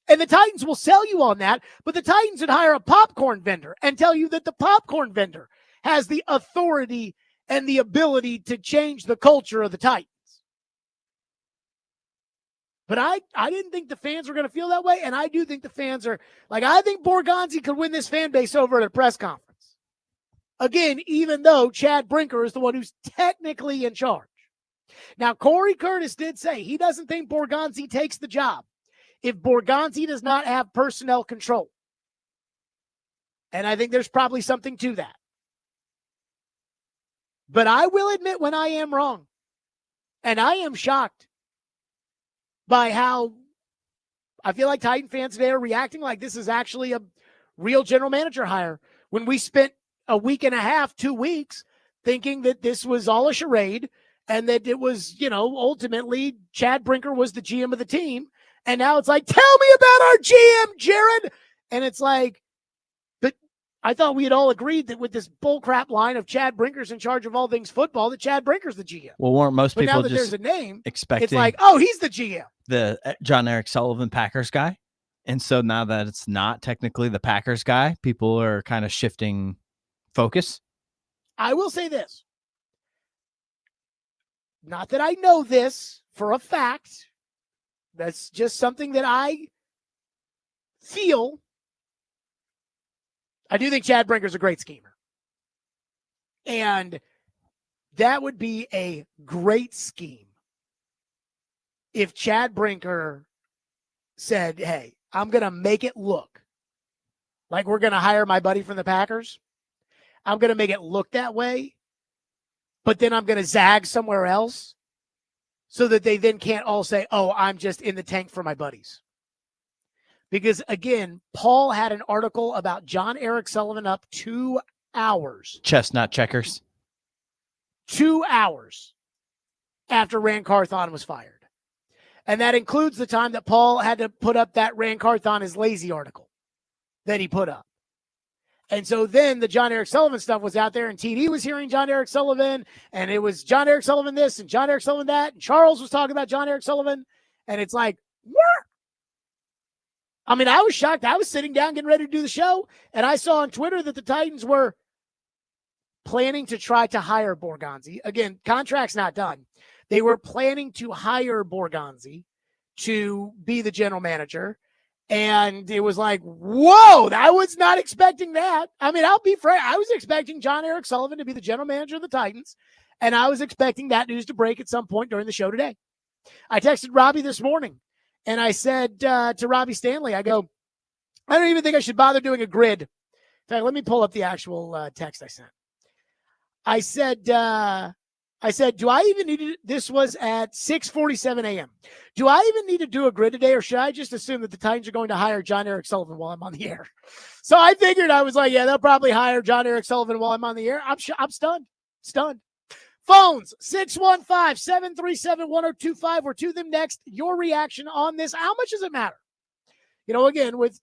And the Titans will sell you on that, but the Titans would hire a popcorn vendor and tell you that the popcorn vendor has the authority and the ability to change the culture of the Titans. But I didn't think the fans were going to feel that way, and I do think the fans are, like, I think Borgonzi could win this fan base over at a press conference. Again, even though Chad Brinker is the one who's technically in charge. Now, Corey Curtis did say he doesn't think Borgonzi takes the job if Borgonzi does not have personnel control. And I think there's probably something to that. But I will admit when I am wrong. And I am shocked by how I feel like Titan fans today are reacting like this is actually a real general manager hire, when we spent a week and a half, 2 weeks, thinking that this was all a charade and that it was, ultimately Chad Brinker was the GM of the team. And now it's like, tell me about our GM, Jared. And it's like, but I thought we had all agreed that with this bullcrap line of Chad Brinker's in charge of all things football, that Chad Brinker's the GM. Well, weren't most But people now that just there's a name, expecting it's like, oh, he's the GM. the John Eric Sullivan Packers guy? And so now that it's not technically the Packers guy, people are kind of shifting focus. I will say this. Not that I know this for a fact. That's just something that I feel. I do think Chad Brinker's a great schemer. And that would be a great scheme if Chad Brinker said, hey, I'm going to make it look like we're going to hire my buddy from the Packers. I'm going to make it look that way, but then I'm going to zag somewhere else so that they then can't all say, oh, I'm just in the tank for my buddies. Because, again, Paul had an article about John Eric Sullivan up 2 hours. Chestnut checkers. 2 hours after Rand Carthon was fired. And that includes the time that Paul had to put up that Rand Carthon is lazy article that he put up. And so then the John Eric Sullivan stuff was out there, and TD was hearing John Eric Sullivan, and it was John Eric Sullivan this and John Eric Sullivan that, and Charles was talking about John Eric Sullivan, and it's like, what? I mean, I was shocked. I was sitting down getting ready to do the show, and I saw on Twitter that the Titans were planning to try to hire Borgonzi. Again, contract's not done. They were planning to hire Borgonzi to be the general manager. And it was like, whoa, I was not expecting that. I mean, I'll be frank. I was expecting John Eric Sullivan to be the general manager of the Titans. And I was expecting that news to break at some point during the show today. I texted Robbie this morning and I said to Robbie Stanley, I go, I don't even think I should bother doing a grid. In fact, let me pull up the actual text I sent. I said, do I even need to, this was at 6:47 a.m. Do I even need to do a grid today, or should I just assume that the Titans are going to hire John Eric Sullivan while I'm on the air? So I figured, I was like, yeah, they'll probably hire John Eric Sullivan while I'm on the air. I'm stunned. Phones, 615-737-1025. We're to them next. Your reaction on this. How much does it matter? Again, with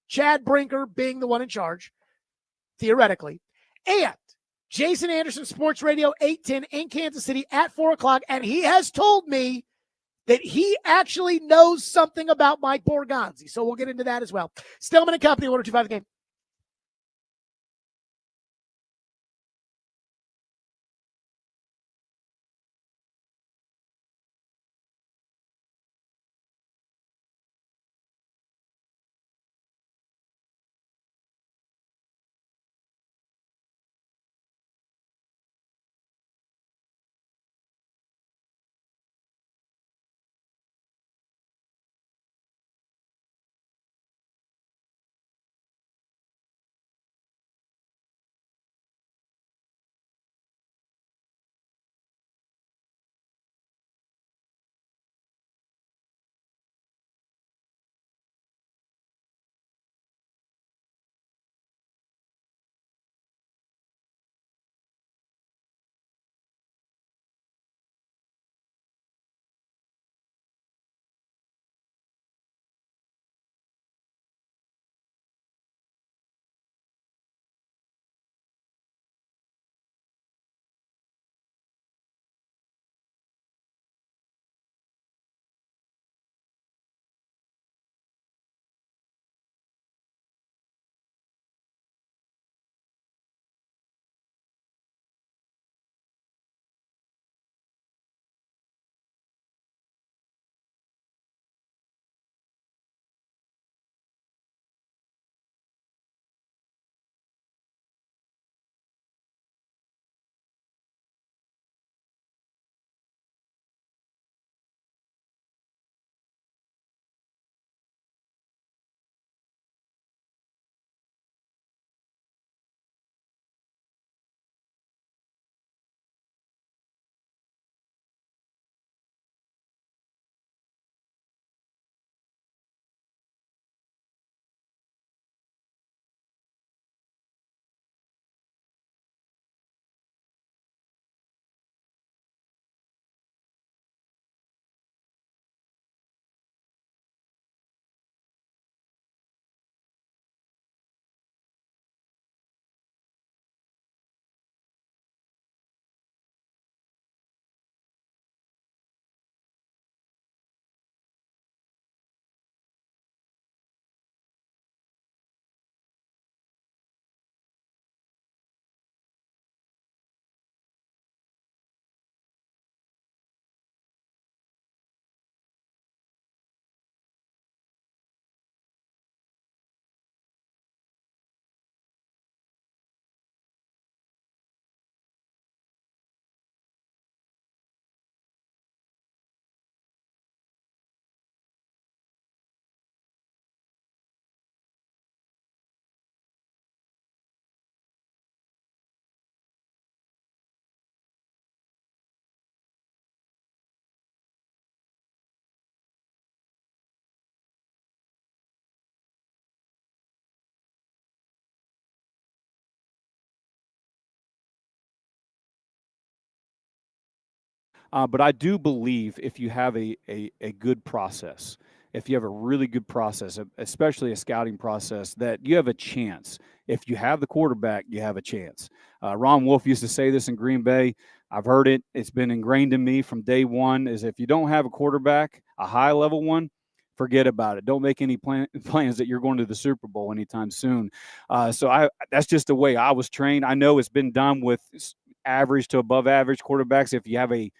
Chad Brinker being the one in charge, theoretically, and Jason Anderson, Sports Radio 810 in Kansas City at 4 o'clock. And he has told me that he actually knows something about Mike Borgonzi. So we'll get into that as well. Stillman and Company, 102.5 The Game. But I do believe if you have a good process, if you have a really good process, especially a scouting process, that you have a chance. If you have the quarterback, you have a chance. Ron Wolf used to say this in Green Bay. I've heard it. It's been ingrained in me from day one, is if you don't have a quarterback, a high-level one, forget about it. Don't make any plans that you're going to the Super Bowl anytime soon. So that's just the way I was trained. I know it's been done with average to above average quarterbacks. If you have a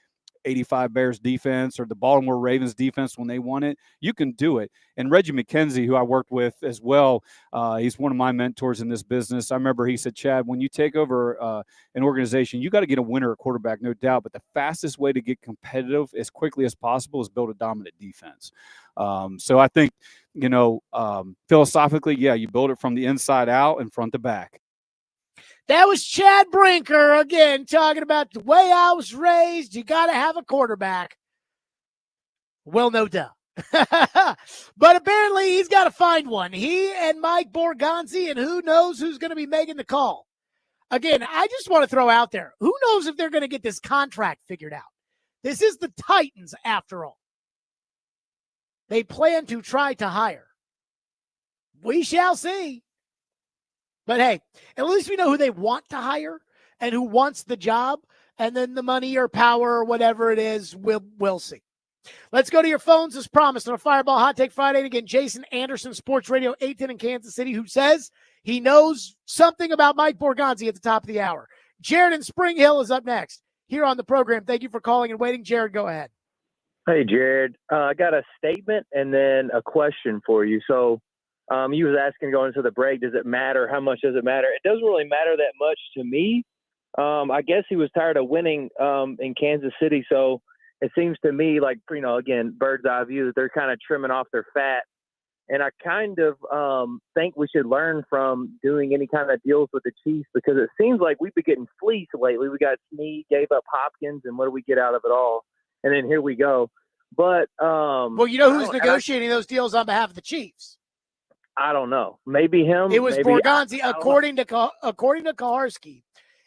85 Bears defense or the Baltimore Ravens defense when they won it, you can do it. And Reggie McKenzie, who I worked with as well, he's one of my mentors in this business. I remember he said, Chad, when you take over an organization, you got to get a winner at quarterback, no doubt. But the fastest way to get competitive as quickly as possible is build a dominant defense. So I think, philosophically, yeah, you build it from the inside out and front to back. That was Chad Brinker again talking about the way I was raised. You got to have a quarterback. Well, no doubt. But apparently he's got to find one. He and Mike Borgonzi, and who knows who's going to be making the call. Again, I just want to throw out there, who knows if they're going to get this contract figured out? This is the Titans, after all. They plan to try to hire. We shall see. But hey, at least we know who they want to hire and who wants the job, and then the money or power or whatever it is, we'll see. Let's go to your phones as promised on a Fireball Hot Take Friday. And again, Jason Anderson, Sports Radio 810 in Kansas City, who says he knows something about Mike Borgonzi at the top of the hour. Jared in Spring Hill is up next here on the program. Thank you for calling and waiting. Jared, go ahead. Hey, Jared. I got a statement and then a question for you. So, you was asking going into the break, does it matter? How much does it matter? It doesn't really matter that much to me. I guess he was tired of winning in Kansas City. So it seems to me like, again, bird's eye view, that they're kind of trimming off their fat. And I kind of think we should learn from doing any kind of deals with the Chiefs, because it seems like we've been getting fleeced lately. We got Snead, gave up Hopkins, and what do we get out of it all? And then here we go. But well, you know who's negotiating those deals on behalf of the Chiefs? I don't know. Maybe him. It was maybe Borgonzi, according to Kaharski.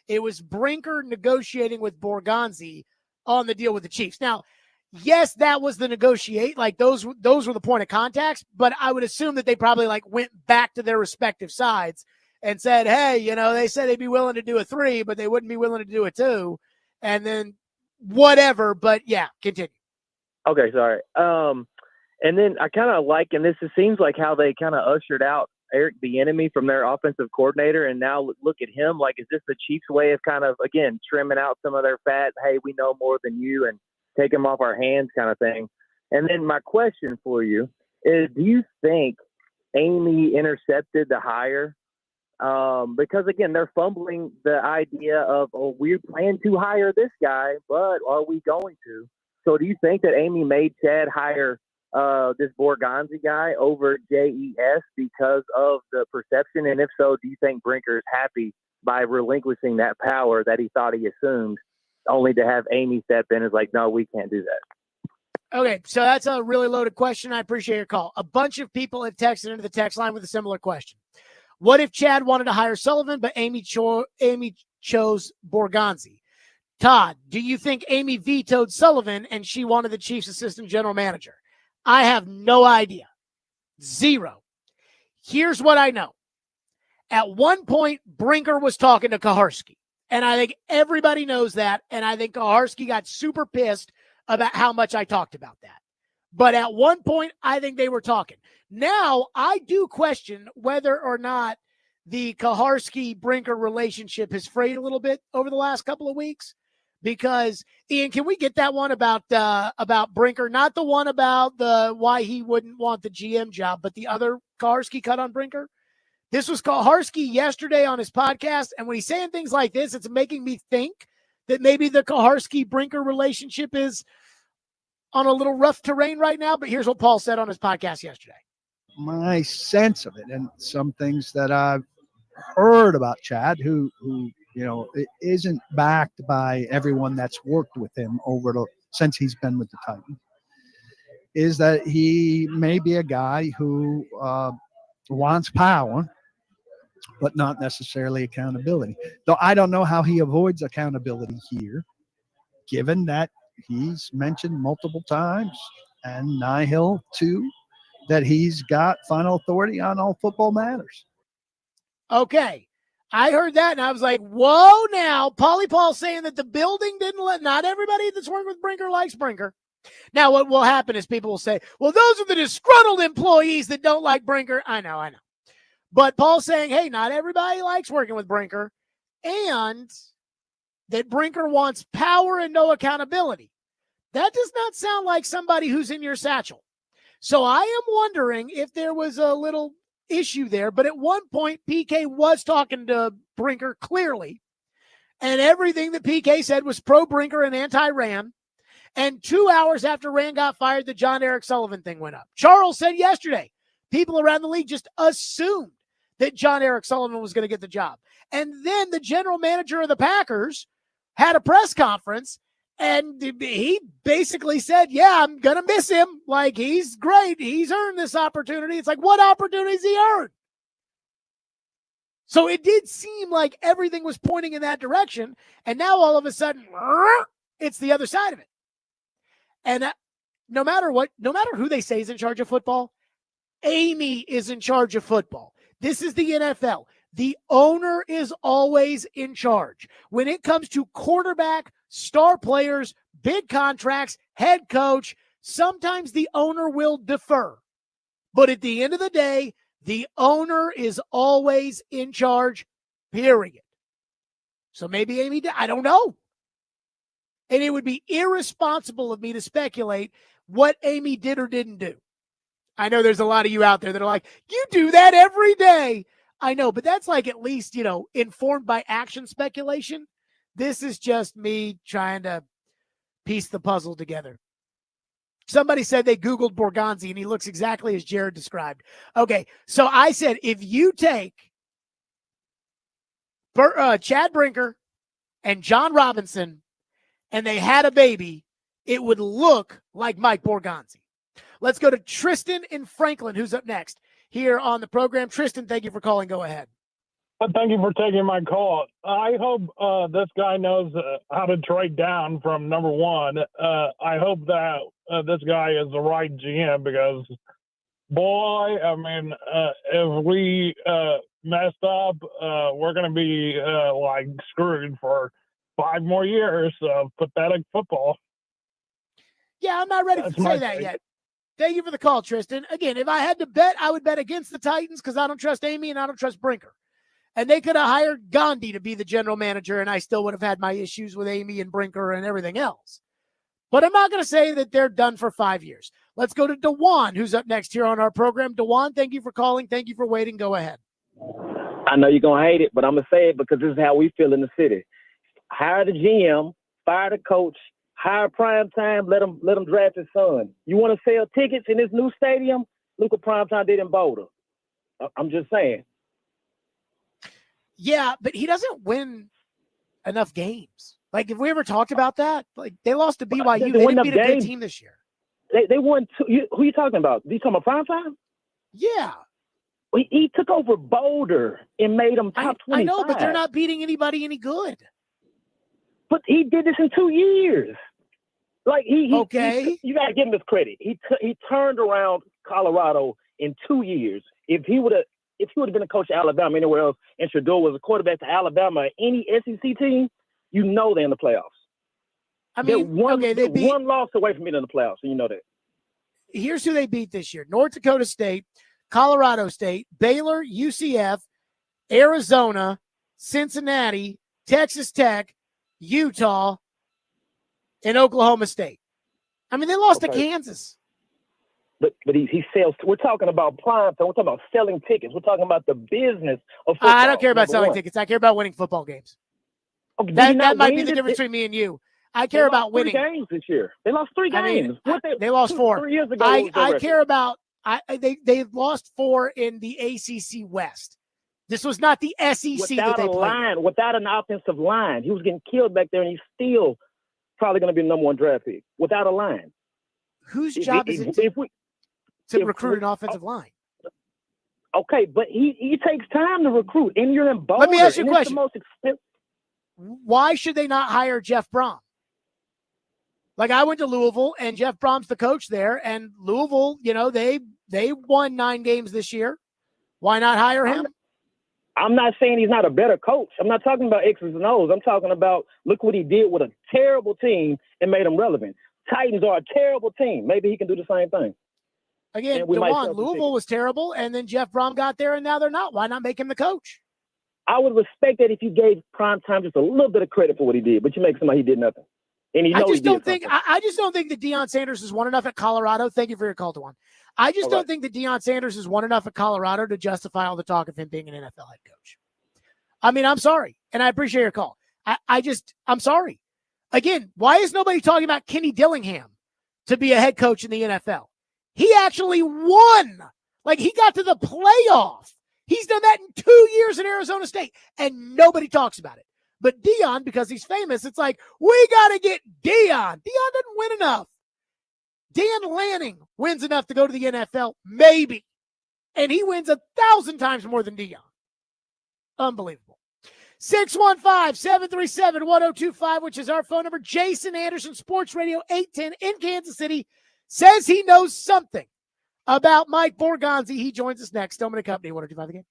It was Brinker negotiating with Borgonzi on the deal with the Chiefs. Now, yes, that was the negotiate. Like those were the point of contacts. But I would assume that they probably went back to their respective sides and said, "Hey, they said they'd be willing to do a 3, but they wouldn't be willing to do a 2," and then whatever. But yeah, continue. Okay, sorry. And then I kind of like, and it seems like how they kind of ushered out Eric Bieniemy from their offensive coordinator, and now look at him. Like, is this the Chiefs' way of kind of, again, trimming out some of their fat? Hey, we know more than you, and take them off our hands kind of thing. And then my question for you is, do you think Amy intercepted the hire? Because, again, they're fumbling the idea of, we plan to hire this guy, but are we going to? So do you think that Amy made Chad hire this Borgonzi guy over JES because of the perception? And if so, do you think Brinker is happy by relinquishing that power that he thought he assumed, only to have Amy step in as like, no, we can't do that? Okay, so that's a really loaded question. I appreciate your call. A bunch of people have texted into the text line with a similar question. What if Chad wanted to hire Sullivan, but Amy chose Borgonzi? Todd, do you think Amy vetoed Sullivan and she wanted the Chiefs' assistant general manager? I have no idea. Zero. Here's what I know. At one point, Brinker was talking to Kaharski, and I think everybody knows that, and I think Kaharski got super pissed about how much I talked about that. But at one point, I think they were talking. Now, I do question whether or not the Kaharski-Brinker relationship has frayed a little bit over the last couple of weeks. Because, Ian, can we get that one about Brinker? Not the one about the why he wouldn't want the GM job, but the other Kaharski cut on Brinker. This was Kaharski yesterday on his podcast, and when he's saying things like this, it's making me think that maybe the Kaharski-Brinker relationship is on a little rough terrain right now. But here's what Paul said on his podcast yesterday. My sense of it, and some things that I've heard about Chad, who it isn't backed by everyone that's worked with him since he's been with the Titans, is that he may be a guy who wants power, but not necessarily accountability. Though I don't know how he avoids accountability here, given that he's mentioned multiple times, and Nihil too, that he's got final authority on all football matters. Okay. I heard that and I was like, whoa now. Paulie Paul saying that the building didn't let, not everybody that's working with Brinker likes Brinker. Now what will happen is people will say, well, those are the disgruntled employees that don't like Brinker. I know. But Paul's saying, hey, not everybody likes working with Brinker, and that Brinker wants power and no accountability. That does not sound like somebody who's in your satchel. So I am wondering if there was a little issue there. But at one point, PK was talking to Brinker clearly, and everything that PK said was pro-Brinker and anti-Ran. And 2 hours after Ran got fired, the John Eric Sullivan thing went up. Charles said yesterday, people around the league just assumed that John Eric Sullivan was going to get the job. And then the general manager of the Packers had a press conference, and he basically said, yeah, I'm going to miss him. Like, he's great. He's earned this opportunity. It's like, what opportunities he earned? So it did seem like everything was pointing in that direction. And now all of a sudden, it's the other side of it. And no matter who they say is in charge of football, Amy is in charge of football. This is the NFL. The owner is always in charge. When it comes to quarterback, star players, big contracts, head coach, sometimes the owner will defer. But at the end of the day, the owner is always in charge, period. So maybe Amy did. I don't know. And it would be irresponsible of me to speculate what Amy did or didn't do. I know there's a lot of you out there that are like, you do that every day. I know, but that's like at least, informed by action speculation. This is just me trying to piece the puzzle together. Somebody said they Googled Borgonzi, and he looks exactly as Jared described. Okay, so I said if you take Chad Brinker and John Robinson and they had a baby, it would look like Mike Borgonzi. Let's go to Tristan in Franklin, who's up next here on the program. Tristan, thank you for calling. Go ahead. Thank you for taking my call. I hope this guy knows how to trade down from number one. I hope that this guy is the right GM because, boy, if we messed up, we're going to be screwed for 5 more years of pathetic football. Yeah, I'm not ready to say that yet. Thank you for the call, Tristan. Again, if I had to bet, I would bet against the Titans because I don't trust Amy and I don't trust Brinker. And they could have hired Gandhi to be the general manager, and I still would have had my issues with Amy and Brinker and everything else. But I'm not going to say that they're done for 5 years. Let's go to Dewan, who's up next here on our program. Dewan, thank you for calling. Thank you for waiting. Go ahead. I know you're going to hate it, but I'm going to say it because this is how we feel in the city. Hire the GM, fire the coach, hire Primetime, let him draft his son. You want to sell tickets in this new stadium? Look what Primetime did in Boulder. I'm just saying. Yeah, but he doesn't win enough games. Like, have we ever talked about that? Like, they lost to BYU. They didn't beat a good team this year. They won two. Who are you talking about? Are you talking about Primetime? Yeah. He took over Boulder and made them top 25. I know, but they're not beating anybody any good. But he did this in 2 years. Like you got to give him his credit. He turned around Colorado in 2 years. If he would have been a coach at Alabama anywhere else, and Shador was a quarterback to Alabama, any SEC team, they're in the playoffs. I mean, they beat one loss away from being in the playoffs, and you know that. Here's who they beat this year: North Dakota State, Colorado State, Baylor, UCF, Arizona, Cincinnati, Texas Tech, Utah, and Oklahoma State. I mean, they lost to Kansas. But he sells. We're talking about prime time. We're talking about selling tickets. We're talking about the business of football. I don't care about selling tickets. I care about winning football games. Okay, that might be the difference between me and you. I care about winning. 3 games this year. They lost 3 games. They lost 4. 3 years ago. I care about. They lost 4 in the ACC West. This was not the SEC without that they a line, played. without an offensive line. He was getting killed back there, and he's still probably going to be the number 1 draft pick without a line. Whose job is it to recruit an offensive line? Okay, but he takes time to recruit, and you're in Boulder. Let me ask you a question. The most expensive. Why should they not hire Jeff Brom? Like I went to Louisville, and Jeff Brom's the coach there, and Louisville, they won 9 games this year. Why not hire him? I'm not saying he's not a better coach. I'm not talking about X's and O's. I'm talking about look what he did with a terrible team and made them relevant. Titans are a terrible team. Maybe he can do the same thing. Again, DeJuan, Louisville was terrible, and then Jeff Brom got there, and now they're not. Why not make him the coach? I would respect that if you gave Prime Time just a little bit of credit for what he did, but you make somebody he did nothing. And I just don't think that Deion Sanders has won enough at Colorado. Thank you for your call, DeJuan. I just don't think that Deion Sanders has won enough at Colorado to justify all the talk of him being an NFL head coach. I mean, I'm sorry, and I appreciate your call. I'm sorry. Again, why is nobody talking about Kenny Dillingham to be a head coach in the NFL? He actually won. Like, he got to the playoff. He's done that in 2 years at Arizona State, and nobody talks about it. But Deion, because he's famous, it's like, we got to get Deion. Deion doesn't win enough. Dan Lanning wins enough to go to the NFL, maybe. And he wins 1,000 times more than Deion. Unbelievable. 615-737-1025, which is our phone number. Jason Anderson, Sports Radio 810 in Kansas City, says he knows something about Mike Borgonzi. He joins us next. Stillman & Company, 102.5 The Game.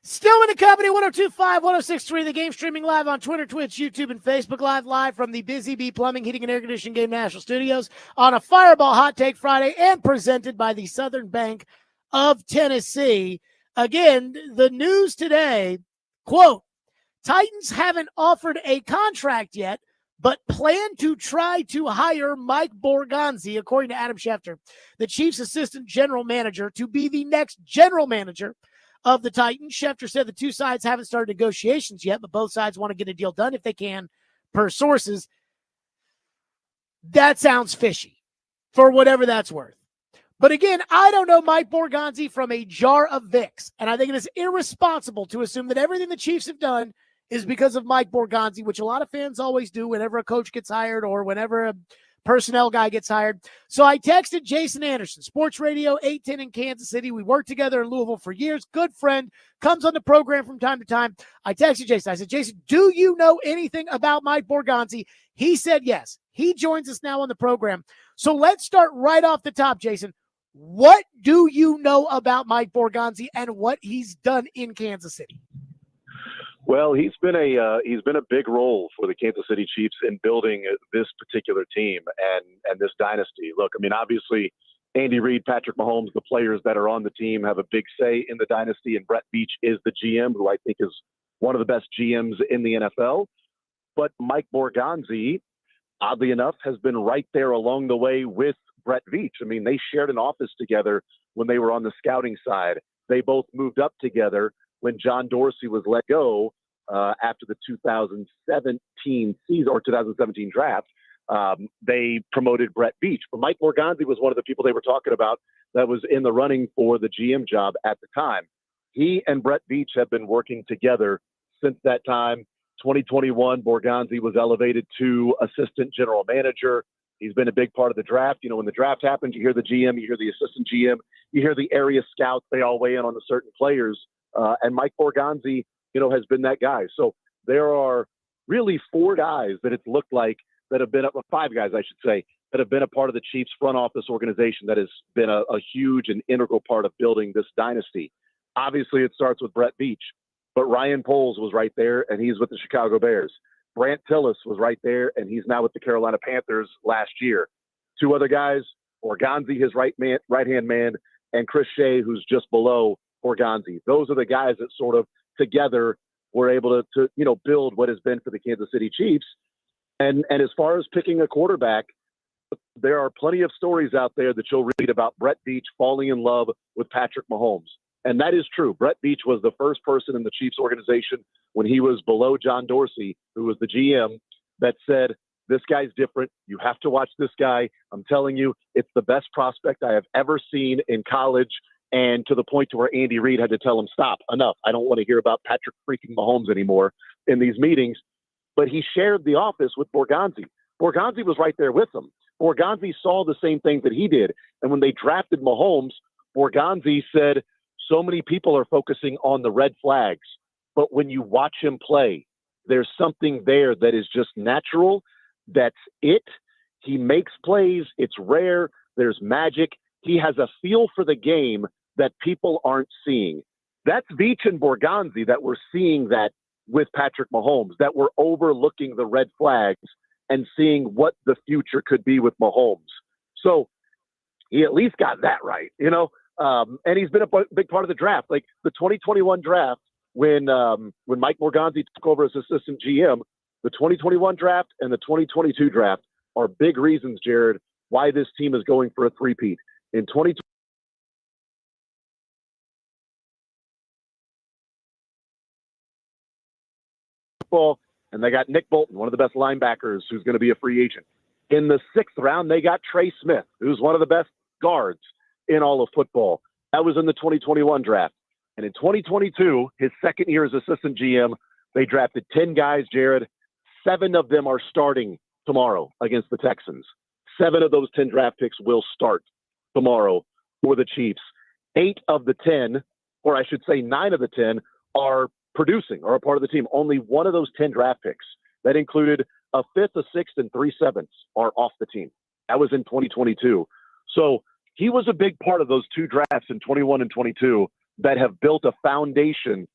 Stillman and Company, 102.5, 106.3. The game streaming live on Twitter, Twitch, YouTube, and Facebook live from the Busy Bee Plumbing, Heating, and Air Conditioning Game National Studios on a Fireball Hot Take Friday and presented by the Southern Bank of Tennessee. Again, the news today, quote, Titans haven't offered a contract yet, but plan to try to hire Mike Borgonzi, according to Adam Schefter, the Chiefs' assistant general manager, to be the next general manager of the Titans. Schefter said the two sides haven't started negotiations yet, but both sides want to get a deal done if they can, per sources. That sounds fishy, for whatever that's worth. But again, I don't know Mike Borgonzi from a jar of Vicks, and I think it is irresponsible to assume that everything the Chiefs have done is because of Mike Borgonzi, which a lot of fans always do whenever a coach gets hired or whenever a personnel guy gets hired. So I texted Jason Anderson, Sports Radio 810 in Kansas City. We worked together in Louisville for years. Good friend, comes on the program from time to time. I texted Jason. I said, Jason, do you know anything about Mike Borgonzi? He said yes. He joins us now on the program. So let's start right off the top, Jason. What do you know about Mike Borgonzi and what he's done in Kansas City? Well, he's been a big role for the Kansas City Chiefs in building this particular team and this dynasty. Look, I mean, obviously, Andy Reid, Patrick Mahomes, the players that are on the team have a big say in the dynasty, and Brett Veach is the GM, who I think is one of the best GMs in the NFL. But Mike Borgonzi, oddly enough, has been right there along the way with Brett Veach. I mean, they shared an office together when they were on the scouting side. They both moved up together when John Dorsey was let go after the 2017 season or 2017 draft. They promoted Brett Veach. But Mike Borgonzi was one of the people they were talking about that was in the running for the GM job at the time. He and Brett Veach have been working together since that time. 2021, Borgonzi was elevated to assistant general manager. He's been a big part of the draft. You know, when the draft happens, you hear the GM, you hear the assistant GM, you hear the area scouts. They all weigh in on the certain players. And Mike Borgonzi, you know, has been that guy. So there are really four guys that it's looked like that have been, five guys, I should say, that have been a part of the Chiefs front office organization that has been a huge and integral part of building this dynasty. Obviously, it starts with Brett Veach, but Ryan Poles was right there, and he's with the Chicago Bears. Brant Tillis was right there, and he's now with the Carolina Panthers last year. Two other guys, Borgonzi, his right-hand man, and Chris Shea, who's just below Borgonzi. Those are the guys that sort of together were able to you know, build what has been for the Kansas City Chiefs. And as far as picking a quarterback, there are plenty of stories out there that you'll read about Brett Veach falling in love with Patrick Mahomes. And that is true. Brett Veach was the first person in the Chiefs organization when he was below John Dorsey, who was the GM, that said, this guy's different. You have to watch this guy. I'm telling you, it's the best prospect I have ever seen in college. And to the point to where Andy Reid had to tell him, stop, enough. I don't want to hear about Patrick freaking Mahomes anymore in these meetings. But he shared the office with Borgonzi. Borgonzi was right there with him. Borgonzi saw the same things that he did. And when they drafted Mahomes, Borgonzi said, so many people are focusing on the red flags. But when you watch him play, there's something there that is just natural. That's it. He makes plays. It's rare. There's magic. He has a feel for the game that people aren't seeing. That's Veach and Borgonzi that we're seeing that with Patrick Mahomes, that we're overlooking the red flags and seeing what the future could be with Mahomes. So he at least got that right, you know? And he's been a big part of the draft. Like the 2021 draft, when Mike Borgonzi took over as assistant GM, the 2021 draft and the 2022 draft are big reasons, Jared, why this team is going for a three-peat. In 2020, and they got Nick Bolton, one of the best linebackers, who's going to be a free agent. In the 6th round, they got Trey Smith, who's one of the best guards in all of football. That was in the 2021 draft. And in 2022, his second year as assistant GM, they drafted 10 guys, Jared. 7 of them are starting tomorrow against the Texans. 7 of those 10 draft picks will start tomorrow for the Chiefs. 8 of the 10, or I should say 9 of the 10, are producing or a part of the team. Only one of those 10 draft picks, that included a 5th, a 6th, and 3 7ths, are off the team. That was in 2022. So he was a big part of those 2 drafts in 21 and 22 that have built a foundation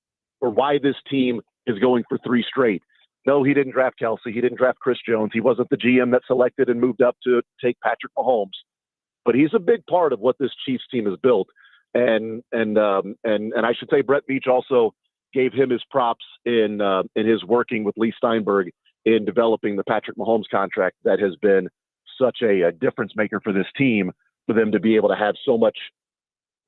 or why this team is going for 3 straight. No, he didn't draft Kelsey. He didn't draft Chris Jones. He wasn't the GM that selected and moved up to take Patrick Mahomes. But he's a big part of what this Chiefs team has built. And I should say Brett Veach also gave him his props in his working with Lee Steinberg in developing the Patrick Mahomes contract that has been such a difference maker for this team, for them to be able to have so much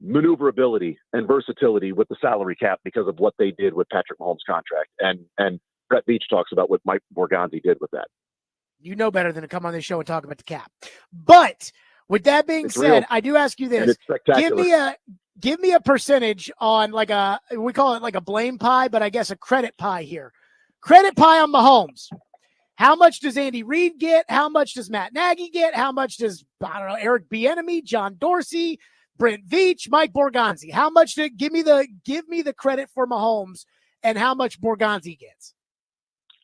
maneuverability and versatility with the salary cap because of what they did with Patrick Mahomes' contract. And Brett Veach talks about what Mike Borgonzi did with that. You know better than to come on this show and talk about the cap. But with that being It's said, real. I do ask you And this. it's spectacular. Give me a percentage on we call it like a blame pie, but I guess a credit pie here. Credit pie on Mahomes. How much does Andy Reid get? How much does Matt Nagy get? How much does, Eric Bieniemy, John Dorsey, Brent Veach, Mike Borgonzi? How much give me the credit for Mahomes and how much Borgonzi gets?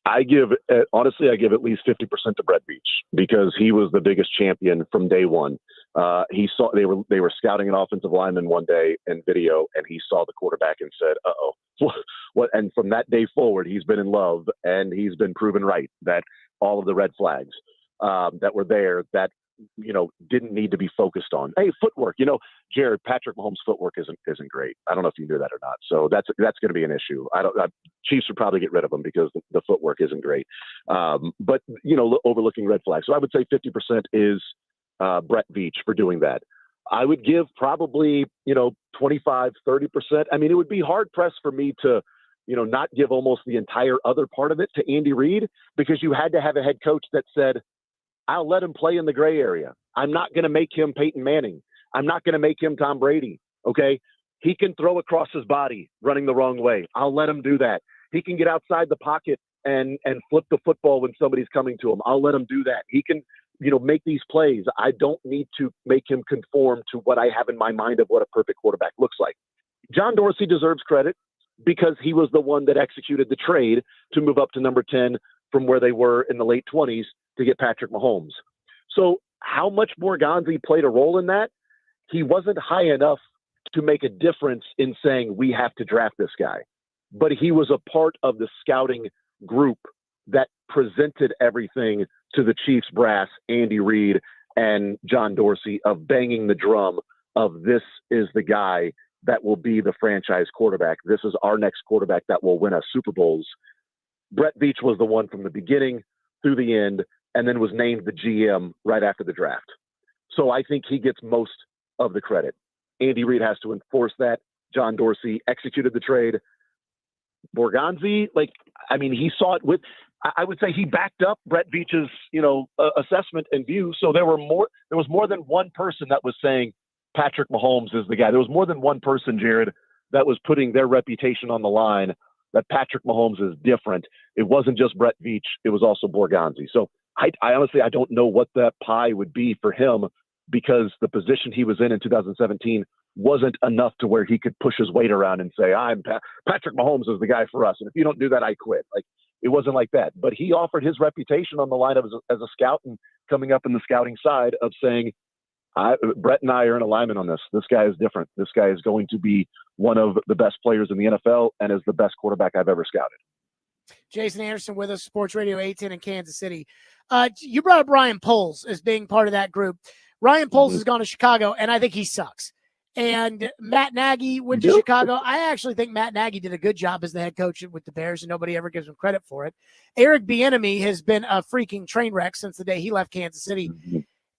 I give at least 50% to Brett Veach because he was the biggest champion from day one. He saw they were scouting an offensive lineman one day in video, and he saw the quarterback and said, "Uh-oh, what?" And from that day forward, he's been in love, and he's been proven right that all of the red flags that were there that didn't need to be focused on. Hey, footwork. Jared, Patrick Mahomes' footwork isn't great. I don't know if you knew that or not. So that's going to be an issue. Chiefs would probably get rid of him because the footwork isn't great. But overlooking red flags. So I would say 50% is Brett Veach for doing that. I would give probably 25, 30%. I mean, it would be hard pressed for me to not give almost the entire other part of it to Andy Reid, because you had to have a head coach that said, I'll let him play in the gray area. I'm not going to make him Peyton Manning. I'm not going to make him Tom Brady. Okay. He can throw across his body running the wrong way. I'll let him do that. He can get outside the pocket and flip the football when somebody's coming to him. I'll let him do that. He can, make these plays. I don't need to make him conform to what I have in my mind of what a perfect quarterback looks like. John Dorsey deserves credit because he was the one that executed the trade to move up to number 10 from where they were in the late 20s to get Patrick Mahomes. So how much Borgonzi played a role in that? He wasn't high enough to make a difference in saying we have to draft this guy, but he was a part of the scouting group that presented everything to the Chiefs brass, Andy Reid and John Dorsey, of banging the drum of this is the guy that will be the franchise quarterback. This is our next quarterback that will win us Super Bowls. Brett Veach was the one from the beginning through the end, and then was named the GM right after the draft. So I think he gets most of the credit. Andy Reid has to enforce that. John Dorsey executed the trade. Borgonzi, he saw it with, I would say he backed up Brett Veach's, assessment and view. So there was more than one person that was saying Patrick Mahomes is the guy. There was more than one person, Jared, that was putting their reputation on the line that Patrick Mahomes is different. It wasn't just Brett Veach. It was also Borgonzi. So I honestly, I don't know what that pie would be for him, because the position he was in 2017 wasn't enough to where he could push his weight around and say, Patrick Mahomes is the guy for us. And if you don't do that, I quit. It wasn't like that. But he offered his reputation on the line as a scout, and coming up in the scouting side of saying, Brett and I are in alignment on this. This guy is different. This guy is going to be one of the best players in the NFL and is the best quarterback I've ever scouted. Jason Anderson with us, Sports Radio 810 in Kansas City. You brought up Ryan Poles as being part of that group. Ryan Poles has gone to Chicago, and I think he sucks. And Matt Nagy went to Chicago. I actually think Matt Nagy did a good job as the head coach with the Bears, and nobody ever gives him credit for it. Eric Bieniemy has been a freaking train wreck since the day he left Kansas City.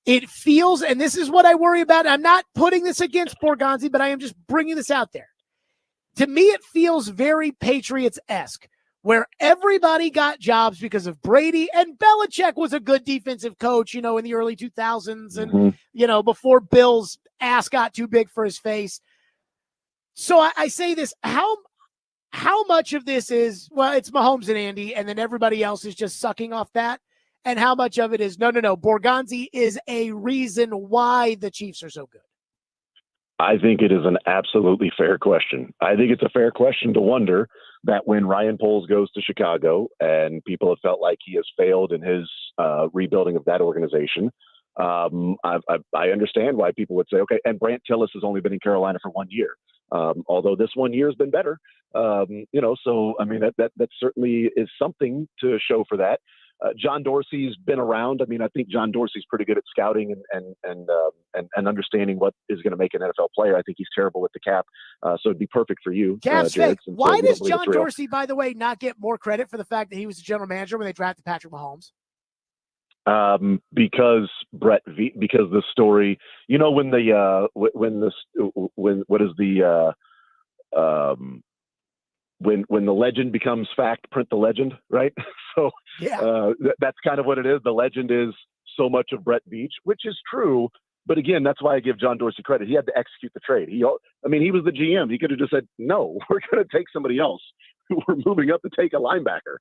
It feels, and this is what I worry about, I'm not putting this against Borgonzi, but I am just bringing this out there. To me, it feels very Patriots-esque, where everybody got jobs because of Brady, and Belichick was a good defensive coach, in the early 2000s and, before Bill's ass got too big for his face. So I say this, how much of this is, well, it's Mahomes and Andy, and then everybody else is just sucking off that? And how much of it is, no, Borgonzi is a reason why the Chiefs are so good? I think it is an absolutely fair question. I think it's a fair question to wonder that when Ryan Poles goes to Chicago and people have felt like he has failed in his rebuilding of that organization, I understand why people would say, okay, and Brant Tillis has only been in Carolina for 1 year. Although this 1 year has been better, so I mean that certainly is something to show for that. John Dorsey's been around. I mean, I think John Dorsey's pretty good at scouting and understanding what is going to make an NFL player. I think he's terrible with the cap, so it'd be perfect for you. Cavs Jared, fake. Why does John Dorsey, by the way, not get more credit for the fact that he was the general manager when they drafted Patrick Mahomes? Because because the story, when the legend becomes fact, print the legend, right? So yeah. That's kind of what it is. The legend is so much of Brett Veach, which is true. But again, that's why I give John Dorsey credit. He had to execute the trade. He was the GM. He could have just said, no, we're going to take somebody else. We're moving up to take a linebacker.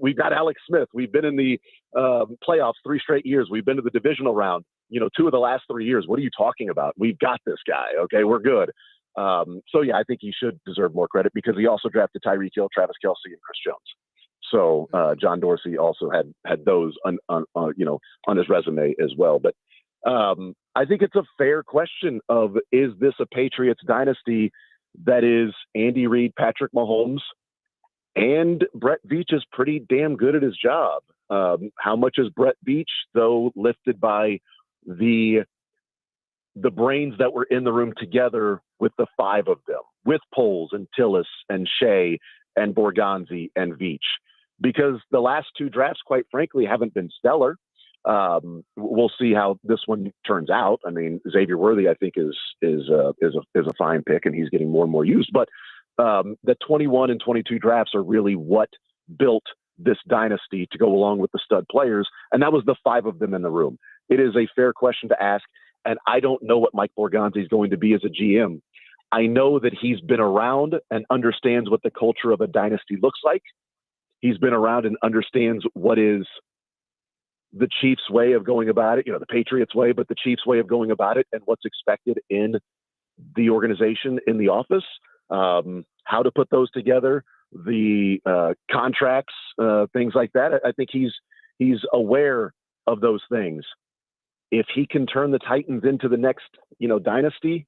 We've got Alex Smith. We've been in the playoffs 3 straight years. We've been to the divisional round, 2 of the last 3 years. What are you talking about? We've got this guy. Okay, we're good. I think he should deserve more credit because he also drafted Tyreek Hill, Travis Kelce, and Chris Jones. So John Dorsey also had those on his resume as well. But I think it's a fair question of, is this a Patriots dynasty that is Andy Reid, Patrick Mahomes, and Brett Veach is pretty damn good at his job. How much is Brett Veach, though, lifted by the brains that were in the room together with the 5 of them, with Poles and Tillis and Shea and Borgonzi and Veach? Because the last 2 drafts, quite frankly, haven't been stellar. We'll see how this one turns out. I mean, Xavier Worthy, I think, is a fine pick, and he's getting more and more used. But the 21 and 22 drafts are really what built this dynasty to go along with the stud players, and that was the 5 of them in the room. It is a fair question to ask, and I don't know what Mike Borgonzi is going to be as a GM. I know that he's been around and understands what the culture of a dynasty looks like. He's been around and understands what is the Chiefs' way of going about it, the Patriots' way, but the Chiefs' way of going about it and what's expected in the organization, in the office, how to put those together, the contracts, things like that. I think he's aware of those things. If he can turn the Titans into the next, dynasty,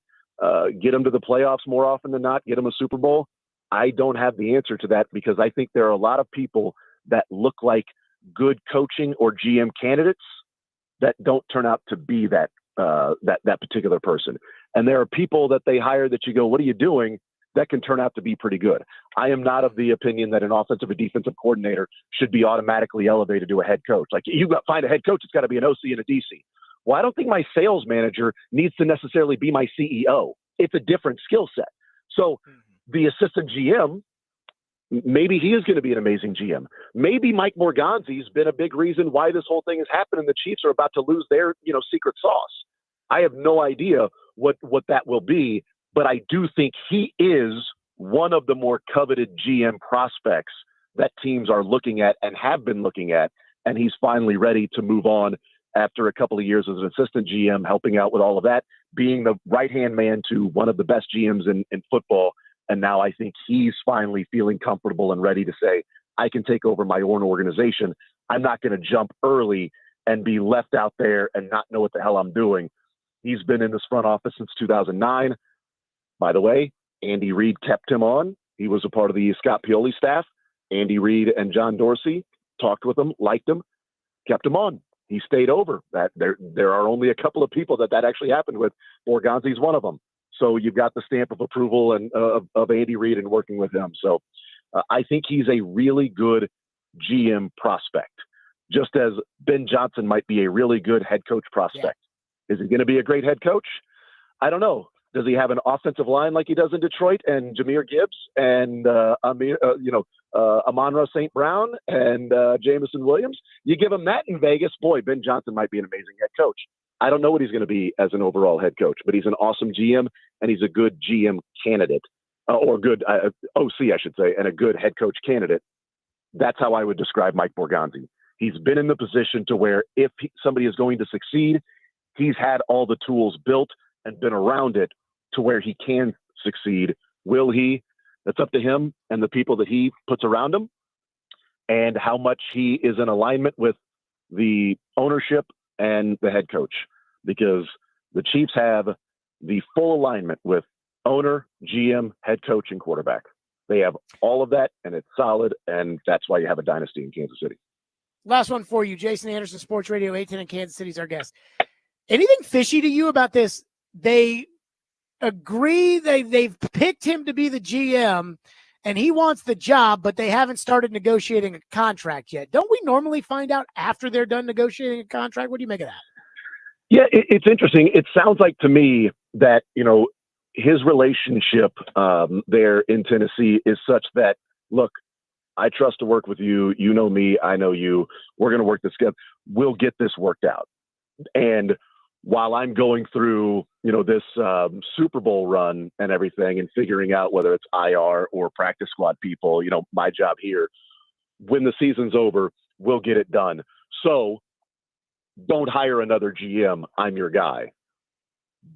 get them to the playoffs more often than not, get them a Super Bowl, I don't have the answer to that, because I think there are a lot of people that look like good coaching or GM candidates that don't turn out to be that particular person. And there are people that they hire that you go, what are you doing? That can turn out to be pretty good. I am not of the opinion that an offensive or defensive coordinator should be automatically elevated to a head coach. Like, you got find a head coach, it's got to be an OC and a DC. Well, I don't think my sales manager needs to necessarily be my CEO. It's a different skill set. So the assistant GM, maybe he is going to be an amazing GM. Maybe Mike Borgonzi's been a big reason why this whole thing has happened and the Chiefs are about to lose their, secret sauce. I have no idea what that will be, but I do think he is one of the more coveted GM prospects that teams are looking at and have been looking at, and he's finally ready to move on after a couple of years as an assistant GM, helping out with all of that, being the right-hand man to one of the best GMs in football. And now I think he's finally feeling comfortable and ready to say, I can take over my own organization. I'm not going to jump early and be left out there and not know what the hell I'm doing. He's been in this front office since 2009. By the way, Andy Reid kept him on. He was a part of the Scott Pioli staff. Andy Reid and John Dorsey talked with him, liked him, kept him on. He stayed over. That there are only a couple of people that actually happened with. Borgonzi's one of them. So you've got the stamp of approval and of Andy Reid and working with him. So I think he's a really good GM prospect, just as Ben Johnson might be a really good head coach prospect. Yeah. Is he going to be a great head coach? I don't know. Does he have an offensive line like he does in Detroit and Jahmyr Gibbs and Amon-Ra St. Brown and Jameson Williams? You give him that in Vegas, boy, Ben Johnson might be an amazing head coach. I don't know what he's going to be as an overall head coach, but he's an awesome GM and he's a good GM candidate or good OC, I should say, and a good head coach candidate. That's how I would describe Mike Borgonzi. He's been in the position to where if somebody is going to succeed, he's had all the tools built and been around it to where he can succeed. Will he? That's up to him and the people that he puts around him and how much he is in alignment with the ownership and the head coach, because the Chiefs have the full alignment with owner, GM, head coach, and quarterback. They have all of that, and it's solid, and that's why you have a dynasty in Kansas City. Last one for you. Jason Anderson, Sports Radio 810 in Kansas City is our guest. Anything fishy to you about this? They agree they've picked him to be the GM, and he wants the job, but they haven't started negotiating a contract yet. Don't we normally find out after they're done negotiating a contract? What do you make of that? Yeah, it's interesting. It sounds like to me that, his relationship there in Tennessee is such that, look, I trust to work with you. You know me. I know you. We're going to work this together. We'll get this worked out. And while I'm going through, this Super Bowl run and everything and figuring out whether it's IR or practice squad people, my job here, when the season's over, we'll get it done. So don't hire another GM. I'm your guy.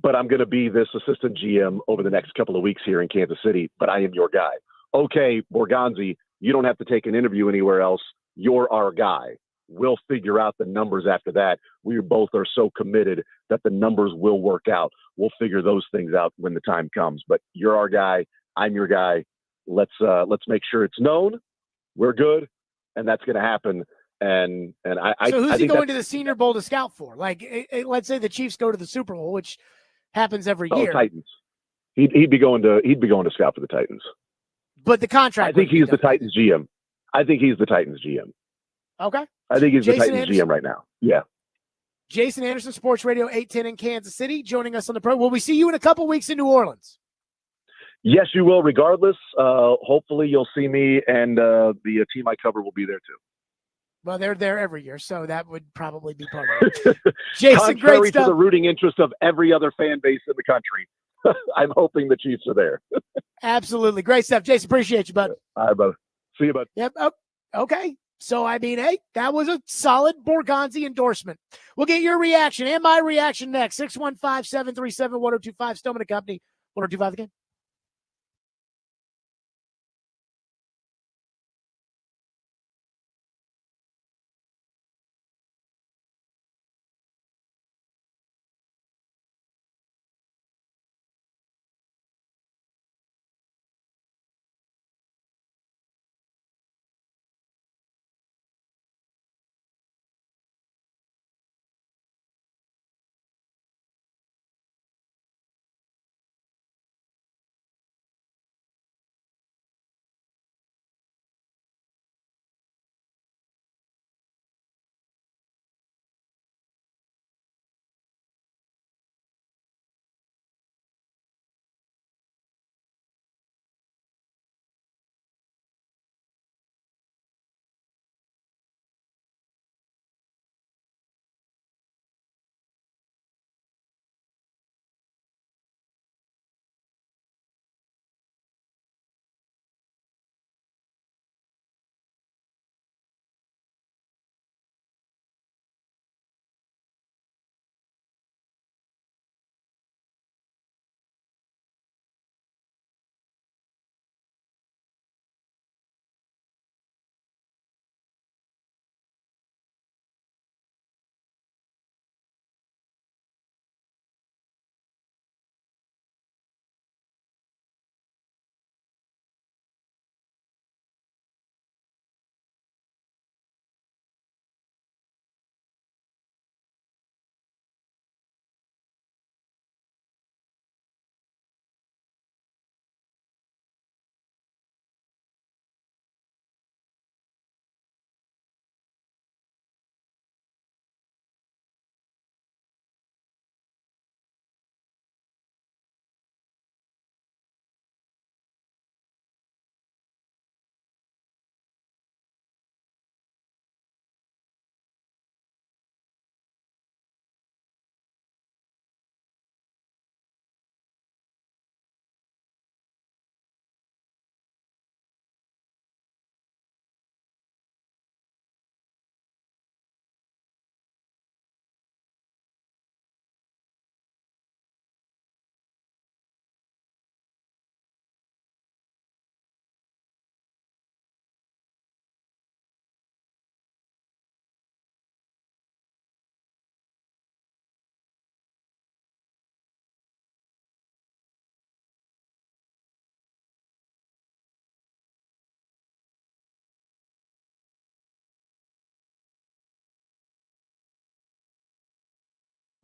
But I'm going to be this assistant GM over the next couple of weeks here in Kansas City, but I am your guy. Okay, Borgonzi, you don't have to take an interview anywhere else. You're our guy. We'll figure out the numbers after that. We both are so committed that the numbers will work out. We'll figure those things out when the time comes. But you're our guy. I'm your guy. Let's make sure it's known. We're good, and that's going to happen. And I So who's I he think going to the Senior Bowl to scout for? Like, let's say the Chiefs go to the Super Bowl, which happens every year. Titans. He'd be going to scout for the Titans. But the contract. I think he's the Titans GM. Okay. I think he's Jason the Titans Anderson? GM right now. Yeah. Jason Anderson, Sports Radio 810 in Kansas City, joining us on the pro. Will we see you in a couple weeks in New Orleans? Yes, you will. Regardless, hopefully you'll see me, and the team I cover will be there too. Well, they're there every year, so that would probably be part of it. Jason, Contrary great stuff. to the rooting interest of every other fan base in the country, I'm hoping the Chiefs are there. Absolutely. Great stuff. Jason, appreciate you, bud. All right, brother. See you, bud. Yep. Oh, okay. So, hey, that was a solid Borgonzi endorsement. We'll get your reaction and my reaction next. 615-737-1025, Stillman & Company, 1025 again.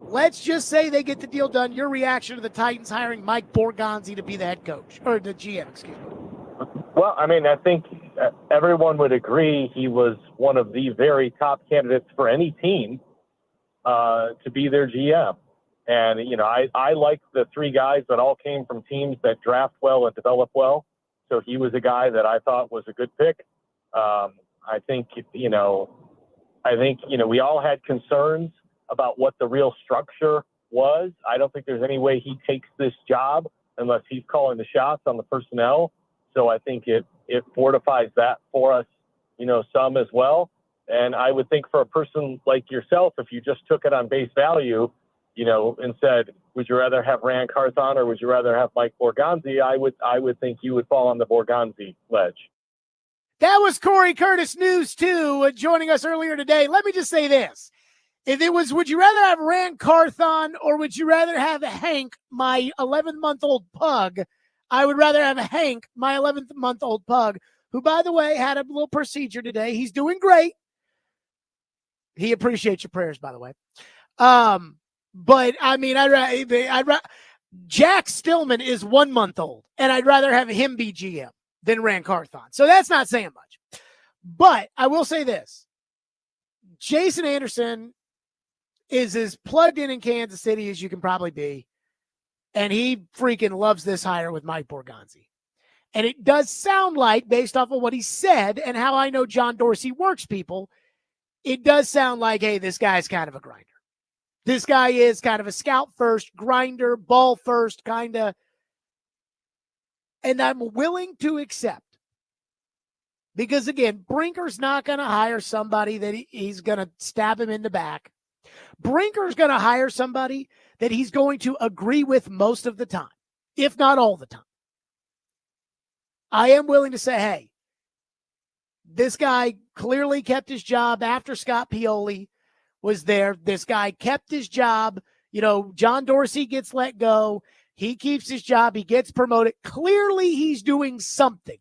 Let's just say they get the deal done. Your reaction to the Titans hiring Mike Borgonzi to be the head coach, or the GM, excuse me. Well, I mean, I think everyone would agree he was one of the very top candidates for any team to be their GM. And, you know, I like the three guys that all came from teams that draft well and develop well. So he was a guy that I thought was a good pick. I think, we all had concerns about what the real structure was. I don't think there's any way he takes this job unless he's calling the shots on the personnel. So I think it fortifies that for us, some as well. And I would think for a person like yourself, if you just took it on base value, and said, would you rather have Rand Carthon or would you rather have Mike Borgonzi? I would think you would fall on the Borgonzi ledge. That was Corey Curtis, News 2, joining us earlier today. Let me just say this. If it was, would you rather have Rand Carthon or would you rather have Hank, my 11-month-old pug? I would rather have Hank, my 11-month-old pug, who, by the way, had a little procedure today. He's doing great. He appreciates your prayers, by the way. But, I mean, Jack Stillman is 1 month old, and I'd rather have him be GM than Rand Carthon. So that's not saying much. But I will say this. Jason Anderson is as plugged in Kansas City as you can probably be, and he freaking loves this hire with Mike Borgonzi. And it does sound like, based off of what he said and how I know John Dorsey works people, it does sound like, hey, this guy's kind of a grinder. This guy is kind of a scout first, grinder, ball first, kind of. And I'm willing to accept. Because, again, Brinker's not going to hire somebody that he's going to stab him in the back. Brinker's going to hire somebody that he's going to agree with most of the time, if not all the time. I am willing to say, hey, this guy clearly kept his job after Scott Pioli was there. This guy kept his job. John Dorsey gets let go. He keeps his job. He gets promoted. Clearly, he's doing something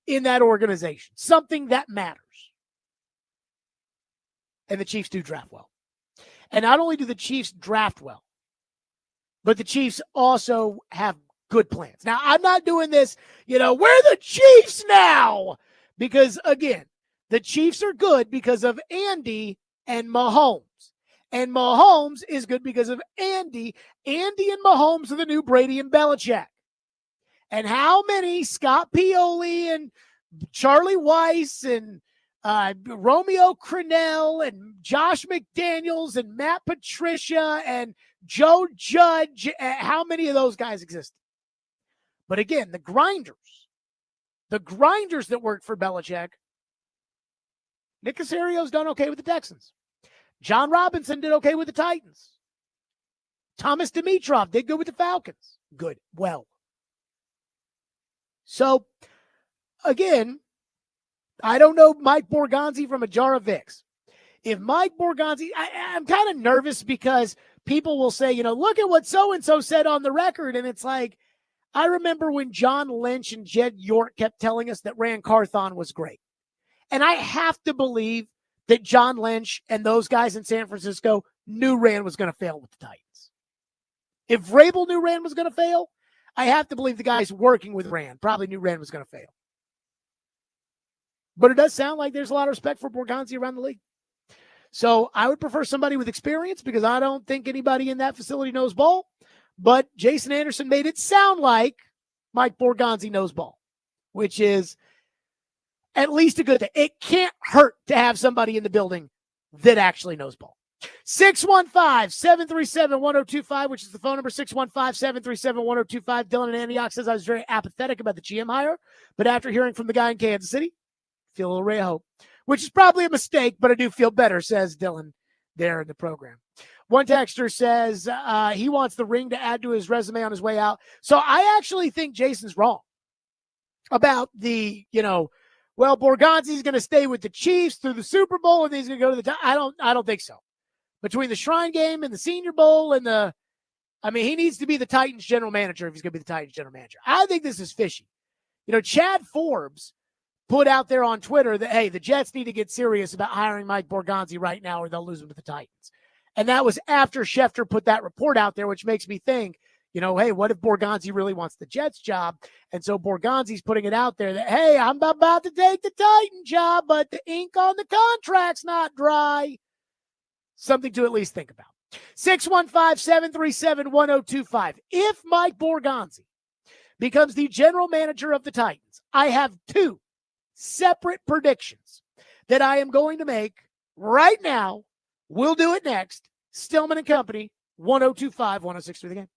in that organization, something that matters. And the Chiefs do draft well. And not only do the Chiefs draft well, but the Chiefs also have good plans. Now, I'm not doing this, we're the Chiefs now. Because, again, the Chiefs are good because of Andy and Mahomes. And Mahomes is good because of Andy. Andy and Mahomes are the new Brady and Belichick. And how many Scott Pioli and Charlie Weiss and Romeo Crennel and Josh McDaniels and Matt Patricia and Joe Judge, how many of those guys exist? But again, the grinders that worked for Belichick, Nick Casario's done okay with the Texans. John Robinson did okay with the Titans. Thomas Dimitroff did good with the Falcons. Good. Well. So, again, I don't know Mike Borgonzi from a jar of Vicks. If Mike Borgonzi, I'm kind of nervous because people will say, look at what so-and-so said on the record. And it's like, I remember when John Lynch and Jed York kept telling us that Rand Carthon was great. And I have to believe that John Lynch and those guys in San Francisco knew Rand was going to fail with the Titans. If Vrabel knew Rand was going to fail, I have to believe the guys working with Rand probably knew Rand was going to fail. But it does sound like there's a lot of respect for Borgonzi around the league. So I would prefer somebody with experience because I don't think anybody in that facility knows ball. But Jason Anderson made it sound like Mike Borgonzi knows ball, which is at least a good thing. It can't hurt to have somebody in the building that actually knows ball. 615-737-1025, which is the phone number, 615-737-1025. Dylan in Antioch says I was very apathetic about the GM hire, but after hearing from the guy in Kansas City, feel a little ray of hope, which is probably a mistake, but I do feel better, says Dylan there in the program. One texter says he wants the ring to add to his resume on his way out. So I actually think Jason's wrong about the, Borgonzi's going to stay with the Chiefs through the Super Bowl and he's going to go to the I don't think so. Between the Shrine Game and the Senior Bowl and he needs to be the Titans general manager if he's going to be the Titans general manager. I think this is fishy. Chad Forbes put out there on Twitter that, hey, the Jets need to get serious about hiring Mike Borgonzi right now or they'll lose him to the Titans. And that was after Schefter put that report out there, which makes me think, hey, what if Borgonzi really wants the Jets job? And so Borgonzi's putting it out there that, hey, I'm about to take the Titan job, but the ink on the contract's not dry. Something to at least think about. 615-737-1025. If Mike Borgonzi becomes the general manager of the Titans, I have 2 separate predictions that I am going to make right now. We'll do it next. Stillman and Company, 1025, 1063 The Game.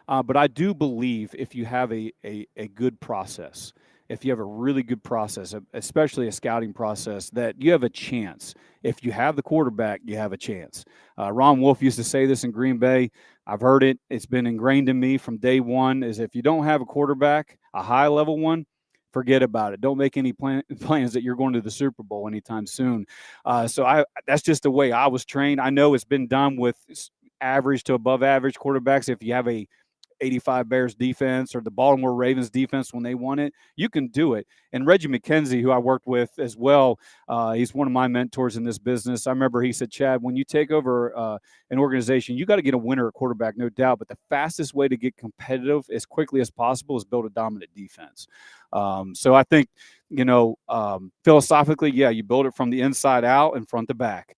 But I do believe if you have a good process, if you have a really good process, especially a scouting process, that you have a chance. If you have the quarterback, you have a chance. Ron Wolf used to say this in Green Bay. I've heard it. It's been ingrained in me from day one, is if you don't have a quarterback, a high-level one, forget about it. Don't make any plans that you're going to the Super Bowl anytime soon. So that's just the way I was trained. I know it's been done with average to above average quarterbacks. If you have a 85 Bears defense or the Baltimore Ravens defense when they won it, you can do it. And Reggie McKenzie, who I worked with as well, he's one of my mentors in this business. I remember he said, Chad, when you take over an organization, you got to get a winner at quarterback, no doubt. But the fastest way to get competitive as quickly as possible is build a dominant defense. So I think, philosophically, yeah, you build it from the inside out and front to back.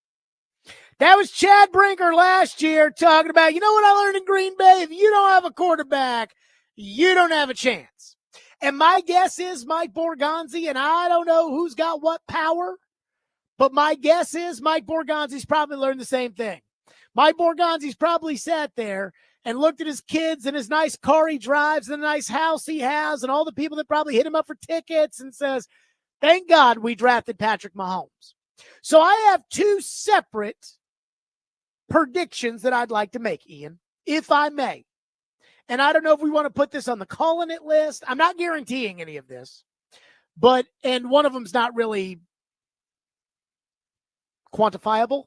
That was Chad Brinker last year talking about, you know what I learned in Green Bay? If you don't have a quarterback, you don't have a chance. And my guess is Mike Borgonzi, and I don't know who's got what power, but my guess is Mike Borgonzi's probably learned the same thing. Mike Borgonzi's probably sat there and looked at his kids and his nice car he drives and the nice house he has and all the people that probably hit him up for tickets and says, thank God we drafted Patrick Mahomes. So I have two separate predictions that I'd like to make, Ian, if I may. And I don't know if we want to put this on the calling it list. I'm not guaranteeing any of this, and one of them's not really quantifiable.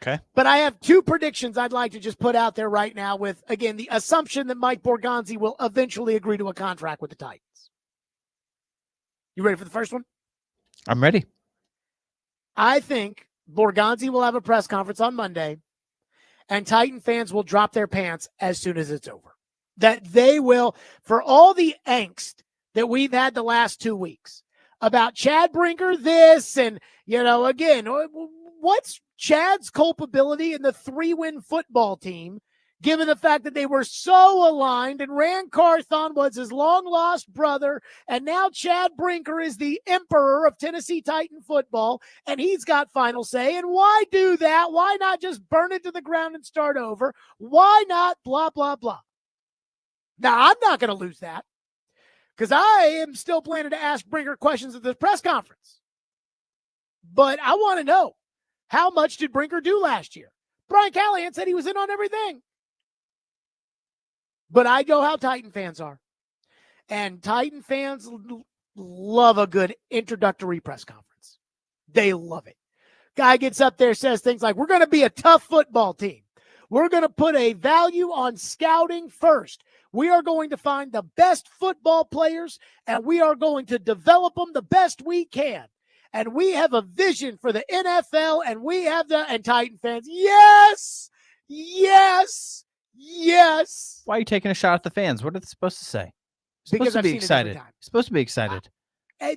Okay. But I have two predictions I'd like to just put out there right now with, again, the assumption that Mike Borgonzi will eventually agree to a contract with the Titans. You ready for the first one? I'm ready. I think Borgonzi will have a press conference on Monday, and Titan fans will drop their pants as soon as it's over. That they will, for all the angst that we've had the last 2 weeks about Chad Brinker this and, again, what's Chad's culpability in the 3-win football team, given the fact that they were so aligned and Rand Carthon was his long-lost brother, and now Chad Brinker is the emperor of Tennessee Titan football, and he's got final say. And why do that? Why not just burn it to the ground and start over? Why not blah, blah, blah? Now, I'm not going to lose that because I am still planning to ask Brinker questions at this press conference. But I want to know, how much did Brinker do last year? Brian Callahan said he was in on everything. But I know how Titan fans are. And Titan fans love a good introductory press conference. They love it. Guy gets up there, says things like, we're going to be a tough football team. We're going to put a value on scouting first. We are going to find the best football players, and we are going to develop them the best we can. And we have a vision for the NFL, and we have and Titan fans, yes, yes, yes. Why are you taking a shot at the fans? What are they supposed to say? Because Supposed to be excited. Supposed to be excited.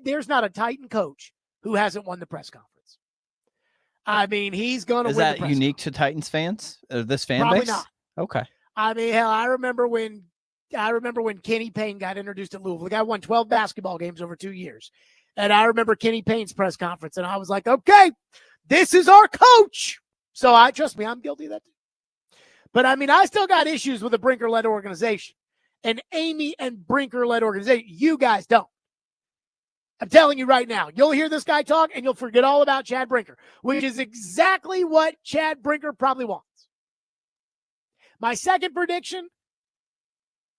There's not a Titan coach who hasn't won the press conference. I mean, he's going to win. Is that unique to Titans fans? This fan Probably base? not. Okay. I mean, hell, I remember when Kenny Payne got introduced at Louisville. The guy won 12 basketball games over 2 years. And I remember Kenny Payne's press conference, and I was like, okay, this is our coach. So trust me, I'm guilty of that too. But I mean, I still got issues with a Brinker-led organization, an Amy and Brinker-led organization. You guys don't. I'm telling you right now, you'll hear this guy talk and you'll forget all about Chad Brinker, which is exactly what Chad Brinker probably wants. My second prediction,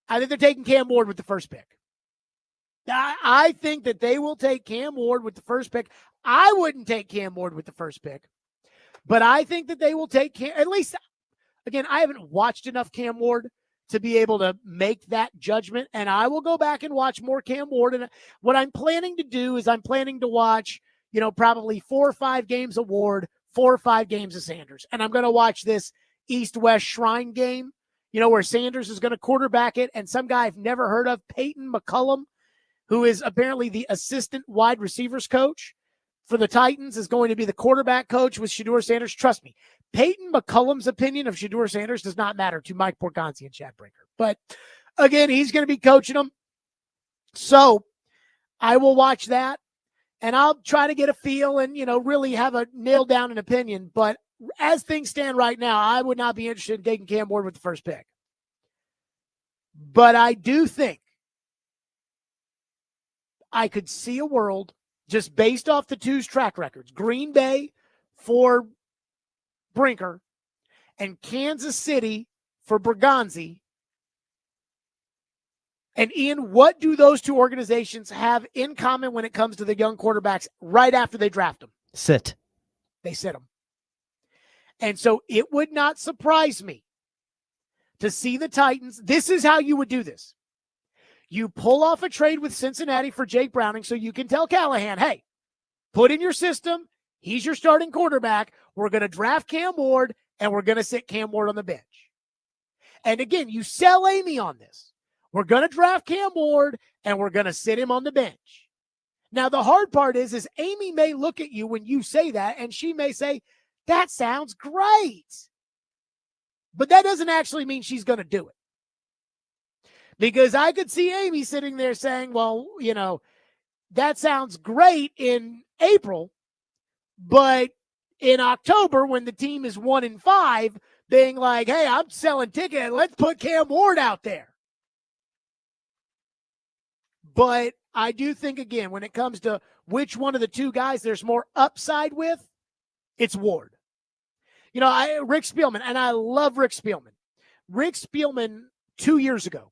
I think they're taking Cam Ward with the first pick. I think that they will take Cam Ward with the first pick. I wouldn't take Cam Ward with the first pick, but I think that they will take Cam, at least, again, I haven't watched enough Cam Ward to be able to make that judgment, and I will go back and watch more Cam Ward. And what I'm planning to do is I'm planning to watch, probably 4 or 5 games of Ward, 4 or 5 games of Sanders. And I'm going to watch this East-West Shrine game, where Sanders is going to quarterback it, and some guy I've never heard of, Peyton McCullum, who is apparently the assistant wide receivers coach for the Titans, is going to be the quarterback coach with Shedeur Sanders. Trust me, Peyton McCullum's opinion of Shedeur Sanders does not matter to Mike Borgonzi and Chad Brinker. But, again, he's going to be coaching them. So I will watch that, and I'll try to get a feel and, really have a nailed down an opinion. But as things stand right now, I would not be interested in taking Cam Ward with the first pick. But I do think I could see a world just based off the two's track records. Green Bay for Brinker and Kansas City for Borgonzi. And Ian, what do those two organizations have in common when it comes to the young quarterbacks right after they draft them? Sit. They sit them. And so it would not surprise me to see the Titans. This is how you would do this. You pull off a trade with Cincinnati for Jake Browning so you can tell Callahan, hey, put in your system. He's your starting quarterback. We're going to draft Cam Ward, and we're going to sit Cam Ward on the bench. And again, you sell Amy on this. We're going to draft Cam Ward, and we're going to sit him on the bench. Now, the hard part is Amy may look at you when you say that, and she may say, that sounds great. But that doesn't actually mean she's going to do it. Because I could see Amy sitting there saying, well, you know, that sounds great in April, but in October when the team is 1-5, being like, hey, I'm selling tickets. Let's put Cam Ward out there. But I do think, again, when it comes to which one of the two guys there's more upside with, it's Ward. You know, Rick Spielman, and I love Rick Spielman. Rick Spielman 2 years ago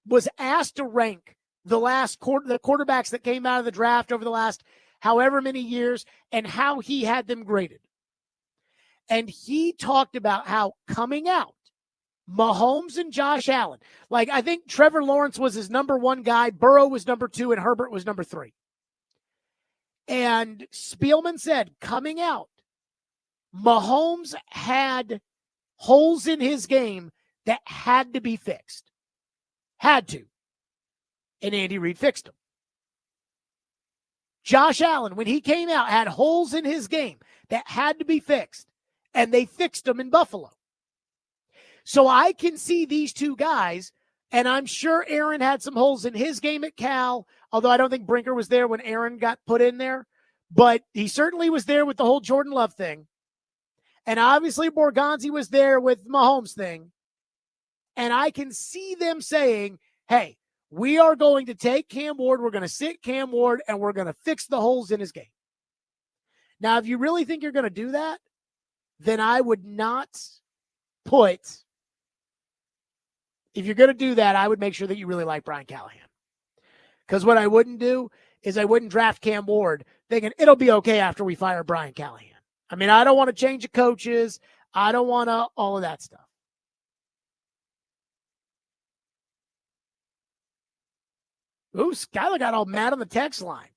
was asked to rank the quarterbacks that came out of the draft over the last however many years and how he had them graded. And he talked about how coming out, Mahomes and Josh Allen, like I think Trevor Lawrence was his number one guy, Burrow was number 2, and Herbert was number 3. And Spielman said, coming out, Mahomes had holes in his game that had to be fixed. Had to. And Andy Reid fixed them. Josh Allen, when he came out, had holes in his game that had to be fixed. And they fixed them in Buffalo. So I can see these two guys, and I'm sure Aaron had some holes in his game at Cal, although I don't think Brinker was there when Aaron got put in there. But he certainly was there with the whole Jordan Love thing. And obviously Borgonzi was there with Mahomes thing. And I can see them saying, hey, we are going to take Cam Ward, we're going to sit Cam Ward, and we're going to fix the holes in his game. Now, if you really think you're going to do that, then I would not put, if you're going to do that, I would make sure that you really like Brian Callahan. Because what I wouldn't do is I wouldn't draft Cam Ward thinking it'll be okay after we fire Brian Callahan. I mean, I don't want to change the coaches. I don't want to all of that stuff. Ooh, Skylar got all mad on the text line.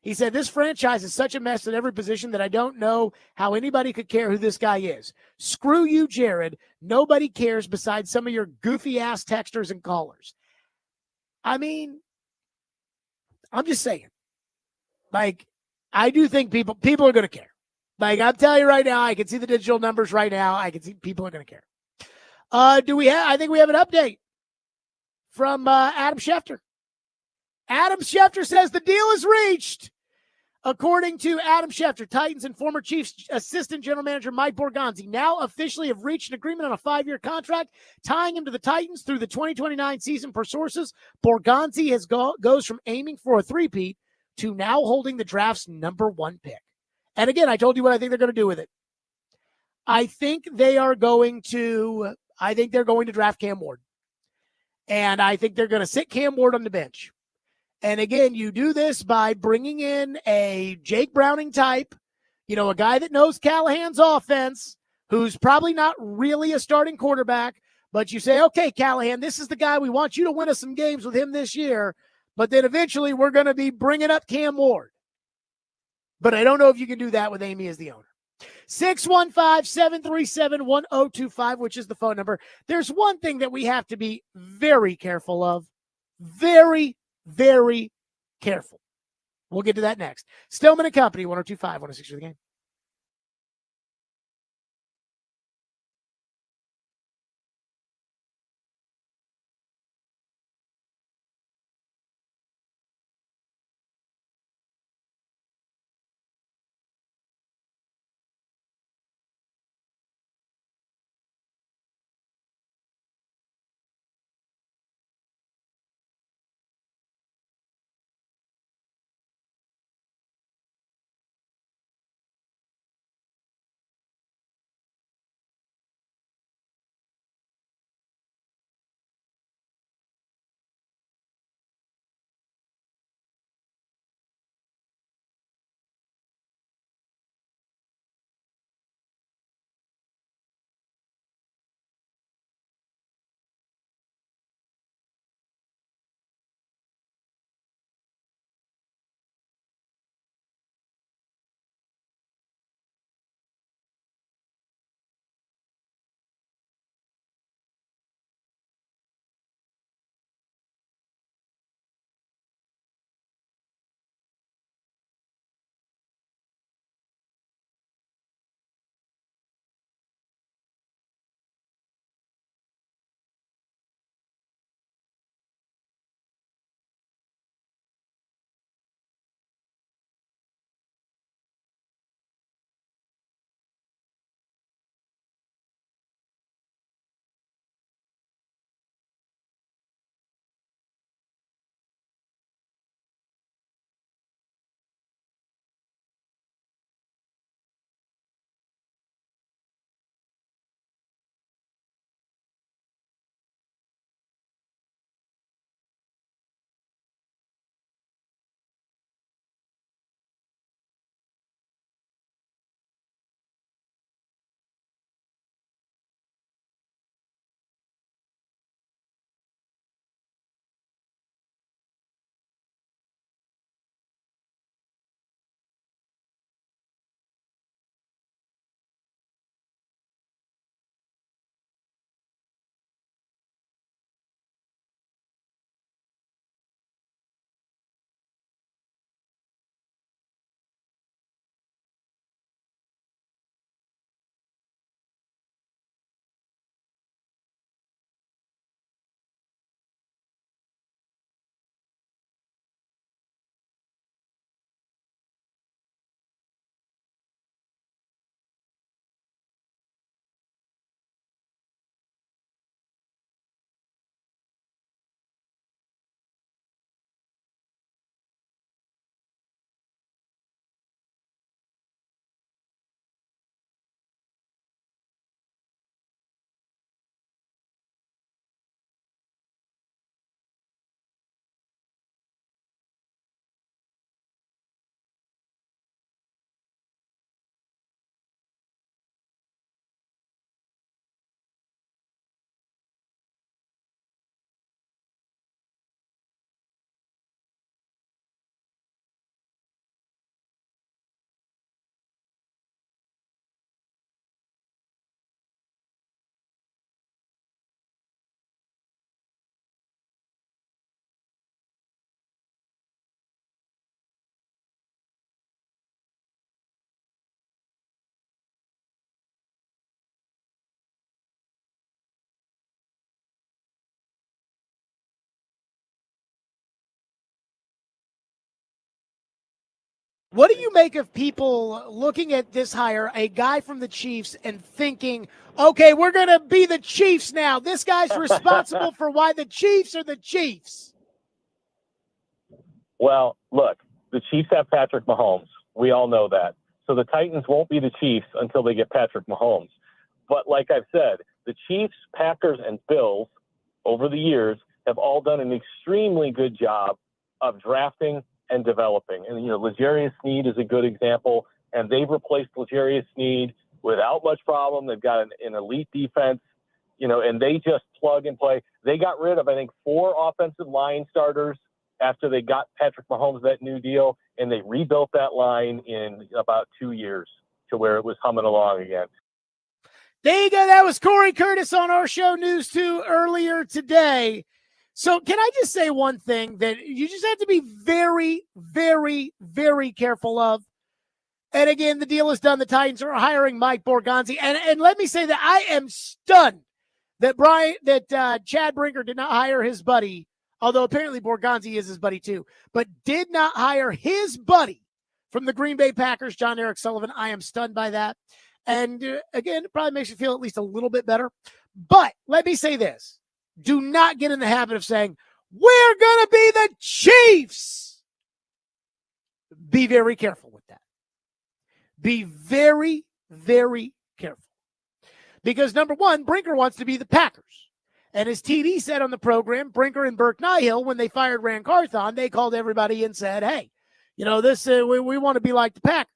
He said, this franchise is such a mess at every position that I don't know how anybody could care who this guy is. Screw you, Jared. Nobody cares besides some of your goofy-ass texters and callers. I mean, I'm just saying. Like, I do think people are going to care. Like, I'm telling you right now, I can see the digital numbers right now. I can see people are going to care. I think we have an update from Adam Schefter. Adam Schefter says the deal is reached. According to Adam Schefter, Titans and former Chiefs assistant general manager Mike Borgonzi now officially have reached an agreement on a 5-year contract, tying him to the Titans through the 2029 season. Per sources, Borgonzi goes from aiming for a three-peat to now holding the draft's number 1 pick. And again, I told you what I think they're going to do with it. I think they're going to draft Cam Ward. And I think they're going to sit Cam Ward on the bench. And again, you do this by bringing in a Jake Browning type, a guy that knows Callahan's offense, who's probably not really a starting quarterback, but you say, okay, Callahan, this is the guy. We want you to win us some games with him this year, but then eventually we're going to be bringing up Cam Ward. But I don't know if you can do that with Amy as the owner. 615-737-1025, which is the phone number. There's one thing that we have to be very careful of. Very, very careful. We'll get to that next. Stillman & Company, 102.5, 106 for the game. What do you make of people looking at this hire, a guy from the Chiefs, and thinking, okay, we're going to be the Chiefs now. This guy's responsible for why the Chiefs are the Chiefs. Well, look, the Chiefs have Patrick Mahomes. We all know that. So the Titans won't be the Chiefs until they get Patrick Mahomes. But like I've said, the Chiefs, Packers, and Bills over the years have all done an extremely good job of drafting and developing. And, L'Jarius Sneed is a good example, and they've replaced L'Jarius Sneed without much problem. They've got an elite defense, and they just plug and play. They got rid of, I think, 4 offensive line starters after they got Patrick Mahomes that new deal, and they rebuilt that line in about 2 years to where it was humming along again. There you go. That was Corey Curtis on our show News 2 earlier today. So can I just say one thing that you just have to be very, very, very careful of? And again, the deal is done. The Titans are hiring Mike Borgonzi. And let me say that I am stunned that Chad Brinker did not hire his buddy, although apparently Borgonzi is his buddy too, but did not hire his buddy from the Green Bay Packers, John Eric Sullivan. I am stunned by that. And again, it probably makes you feel at least a little bit better. But let me say this. Do not get in the habit of saying, we're going to be the Chiefs. Be very careful with that. Be very, very careful. Because number one, Brinker wants to be the Packers. And as TD said on the program, Brinker and Burke Nihill, when they fired Rand Carthon, they called everybody and said, hey, this we want to be like the Packers.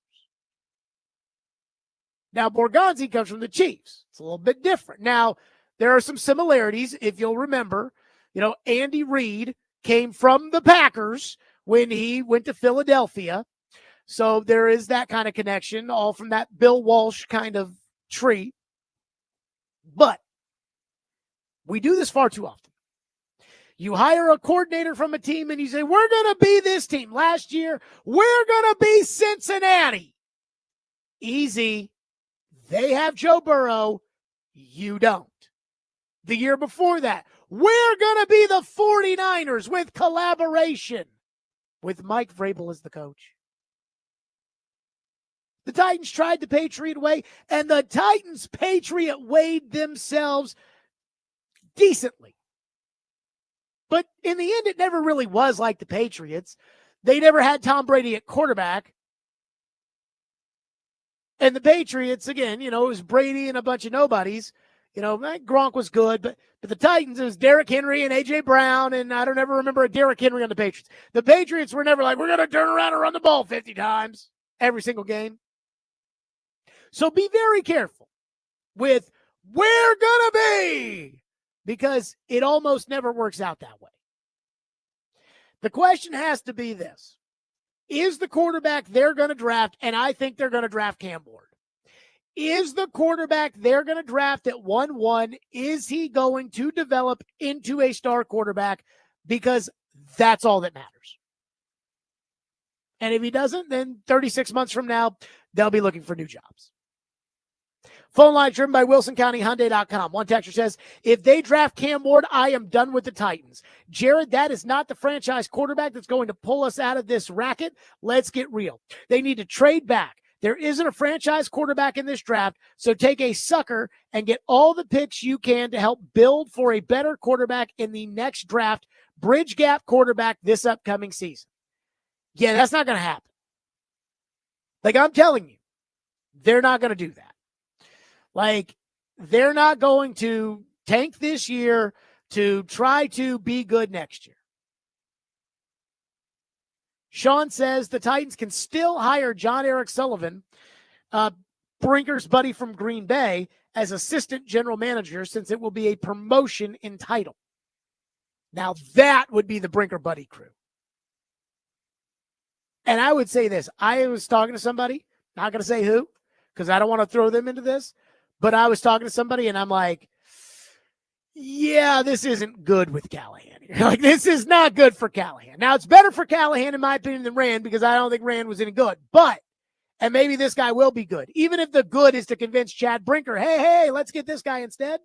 Now, Borgonzi comes from the Chiefs. It's a little bit different. Now, there are some similarities. If you'll remember, Andy Reid came from the Packers when he went to Philadelphia. So there is that kind of connection, all from that Bill Walsh kind of tree. But we do this far too often. You hire a coordinator from a team and you say, we're going to be this team. Last year, we're going to be Cincinnati. Easy. They have Joe Burrow. You don't. The year before that, we're going to be the 49ers with collaboration with Mike Vrabel as the coach. The Titans tried the Patriot way, and the Titans Patriot wayed themselves decently. But in the end, it never really was like the Patriots. They never had Tom Brady at quarterback. And the Patriots, again, it was Brady and a bunch of nobodies. Gronk was good, but the Titans, it was Derrick Henry and A.J. Brown, and I don't ever remember a Derrick Henry on the Patriots. The Patriots were never like, we're going to turn around and run the ball 50 times every single game. So be very careful with we're going to be, because it almost never works out that way. The question has to be this. Is the quarterback they're going to draft, and I think they're going to draft Cam Ward, is the quarterback they're going to draft at 1-1, is he going to develop into a star quarterback? Because that's all that matters. And if he doesn't, then 36 months from now, they'll be looking for new jobs. Phone line driven by WilsonCountyHyundai.com. One texter says, if they draft Cam Ward, I am done with the Titans. Jared, that is not the franchise quarterback that's going to pull us out of this racket. Let's get real. They need to trade back. There isn't a franchise quarterback in this draft, so take a sucker and get all the picks you can to help build for a better quarterback in the next draft. Bridge gap quarterback this upcoming season. Yeah, that's not going to happen. Like, I'm telling you, they're not going to do that. Like, they're not going to tank this year to try to be good next year. Sean says the Titans can still hire John Eric Sullivan, Brinker's buddy from Green Bay, as assistant general manager, since it will be a promotion in title. Now, that would be the Brinker buddy crew. And I would say this. I was talking to somebody, not going to say who, because I don't want to throw them into this. But I was talking to somebody, and I'm like, yeah, this isn't good with Callahan. Like, this is not good for Callahan. Now, it's better for Callahan, in my opinion, than Rand, because I don't think Rand was any good. But, and maybe this guy will be good. Even if the good is to convince Chad Brinker, hey, let's get this guy instead,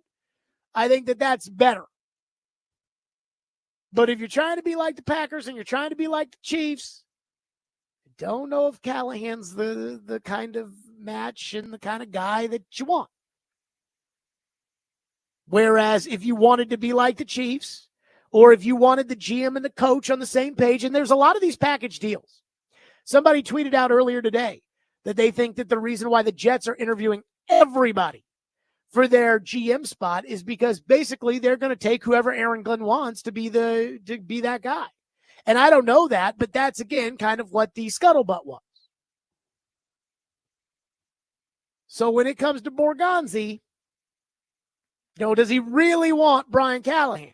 I think that that's better. But if you're trying to be like the Packers and you're trying to be like the Chiefs, don't know if Callahan's the kind of match and the kind of guy that you want. Whereas if you wanted to be like the Chiefs, or if you wanted the GM and the coach on the same page, and there's a lot of these package deals. Somebody tweeted out earlier today that they think that the reason why the Jets are interviewing everybody for their GM spot is because basically they're going to take whoever Aaron Glenn wants to be that guy. And I don't know that, but that's, again, kind of what the scuttlebutt was. So when it comes to Borgonzi, does he really want Brian Callahan?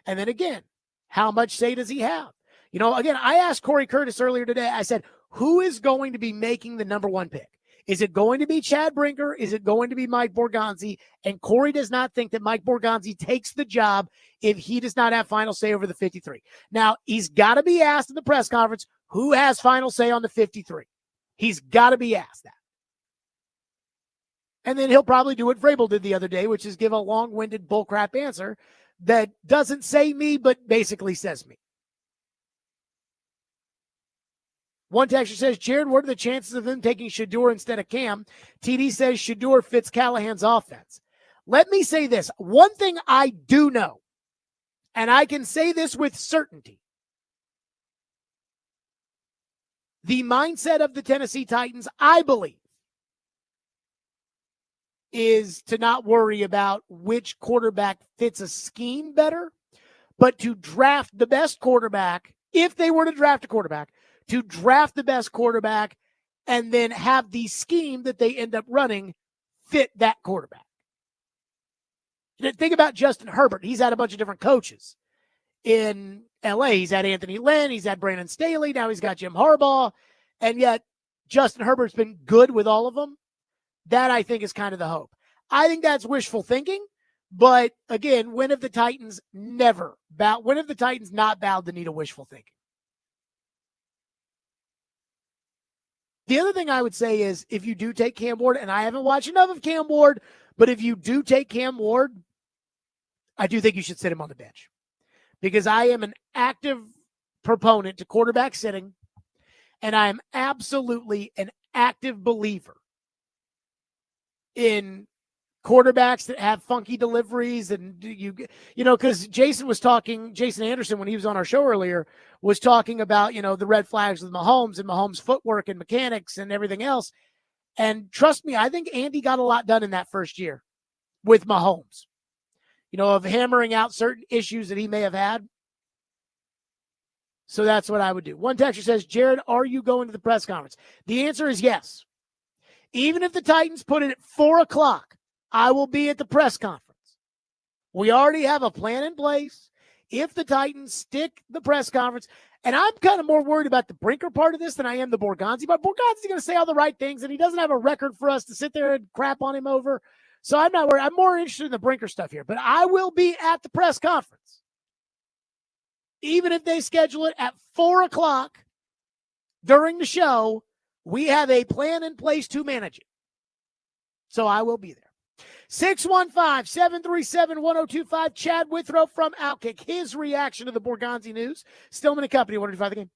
And then again, how much say does he have? Again, I asked Corey Curtis earlier today, I said, who is going to be making the number one pick? Is it going to be Chad Brinker? Is it going to be Mike Borgonzi? And Corey does not think that Mike Borgonzi takes the job if he does not have final say over the 53. Now, he's got to be asked in the press conference, who has final say on the 53? He's got to be asked that. And then he'll probably do what Vrabel did the other day, which is give a long-winded bullcrap answer that doesn't say me, but basically says me. One texter says, Jared, what are the chances of him taking Shedeur instead of Cam? TD says Shedeur fits Callahan's offense. Let me say this. One thing I do know, and I can say this with certainty, the mindset of the Tennessee Titans, I believe, is to not worry about which quarterback fits a scheme better, but to draft the best quarterback, if they were to draft a quarterback, to draft the best quarterback and then have the scheme that they end up running fit that quarterback. Think about Justin Herbert. He's had a bunch of different coaches in LA. He's had Anthony Lynn. He's had Brandon Staley. Now he's got Jim Harbaugh. And yet Justin Herbert's been good with all of them. That, I think, is kind of the hope. I think that's wishful thinking. But, again, when have the Titans not bowed the knee to wishful thinking? The other thing I would say is if you do take Cam Ward, and I haven't watched enough of Cam Ward, but if you do take Cam Ward, I do think you should sit him on the bench. Because I am an active proponent to quarterback sitting, and I am absolutely an active believer in quarterbacks that have funky deliveries. And because Jason Anderson, when he was on our show earlier, was talking about, the red flags with Mahomes and Mahomes' footwork and mechanics and everything else. And trust me, I think Andy got a lot done in that first year with Mahomes, of hammering out certain issues that he may have had. So that's what I would do. One texter says, Jared, are you going to the press conference? The answer is yes. Even if the Titans put it at 4:00, I will be at the press conference. We already have a plan in place. If the Titans stick the press conference, and I'm kind of more worried about the Brinker part of this than I am the Borgonzi, but Borgonzi's going to say all the right things, and he doesn't have a record for us to sit there and crap on him over. So I'm not worried. I'm more interested in the Brinker stuff here, but I will be at the press conference. Even if they schedule it at 4:00 during the show, we have a plan in place to manage it. So I will be there. 615-737-1025. Chad Withrow from Outkick. His reaction to the Borgonzi news. Stillman and Company, 105 the game.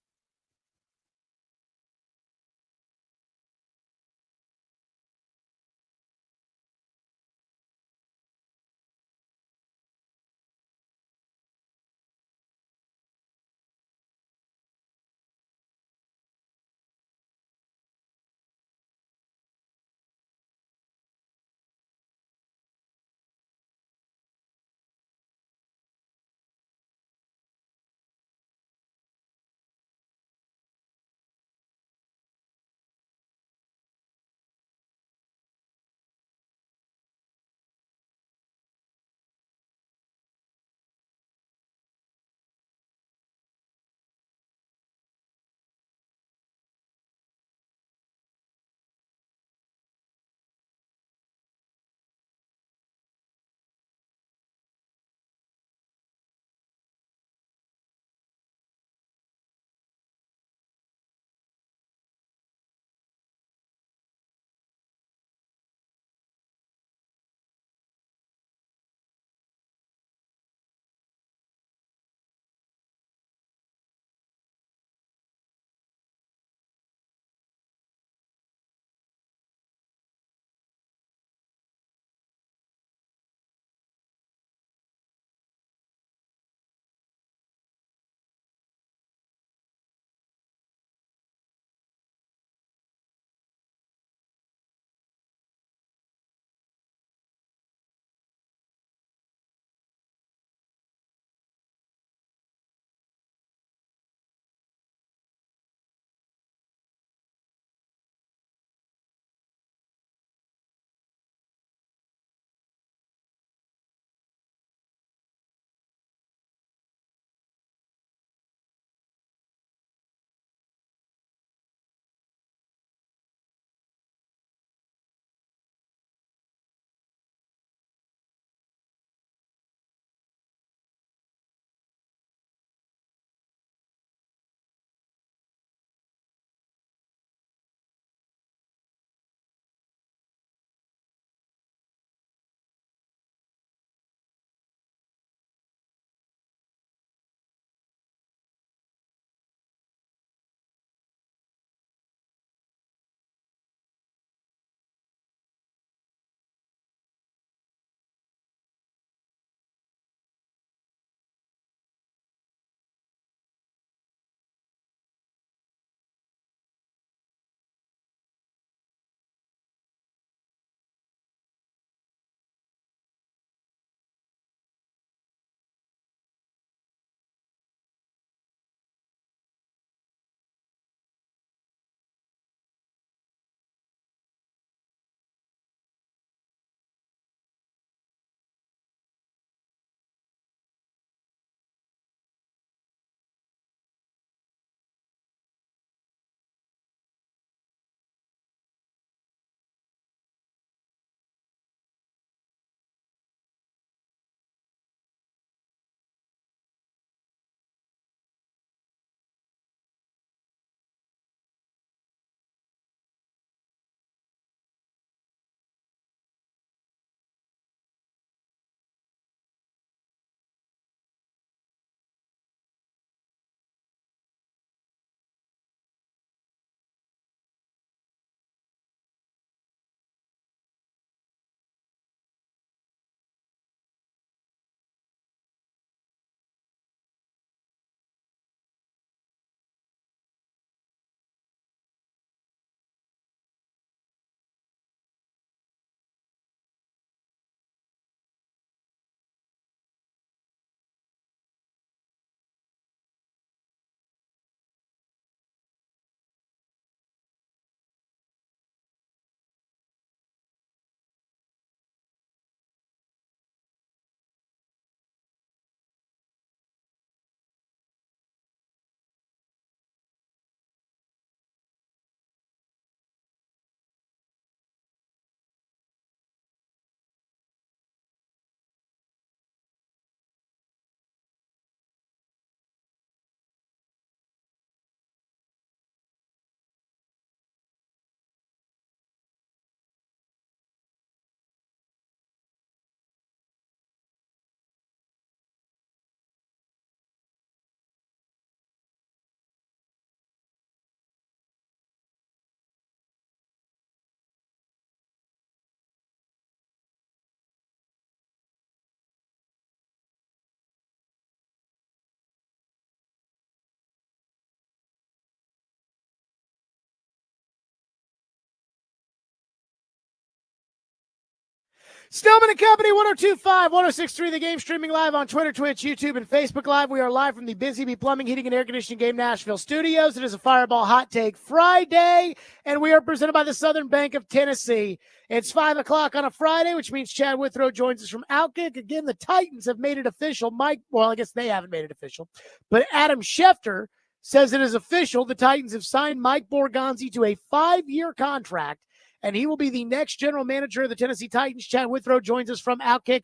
Stillman and Company, 102.5, 106.3, The Game, streaming live on Twitter, Twitch, YouTube, and Facebook Live. We are live from the Busy Bee Plumbing, Heating, and Air Conditioning Game Nashville studios. It is a Fireball Hot Take Friday, and we are presented by the Southern Bank of Tennessee. It's 5 o'clock on a Friday, which means Chad Withrow joins us from Outkick. Again, the Titans have made it official. Well, I guess they haven't made it official, but Adam Schefter says it is official. The Titans have signed Mike Borgonzi to a 5-year contract, and he will be the next general manager of the Tennessee Titans. Chad Withrow joins us from Outkick.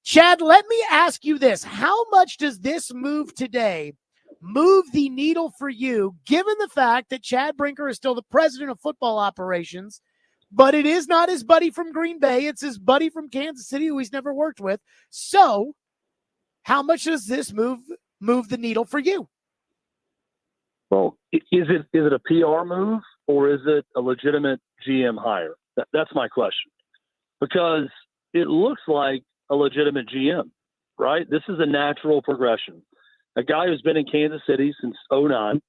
Chad, let me ask you this. How much does this move today move the needle for you, given the fact that Chad Brinker is still the president of football operations, but it is not his buddy from Green Bay. It's his buddy from Kansas City who he's never worked with. So how much does this move the needle for you? Well, is it a PR move or is it a legitimate GM hire? That's my question. Because it looks like a legitimate GM, right? This is a natural progression. A guy who's been in Kansas City since 2009,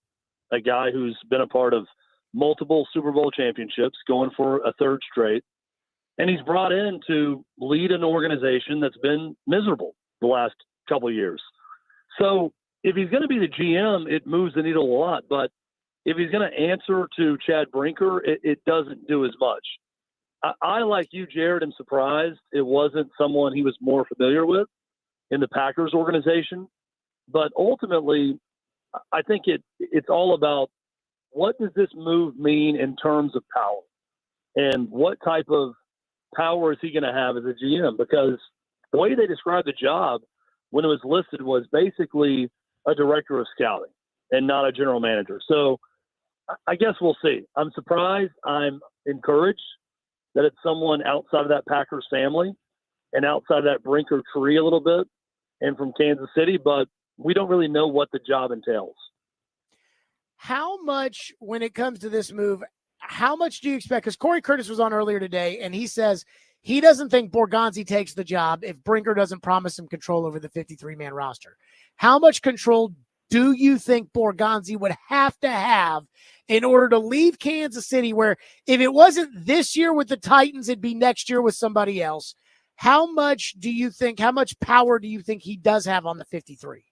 a guy who's been a part of multiple Super Bowl championships, going for a third straight, and he's brought in to lead an organization that's been miserable the last couple of years. So if he's going to be the GM, it moves the needle a lot. But if he's going to answer to Chad Brinker, it doesn't do as much. I, like you, Jared, am surprised it wasn't someone he was more familiar with in the Packers organization. But ultimately, I think it's all about what does this move mean in terms of power? And what type of power is he going to have as a GM? Because the way they described the job when it was listed was basically a director of scouting and not a general manager. So I guess we'll see. I'm surprised. I'm encouraged that it's someone outside of that Packers family and outside of that Brinker tree a little bit and from Kansas City, but we don't really know what the job entails. How much, when it comes to this move, how much do you expect? Because Corey Curtis was on earlier today, and he says he doesn't think Borgonzi takes the job if Brinker doesn't promise him control over the 53-man roster. How much control do you think Borgonzi would have to have in order to leave Kansas City, where if it wasn't this year with the Titans, it'd be next year with somebody else? How much power do you think he does have on the 53?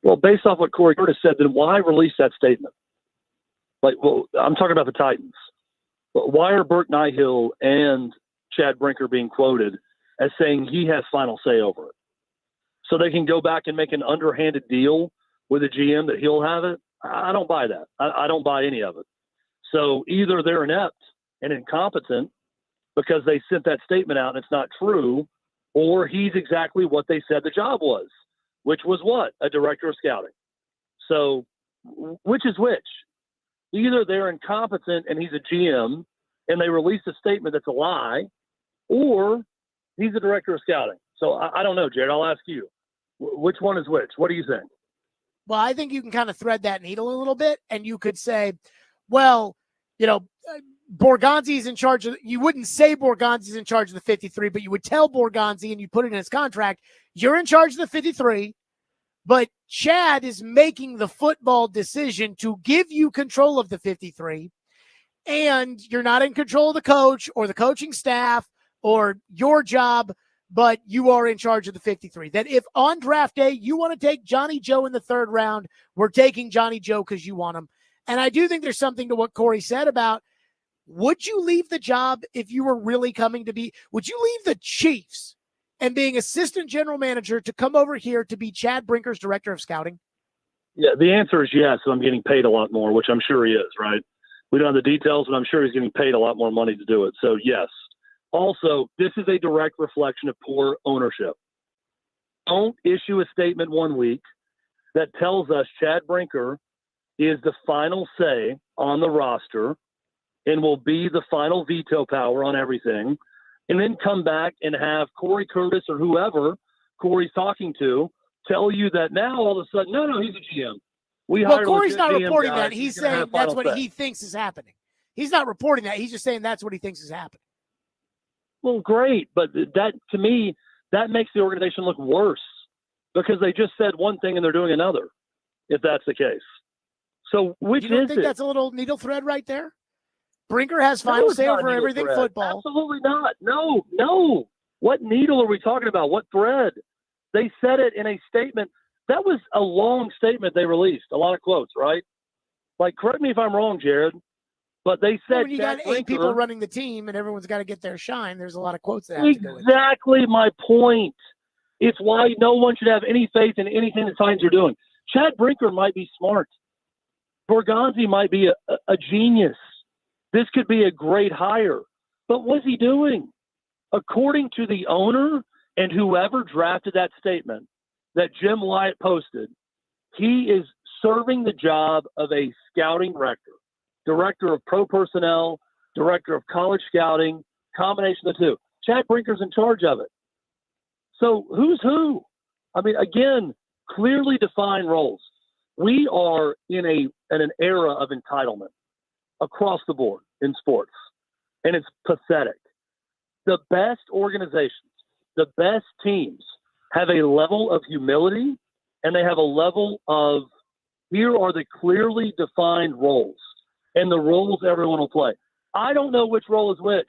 Well, based off what Corey Curtis said, then why release that statement? I'm talking about the Titans. But why are Burke Nihill and Chad Brinker being quoted as saying he has final say over it? So they can go back and make an underhanded deal with a GM that he'll have it? I don't buy that. I don't buy any of it. So either they're inept and incompetent because they sent that statement out and it's not true, or he's exactly what they said the job was, which was what? A director of scouting. So which is which? Either they're incompetent and he's a GM and they release a statement that's a lie, or he's a director of scouting. So I don't know, Jared. I'll ask you. Which one is which? What do you think? Well, I think you can kind of thread that needle a little bit, and you could say, well, Borgonzi's in charge of, you wouldn't say Borgonzi's in charge of the 53, but you would tell Borgonzi and you put it in his contract, you're in charge of the 53, but Chad is making the football decision to give you control of the 53, and you're not in control of the coach or the coaching staff or your job, but you are in charge of the 53. That if on draft day you want to take Johnny Joe in the 3rd round, we're taking Johnny Joe because you want him. And I do think there's something to what Corey said about, would you leave the job if you were really coming to be, would you leave the Chiefs and being assistant general manager to come over here to be Chad Brinker's director of scouting? Yeah, the answer is yes. I'm getting paid a lot more, which I'm sure he is, right? We don't have the details, but I'm sure he's getting paid a lot more money to do it. So yes. Also, this is a direct reflection of poor ownership. Don't issue a statement 1 week that tells us Chad Brinker is the final say on the roster and will be the final veto power on everything, and then come back and have Corey Curtis or whoever Corey's talking to tell you that now all of a sudden, no, he's a GM. Well, Corey's not reporting that. He's saying that's what he thinks is happening. He's not reporting that. He's just saying that's what he thinks is happening. Well, great, but that, to me, that makes the organization look worse because they just said one thing and they're doing another, if that's the case. So which you don't is think it? That's a little needle thread right there? Brinker has No, final it's say not a over needle everything thread. football. Absolutely not. No. What needle are we talking about? What thread? They said it in a statement. That was a long statement they released. A lot of quotes, right? Like, correct me if I'm wrong, Jared, but they said When you Chad got 8 people Brinker- running the team and everyone's got to get their shine, there's a lot of quotes that have to go in. Exactly my point. It's why no one should have any faith in anything the Titans are doing. Chad Brinker might be smart. Borgonzi might be a genius. This could be a great hire. But what's he doing? According to the owner and whoever drafted that statement that Jim Wyatt posted, he is serving the job of a scouting director of pro personnel, director of college scouting, combination of the two. Chad Brinker's in charge of it. So who's who? I mean, again, clearly defined roles. We are in an era of entitlement across the board in sports, and it's pathetic. The best organizations, the best teams have a level of humility, and they have a level of, here are the clearly defined roles and the roles everyone will play. I don't know which role is which.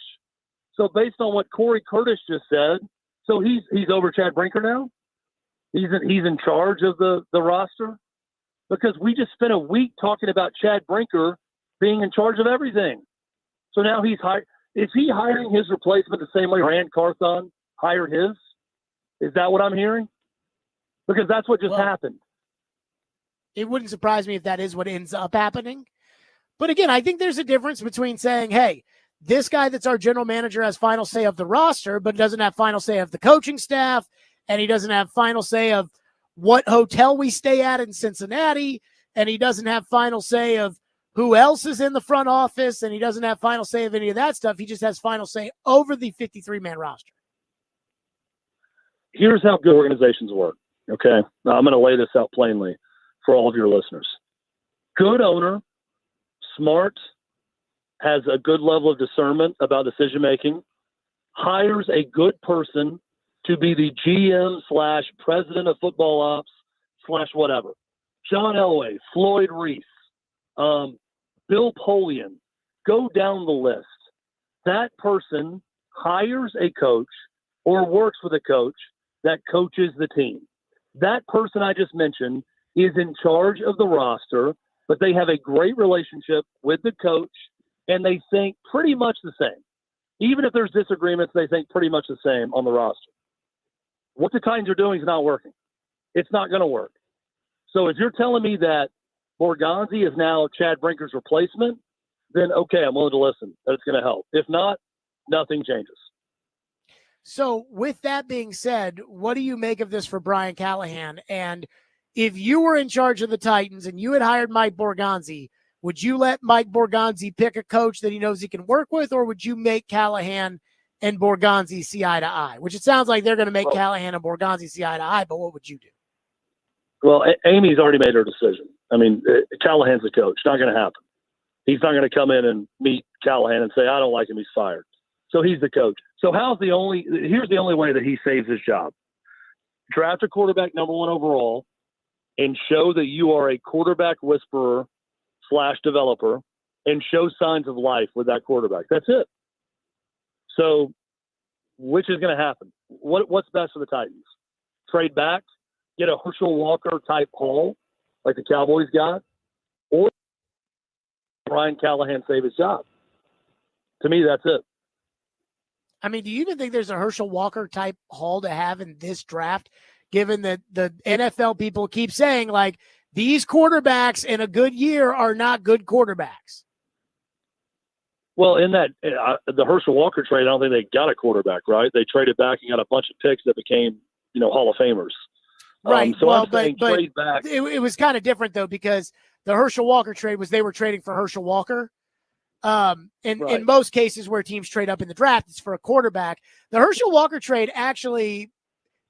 So based on what Corey Curtis just said, so he's over Chad Brinker now? He's in charge of the roster? Because we just spent a week talking about Chad Brinker being in charge of everything. So now is he hiring his replacement the same way Rand Carthon hired his? Is that what I'm hearing? Because that's what just happened. It wouldn't surprise me if that is what ends up happening. But again, I think there's a difference between saying, hey, this guy that's our general manager has final say of the roster, but doesn't have final say of the coaching staff, and he doesn't have final say of what hotel we stay at in Cincinnati, and he doesn't have final say of who else is in the front office, and he doesn't have final say of any of that stuff. He just has final say over the 53-man roster. Here's how good organizations work, okay? Now, I'm going to lay this out plainly for all of your listeners. Good owner, smart, has a good level of discernment about decision-making, hires a good person to be the GM / president of football ops / whatever. John Elway, Floyd Reese, Bill Polian, go down the list. That person hires a coach or works with a coach that coaches the team. That person I just mentioned is in charge of the roster, but they have a great relationship with the coach, and they think pretty much the same. Even if there's disagreements, they think pretty much the same on the roster. What the Titans are doing is not working. It's not going to work. So if you're telling me that Borgonzi is now Chad Brinker's replacement, then okay, I'm willing to listen. That's going to help. If not, nothing changes. So with that being said, what do you make of this for Brian Callahan? And if you were in charge of the Titans and you had hired Mike Borgonzi, would you let Mike Borgonzi pick a coach that he knows he can work with, or would you make Callahan and Borgonzi see eye to eye? Which it sounds like they're going to make Callahan and Borgonzi see eye to eye, but what would you do? Well, Amy's already made her decision. I mean, Callahan's the coach. Not going to happen. He's not going to come in and meet Callahan and say, I don't like him, he's fired. So he's the coach. So here's the only way that he saves his job. Draft a quarterback number 1 overall and show that you are a quarterback whisperer / developer and show signs of life with that quarterback. That's it. So which is going to happen? What's best for the Titans? Trade back, get a Herschel Walker type haul like the Cowboys got, or Brian Callahan save his job? To me, that's it. I mean, do you even think there's a Herschel Walker type haul to have in this draft, given that the NFL people keep saying, like, these quarterbacks in a good year are not good quarterbacks? Well, in that the Herschel Walker trade, I don't think they got a quarterback, right? They traded back and got a bunch of picks that became, Hall of Famers. Right. So well, I'm saying but trade back. It was kind of different, though, because the Herschel Walker trade was they were trading for Herschel Walker. In most cases where teams trade up in the draft, it's for a quarterback. The Herschel Walker trade, actually,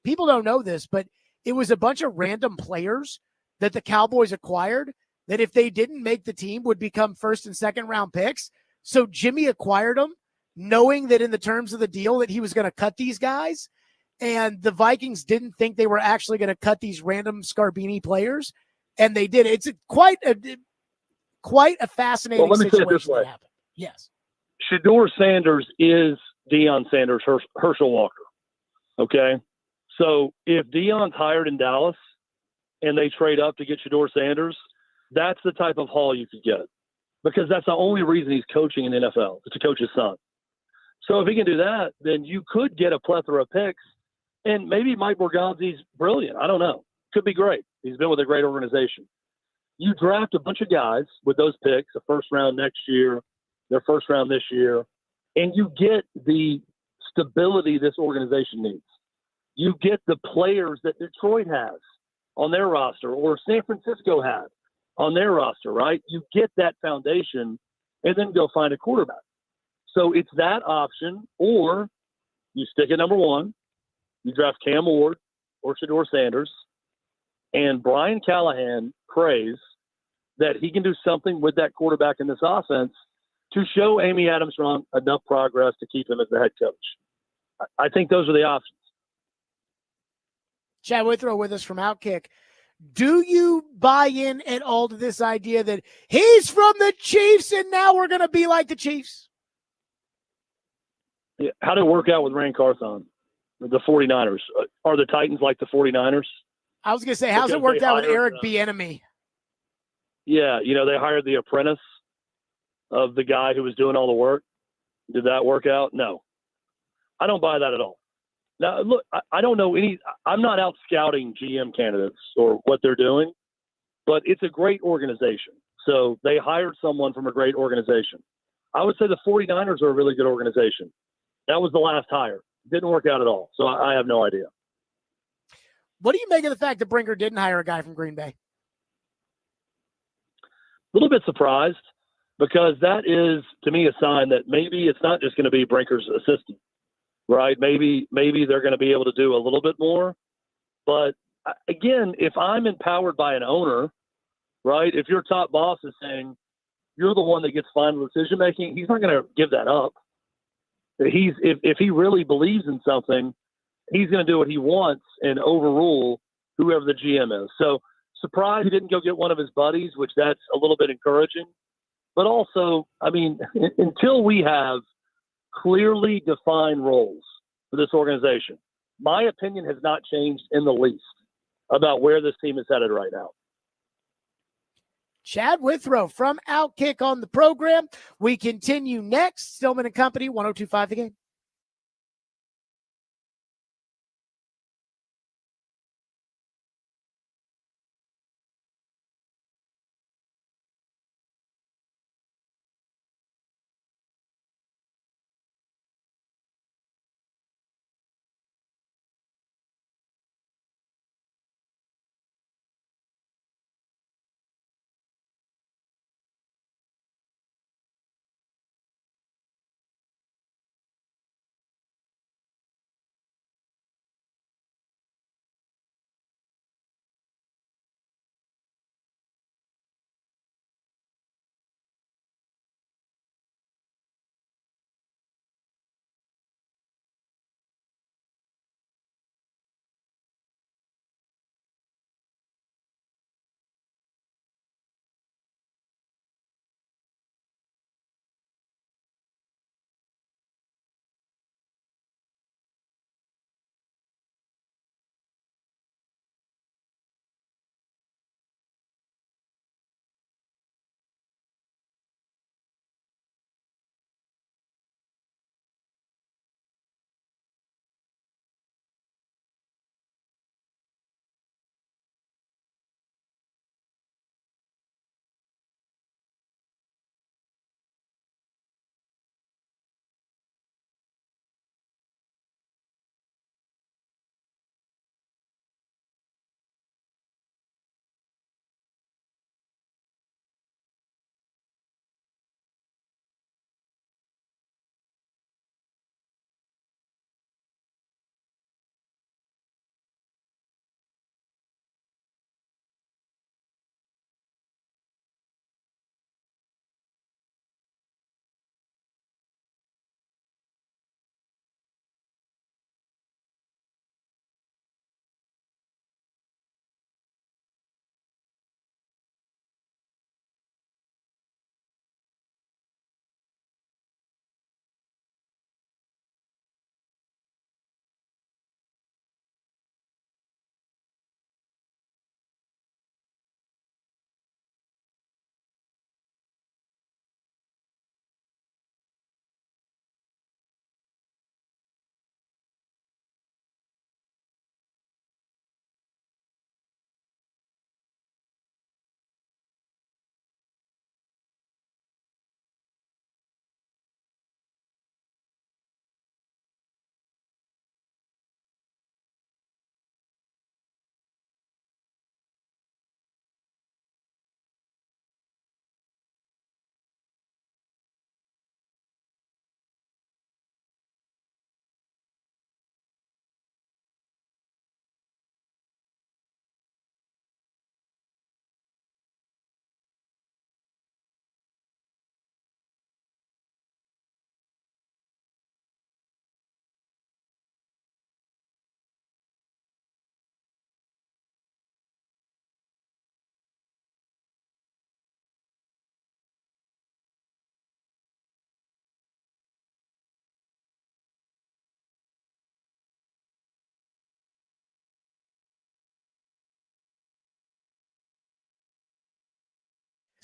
people don't know this, but it was a bunch of random players that the Cowboys acquired that if they didn't make the team would become first and second round picks. So Jimmy acquired them knowing that in the terms of the deal that he was going to cut these guys, and the Vikings didn't think they were actually going to cut these random Scarbini players, and they did. It's quite a fascinating situation that happened. Yes. Shador Sanders is Deion Sanders, Herschel Walker. Okay? So if Deion's hired in Dallas and they trade up to get Shador Sanders, that's the type of haul you could get, because that's the only reason he's coaching in the NFL, is to coach his son. So if he can do that, then you could get a plethora of picks, and maybe Mike Borgonzi's brilliant. I don't know. Could be great. He's been with a great organization. You draft a bunch of guys with those picks, a first round next year, their first round this year, and you get the stability this organization needs. You get the players that Detroit has on their roster or San Francisco had on their roster, right? You get that foundation and then go find a quarterback. So it's that option, or you stick at number one, you draft Cam Ward or Shador Sanders, and Brian Callahan prays that he can do something with that quarterback in this offense to show Amy Adams-Strong enough progress to keep him as the head coach. I think those are the options. Chad Withrow with us from Outkick. Do you buy in at all to this idea that he's from the Chiefs and now we're going to be like the Chiefs? Yeah. How did it work out with Rand Carthon, the 49ers? Are the Titans like the 49ers? I was going to say, how's it worked out with Eric Bieniemy? Yeah, they hired the apprentice of the guy who was doing all the work. Did that work out? No. I don't buy that at all. Now, look, I don't know I'm not out scouting GM candidates or what they're doing, but it's a great organization. So they hired someone from a great organization. I would say the 49ers are a really good organization. That was the last hire. Didn't work out at all. So I have no idea. What do you make of the fact that Brinker didn't hire a guy from Green Bay? A little bit surprised, because that is, to me, a sign that maybe it's not just going to be Brinker's assistant, right? Maybe they're going to be able to do a little bit more. But again, if I'm empowered by an owner, right, if your top boss is saying you're the one that gets final decision making, he's not going to give that up. If he really believes in something, he's going to do what he wants and overrule whoever the GM is. So surprised he didn't go get one of his buddies, which that's a little bit encouraging. But also, I mean, until we have clearly defined roles for this organization, my opinion has not changed in the least about where this team is headed right now. Chad Withrow from Outkick on the program. We continue next. Stillman and Company, 102.5 The Game.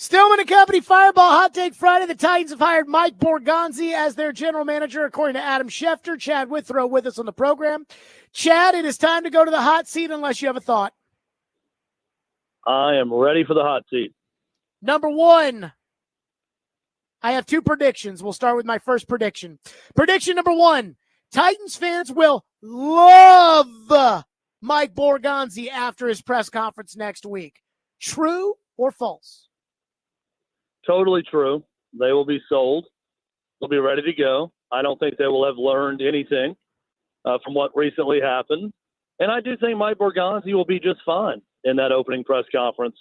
Stillman and Company Fireball Hot Take Friday. The Titans have hired Mike Borgonzi as their general manager, according to Adam Schefter. Chad Withrow with us on the program. Chad, it is time to go to the hot seat unless you have a thought. I am ready for the hot seat. Number one, I have two predictions. We'll start with my first prediction. Prediction number one, Titans fans will love Mike Borgonzi after his press conference next week. True or false? Totally true. They will be sold. They'll be ready to go. I don't think they will have learned anything from what recently happened. And I do think Mike Borgonzi will be just fine in that opening press conference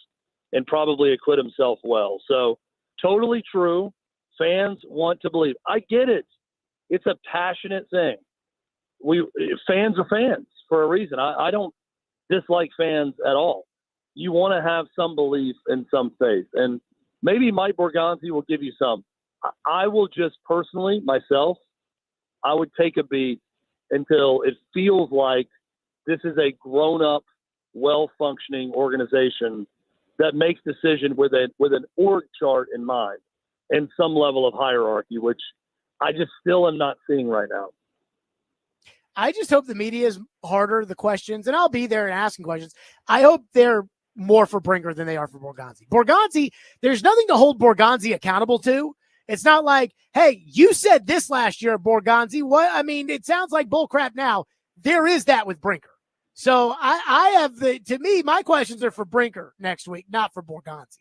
and probably acquit himself well. So totally true. Fans want to believe. I get it. It's a passionate thing. Fans are fans for a reason. I don't dislike fans at all. You want to have some belief and some faith. And maybe Mike Borgonzi will give you some. I will just personally, myself, I would take a beat until it feels like this is a grown-up, well-functioning organization that makes decision with an org chart in mind and some level of hierarchy, which I just still am not seeing right now. I just hope the media is harder, the questions, and I'll be there and asking questions. I hope they're more for Brinker than they are for Borgonzi. Borgonzi, there's nothing to hold Borgonzi accountable to. It's not like, hey, you said this last year, Borgonzi. What? I mean, it sounds like bullcrap now. There is that with Brinker. So I have to me, my questions are for Brinker next week, not for Borgonzi.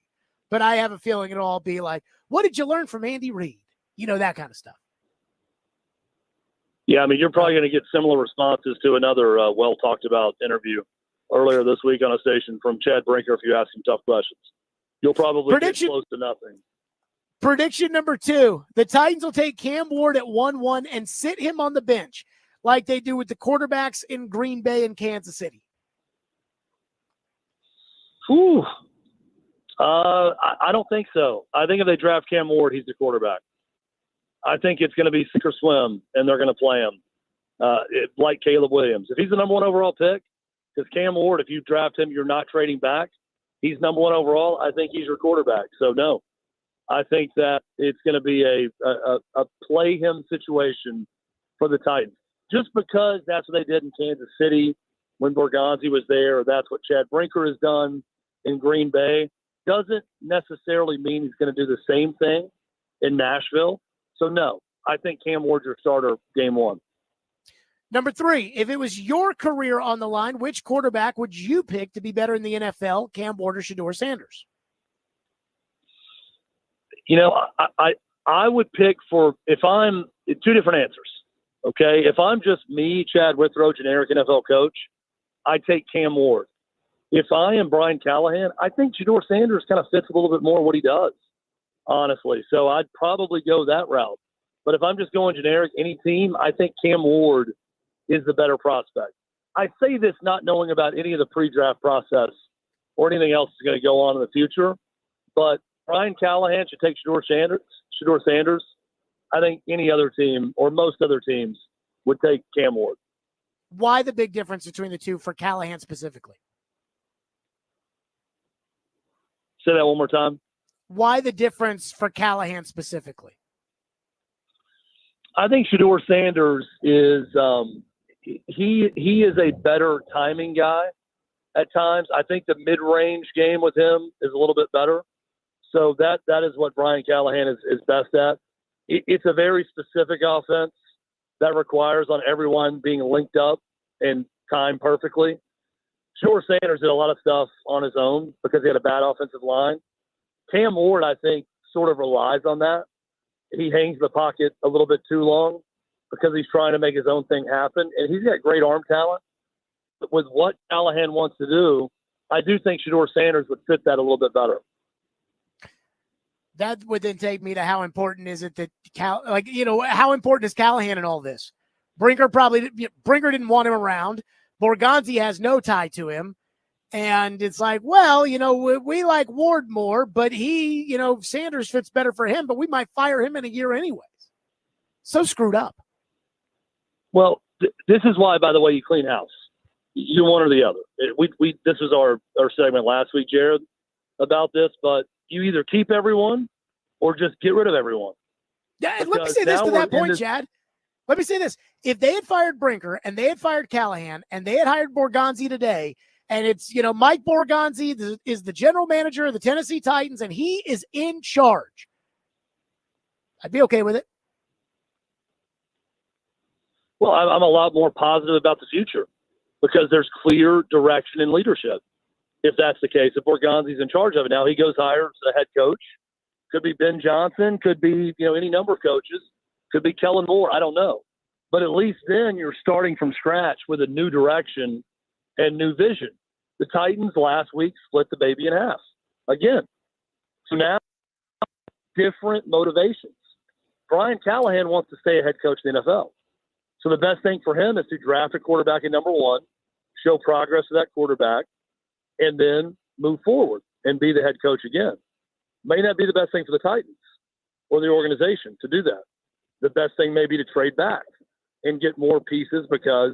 But I have a feeling it'll all be like, what did you learn from Andy Reid? You know, that kind of stuff. Yeah, I mean, you're probably going to get similar responses to another well-talked-about interview earlier this week on a station from Chad Brinker if you ask him tough questions. You'll probably get close to nothing. Prediction number two, the Titans will take Cam Ward at 1-1 and sit him on the bench like they do with the quarterbacks in Green Bay and Kansas City. Whew. I don't think so. I think if they draft Cam Ward, he's the quarterback. I think it's going to be sink or swim, and they're going to play him like Caleb Williams. If he's the number one overall pick, because Cam Ward, if you draft him, you're not trading back. He's number one overall. I think he's your quarterback. So, no, I think that it's going to be a play him situation for the Titans. Just because that's what they did in Kansas City when Borgonzi was there, or that's what Chad Brinker has done in Green Bay, doesn't necessarily mean he's going to do the same thing in Nashville. So, no, I think Cam Ward's your starter game one. Number three, if it was your career on the line, which quarterback would you pick to be better in the NFL, Cam Ward or Shedeur Sanders? You know, I would pick if I'm two different answers, okay? If I'm just me, Chad Withrow, generic NFL coach, I'd take Cam Ward. If I am Brian Callahan, I think Shedeur Sanders kind of fits a little bit more what he does, honestly. So I'd probably go that route. But if I'm just going generic, any team, I think Cam Ward is the better prospect. I say this not knowing about any of the pre-draft process or anything else that's going to go on in the future, but Brian Callahan should take Shedeur Sanders. I think any other team or most other teams would take Cam Ward. Why the big difference between the two for Callahan specifically? Say that one more time. Why the difference for Callahan specifically? I think Shedeur Sanders is he is a better timing guy at times. I think the mid-range game with him is a little bit better. So that is what Brian Callahan is best at. It's a very specific offense that requires on everyone being linked up and timed perfectly. Shedeur Sanders did a lot of stuff on his own because he had a bad offensive line. Cam Ward, I think, sort of relies on that. He hangs the pocket a little bit too long because he's trying to make his own thing happen. And he's got great arm talent. But with what Callahan wants to do, I do think Shedeur Sanders would fit that a little bit better. That would then take me to how important is it that how important is Callahan in all this? Brinker didn't want him around. Borgonzi has no tie to him. And it's like, well, we like Ward more, but he, Sanders fits better for him, but we might fire him in a year anyways. So screwed up. Well, this is why, by the way, you clean house. You one or the other. This was our segment last week, Jared. about this, but you either keep everyone or just get rid of everyone. Yeah, and let me Because say this now to we're that in point, this- Chad. Let me say this. If they had fired Brinker and they had fired Callahan and they had hired Borgonzi today, and it's, Mike Borgonzi is the general manager of the Tennessee Titans and he is in charge, I'd be okay with it. Well, I'm a lot more positive about the future because there's clear direction and leadership. If that's the case, if Borgonzi's in charge of it, now he goes hires a head coach. Could be Ben Johnson, could be any number of coaches, could be Kellen Moore. I don't know, but at least then you're starting from scratch with a new direction and new vision. The Titans last week split the baby in half again, so now different motivations. Brian Callahan wants to stay a head coach in the NFL. So the best thing for him is to draft a quarterback at number one, show progress to that quarterback, and then move forward and be the head coach again. May not be the best thing for the Titans or the organization to do that. The best thing may be to trade back and get more pieces because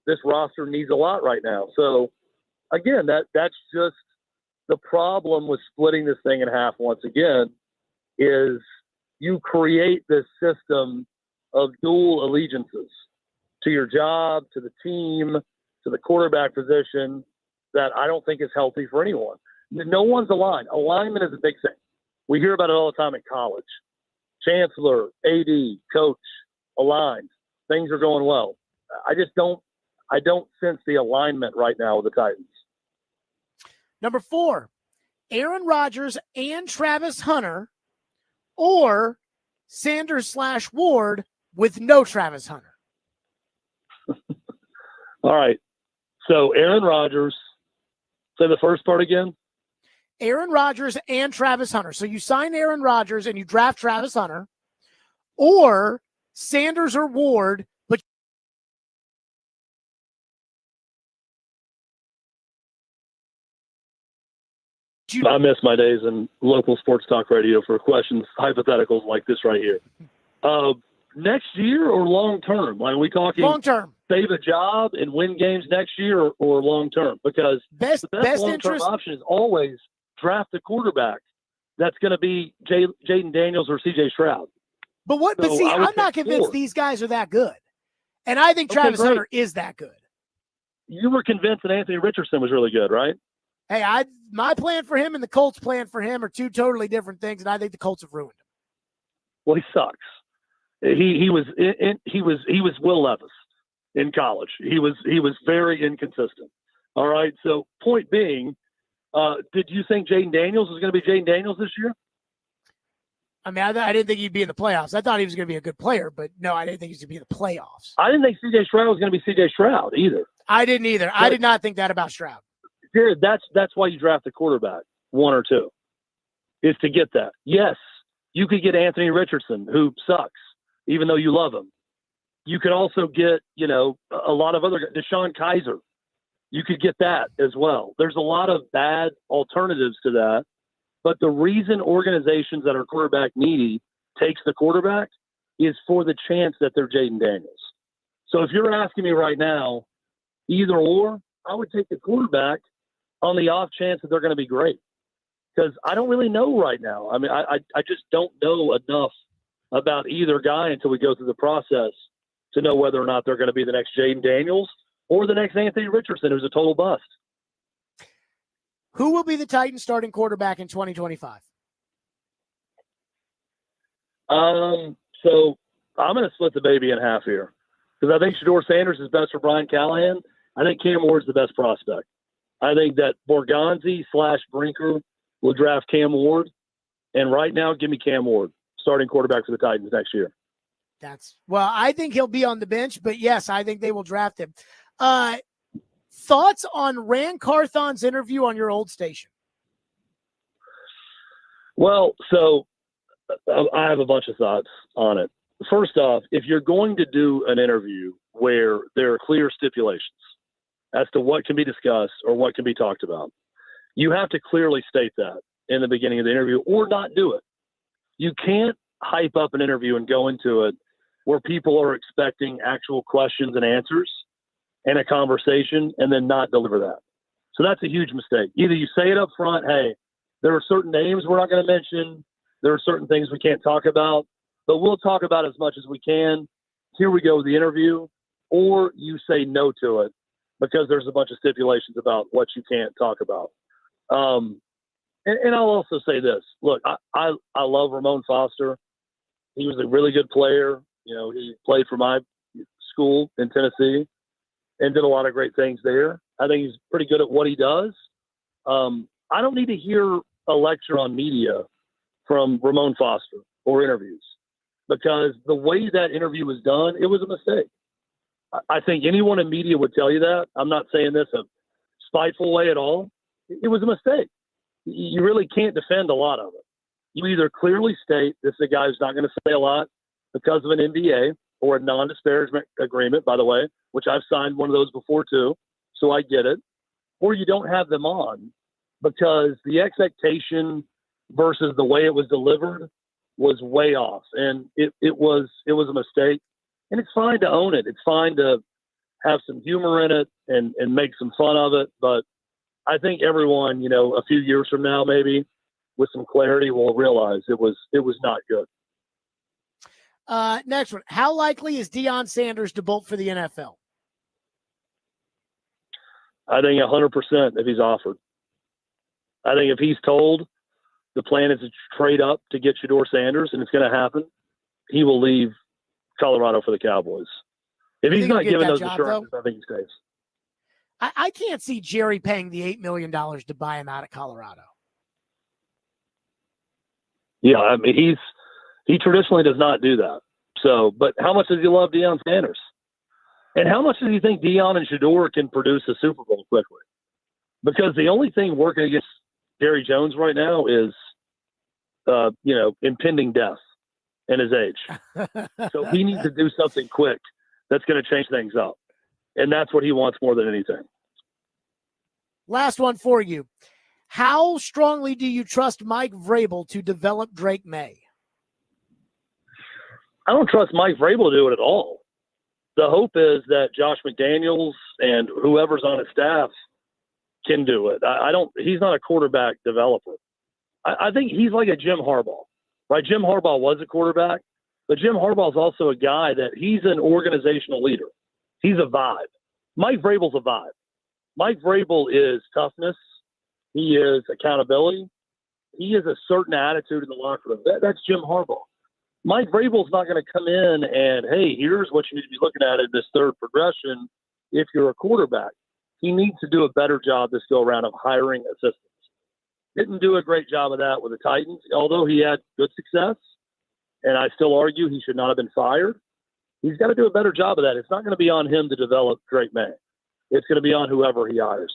this roster needs a lot right now. So, again, that's just the problem with splitting this thing in half once again is you create this system of dual allegiances to your job, to the team, to the quarterback position that I don't think is healthy for anyone. No one's aligned. Alignment is a big thing. We hear about it all the time in college. Chancellor, AD, coach, aligned. Things are going well. I don't sense the alignment right now with the Titans. Number 4, Aaron Rodgers and Travis Hunter, or Sanders/Ward with no Travis Hunter. All right. So Aaron Rodgers, say the first part again. Aaron Rodgers and Travis Hunter. So you sign Aaron Rodgers and you draft Travis Hunter, or Sanders or Ward, but I miss my days in local sports talk radio for questions, hypotheticals like this right here. Next year or long term? Like, are we talking long term? Save a job and win games next year, or long term? Because best the best long term option is always draft a quarterback that's going to be Jaden Daniels or CJ Stroud. But see, I'm not convinced these guys are that good, and I think Travis Hunter is that good. You were convinced that Anthony Richardson was really good, right? Hey, my plan for him and the Colts' plan for him are two totally different things, and I think the Colts have ruined him. Well, he sucks. He was Will Levis in college. He was very inconsistent. All right. So point being, did you think Jaden Daniels was going to be Jaden Daniels this year? I mean, I didn't think he'd be in the playoffs. I thought he was going to be a good player, but no, I didn't think he was going to be in the playoffs. I didn't think CJ Stroud was going to be CJ Stroud either. I didn't either. I did not think that about Stroud. Jared, that's why you draft a quarterback, one or two, is to get that. Yes, you could get Anthony Richardson, who sucks, even though you love him. You could also get, a lot of other guys. Deshaun Kaiser. You could get that as well. There's a lot of bad alternatives to that. But the reason organizations that are quarterback needy takes the quarterback is for the chance that they're Jaden Daniels. So if you're asking me right now, either or, I would take the quarterback on the off chance that they're going to be great. Because I don't really know right now. I mean, I just don't know enough about either guy until we go through the process to know whether or not they're going to be the next Jaden Daniels or the next Anthony Richardson, who's a total bust. Who will be the Titans starting quarterback in 2025? So I'm going to split the baby in half here because I think Shedeur Sanders is best for Brian Callahan. I think Cam Ward's the best prospect. I think that Borgonzi/Brinker will draft Cam Ward. And right now, give me Cam Ward, starting quarterback for the Titans next year. I think he'll be on the bench, but yes, I think they will draft him. Thoughts on Ran Carthon's interview on your old station? Well, so I have a bunch of thoughts on it. First off, if you're going to do an interview where there are clear stipulations as to what can be discussed or what can be talked about, you have to clearly state that in the beginning of the interview or not do it. You can't hype up an interview and go into it where people are expecting actual questions and answers and a conversation and then not deliver that. So that's a huge mistake. Either you say it up front, hey, There are certain names we're not going to mention. There are certain things we can't talk about, but we'll talk about as much as we can. Here we go with the interview, or you say no to it because there's a bunch of stipulations about what you can't talk about. And I'll also say this. Look, I love Ramon Foster. He was a really good player. You know, he played for my school in Tennessee and did a lot of great things there. I think he's pretty good at what he does. I don't need to hear a lecture on media from Ramon Foster or interviews, because the way that interview was done, it was a mistake. I think anyone in media would tell you that. I'm not saying this a spiteful way at all. It was a mistake. You really can't defend a lot of it. You either clearly state this is a guy who's not going to say a lot because of an NDA or a non-disparagement agreement, by the way, which I've signed one of those before too, so I get it, or you don't have them on because the expectation versus the way it was delivered was way off, and it was a mistake. And it's fine to own it. It's fine to have some humor in it and make some fun of it. But I think everyone, you know, a few years from now, maybe with some clarity, will realize it was not good. Next one. How likely is Deion Sanders to bolt for the NFL? I think 100% if he's offered. I think if he's told the plan is to trade up to get Shedeur Sanders, and it's going to happen, he will leave Colorado for the Cowboys. If he's not given those assurances, I think he stays. I can't see Jerry paying the $8 million to buy him out of Colorado. Yeah, I mean, he traditionally does not do that. So, but how much does he love Deion Sanders? And how much does he think Deion and Shedeur can produce a Super Bowl quickly? Because the only thing working against Jerry Jones right now is, impending death and his age. So he needs to do something quick that's going to change things up. And that's what he wants more than anything. Last one for you. How strongly do you trust Mike Vrabel to develop Drake May? I don't trust Mike Vrabel to do it at all. The hope is that Josh McDaniels and whoever's on his staff can do it. He's not a quarterback developer. I think he's like a Jim Harbaugh, right? Jim Harbaugh was a quarterback, but Jim Harbaugh is also a guy that he's an organizational leader. He's a vibe. Mike Vrabel's a vibe. Mike Vrabel is toughness. He is accountability. He is a certain attitude in the locker room. That's Jim Harbaugh. Mike Vrabel's not going to come in and, hey, here's what you need to be looking at in this third progression if you're a quarterback. He needs to do a better job this go-around of hiring assistants. Didn't do a great job of that with the Titans, although he had good success, and I still argue he should not have been fired. He's got to do a better job of that. It's not going to be on him to develop Drake May. It's going to be on whoever he hires.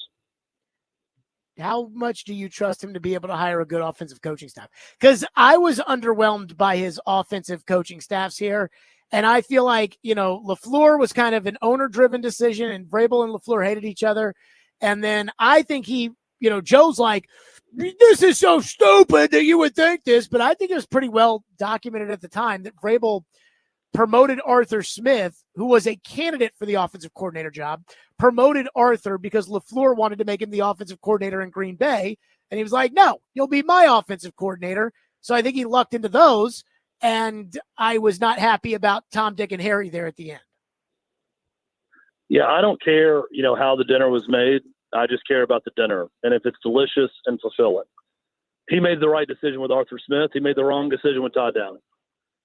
How much do you trust him to be able to hire a good offensive coaching staff? Because I was underwhelmed by his offensive coaching staffs here. And I feel like, LaFleur was kind of an owner-driven decision, and Vrabel and LaFleur hated each other. And then I think Joe's like, this is so stupid that you would think this. But I think it was pretty well documented at the time that Vrabel promoted Arthur Smith, who was a candidate for the offensive coordinator job, promoted Arthur because LaFleur wanted to make him the offensive coordinator in Green Bay. And he was like, no, you'll be my offensive coordinator. So I think he lucked into those. And I was not happy about Tom, Dick, and Harry there at the end. Yeah, I don't care, how the dinner was made. I just care about the dinner. And if it's delicious and fulfilling. He made the right decision with Arthur Smith. He made the wrong decision with Todd Downing.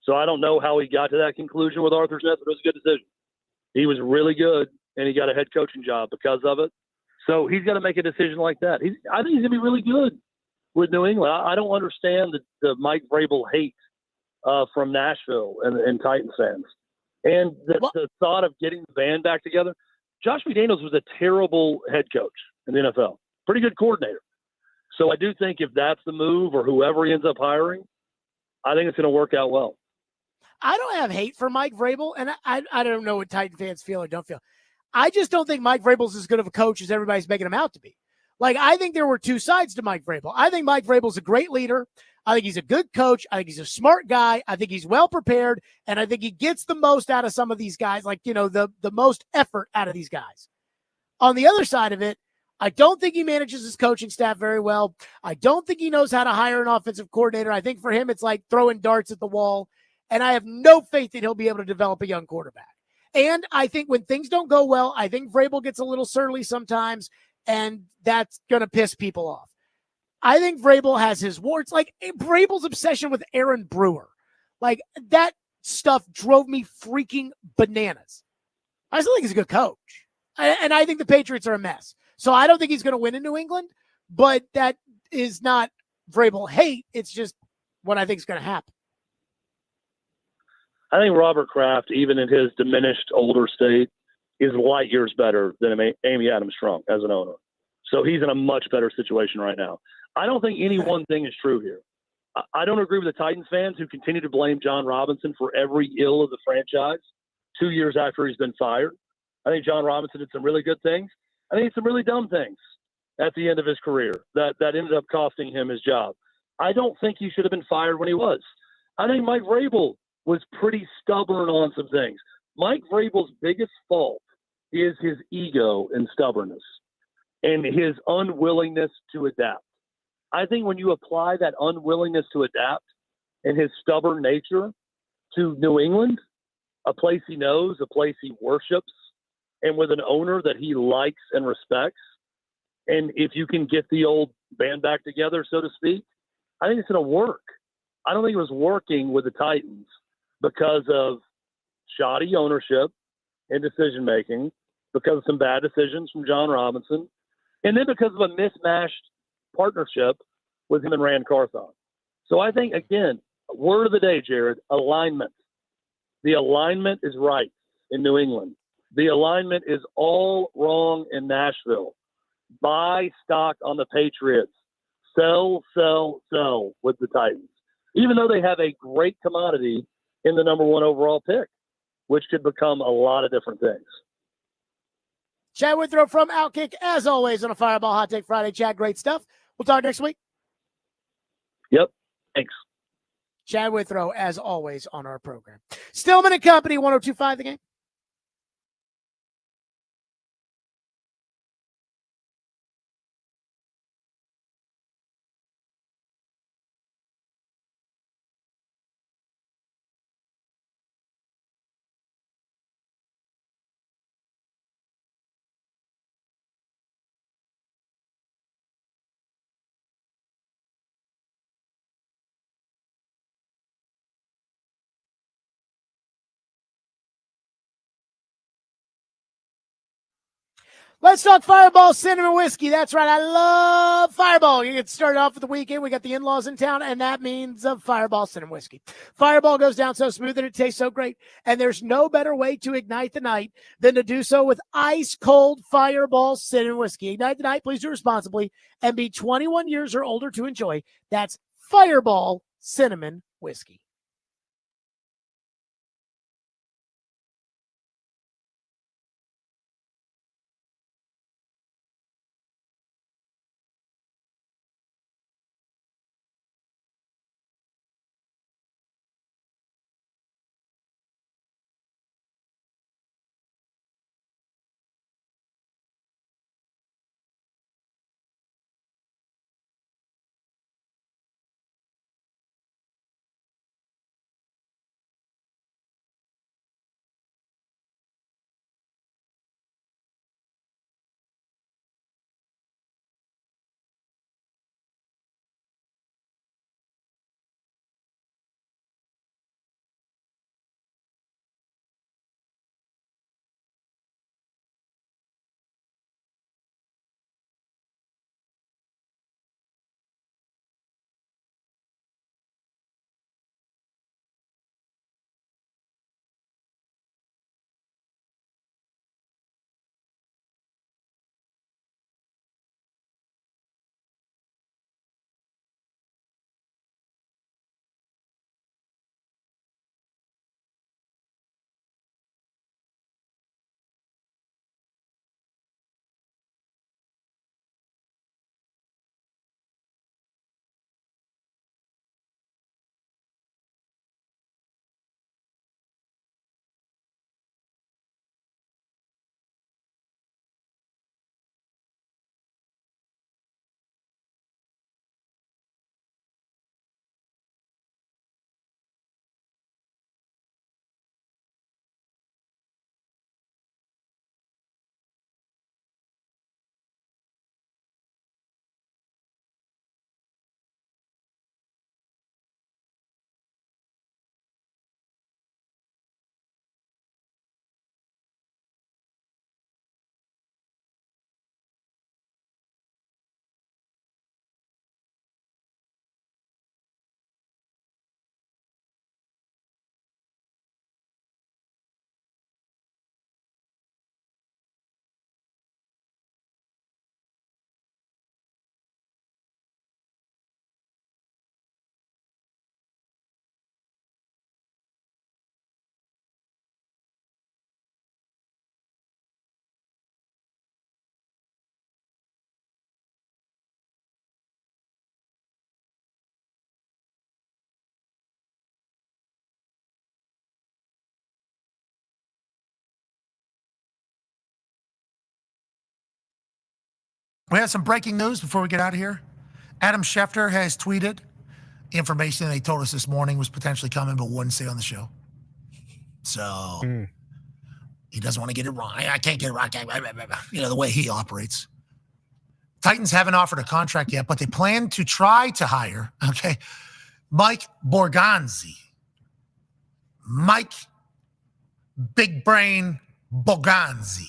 So I don't know how he got to that conclusion with Arthur Smith, but it was a good decision. He was really good, and he got a head coaching job because of it. So he's got to make a decision like that. I think he's going to be really good with New England. I don't understand the Mike Vrabel hate from Nashville and Titans fans. And the thought of getting the band back together. Josh McDaniels was a terrible head coach in the NFL. Pretty good coordinator. So I do think if that's the move or whoever he ends up hiring, I think it's going to work out well. I don't have hate for Mike Vrabel, and I don't know what Titan fans feel or don't feel. I just don't think Mike Vrabel's as good of a coach as everybody's making him out to be. Like, I think there were two sides to Mike Vrabel. I think Mike Vrabel's a great leader. I think he's a good coach. I think he's a smart guy. I think he's well prepared, and I think he gets the most out of some of these guys, like, the most effort out of these guys. On the other side of it, I don't think he manages his coaching staff very well. I don't think he knows how to hire an offensive coordinator. I think for him, it's like throwing darts at the wall. And I have no faith that he'll be able to develop a young quarterback. And I think when things don't go well, I think Vrabel gets a little surly sometimes, and that's going to piss people off. I think Vrabel has his warts. Like Vrabel's obsession with Aaron Brewer. Like that stuff drove me freaking bananas. I still think he's a good coach. And I think the Patriots are a mess. So I don't think he's going to win in New England, but that is not Vrabel hate. It's just what I think is going to happen. I think Robert Kraft, even in his diminished older state, is light years better than Amy Adams Strunk as an owner. So he's in a much better situation right now. I don't think any one thing is true here. I don't agree with the Titans fans who continue to blame John Robinson for every ill of the franchise 2 years after he's been fired. I think John Robinson did some really good things. I think some really dumb things at the end of his career that ended up costing him his job. I don't think he should have been fired when he was. I think Mike Vrabel was pretty stubborn on some things. Mike Vrabel's biggest fault is his ego and stubbornness and his unwillingness to adapt. I think when you apply that unwillingness to adapt and his stubborn nature to New England, a place he knows, a place he worships, and with an owner that he likes and respects, and if you can get the old band back together, so to speak, I think it's going to work. I don't think it was working with the Titans because of shoddy ownership and decision-making, because of some bad decisions from John Robinson, and then because of a mismatched partnership with him and Rand Carthon. So I think, again, word of the day, Jared, alignment. The alignment is right in New England. The alignment is all wrong in Nashville. Buy stock on the Patriots. Sell, sell, sell with the Titans. Even though they have a great commodity in the number one overall pick, which could become a lot of different things. Chad Withrow from Outkick, as always, on a Fireball Hot Take Friday. Chad, great stuff. We'll talk next week. Yep. Thanks. Chad Withrow, as always, on our program. Stillman and Company, 102.5 The Game. Let's talk Fireball Cinnamon Whiskey. That's right. I love Fireball. You get started off with the weekend. We got the in-laws in town, and that means a Fireball Cinnamon Whiskey. Fireball goes down so smooth and it tastes so great. And there's no better way to ignite the night than to do so with ice-cold Fireball Cinnamon Whiskey. Ignite the night, please do responsibly, and be 21 years or older to enjoy. That's Fireball Cinnamon Whiskey. We have some breaking news before we get out of here. Adam Schefter has tweeted information they told us this morning was potentially coming, but wouldn't say on the show. So he doesn't want to get it wrong. I can't get it wrong. You know, the way he operates. Titans haven't offered a contract yet, but they plan to try to hire, Mike Borgonzi. Mike Big Brain Borgonzi,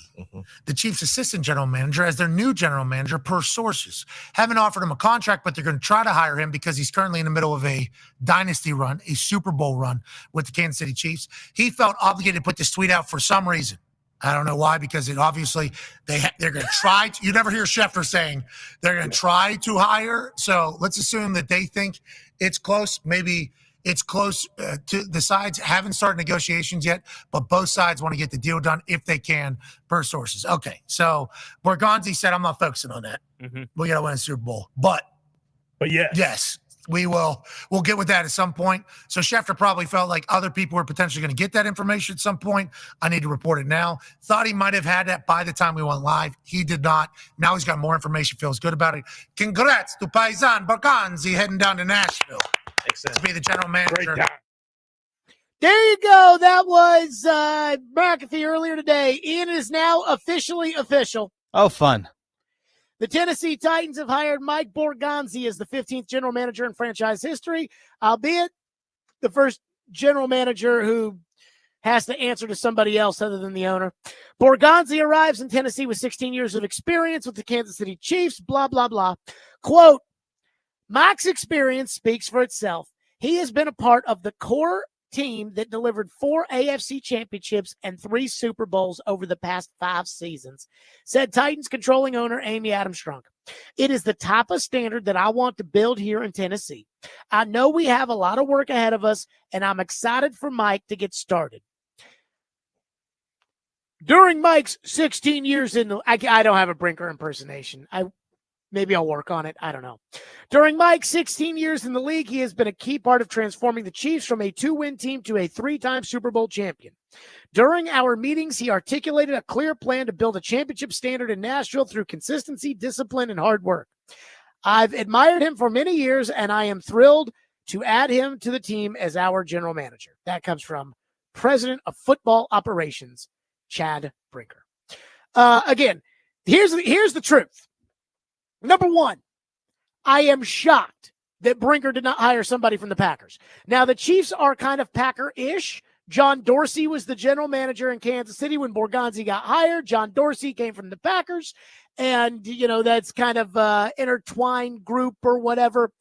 the Chiefs' assistant general manager, as their new general manager per sources. Haven't offered him a contract, but they're going to try to hire him because he's currently in the middle of a dynasty run, a Super Bowl run with the Kansas City Chiefs. He felt obligated to put this tweet out for some reason. I don't know why, because it obviously they're going to try to, you never hear Schefter saying they're going to try to hire. So let's assume that they think it's close. Maybe it's close to the sides haven't started negotiations yet, but both sides want to get the deal done if they can, per sources. Okay, so Borgonzi said, I'm not focusing on that. We got to win a Super Bowl. But yes, we will. We'll get with that at some point. So Schefter probably felt like other people were potentially going to get that information at some point. I need to report it now. Thought he might have had that by the time we went live. He did not. Now he's got more information, feels good about it. Congrats to Paisan Borgonzi heading down to Nashville. To be the general manager. There you go. That was McAfee earlier today. Ian is now officially official. Oh, fun. The Tennessee Titans have hired Mike Borgonzi as the 15th general manager in franchise history, albeit the first general manager who has to answer to somebody else other than the owner. Borgonzi arrives in Tennessee with 16 years of experience with the Kansas City Chiefs, blah, blah, blah. Quote, Mike's experience speaks for itself. He has been a part of the core team that delivered 4 AFC championships and 3 Super Bowls over the past 5 seasons, said Titans controlling owner Amy Adams-Strunk. It is the type of standard that I want to build here in Tennessee. I know we have a lot of work ahead of us, and I'm excited for Mike to get started. During Mike's 16 years in the, I don't have a Brinker impersonation. Maybe I'll work on it. I don't know. During Mike's 16 years in the league, he has been a key part of transforming the Chiefs from a 2-win team to a 3-time Super Bowl champion. During our meetings, he articulated a clear plan to build a championship standard in Nashville through consistency, discipline, and hard work. I've admired him for many years, and I am thrilled to add him to the team as our general manager. That comes from President of Football Operations, Chad Brinker. Again, here's the truth. Number one, I am shocked that Brinker did not hire somebody from the Packers. Now, the Chiefs are kind of Packer-ish. John Dorsey was the general manager in Kansas City when Borgonzi got hired. John Dorsey came from the Packers, and, you know, that's kind of intertwined group or whatever.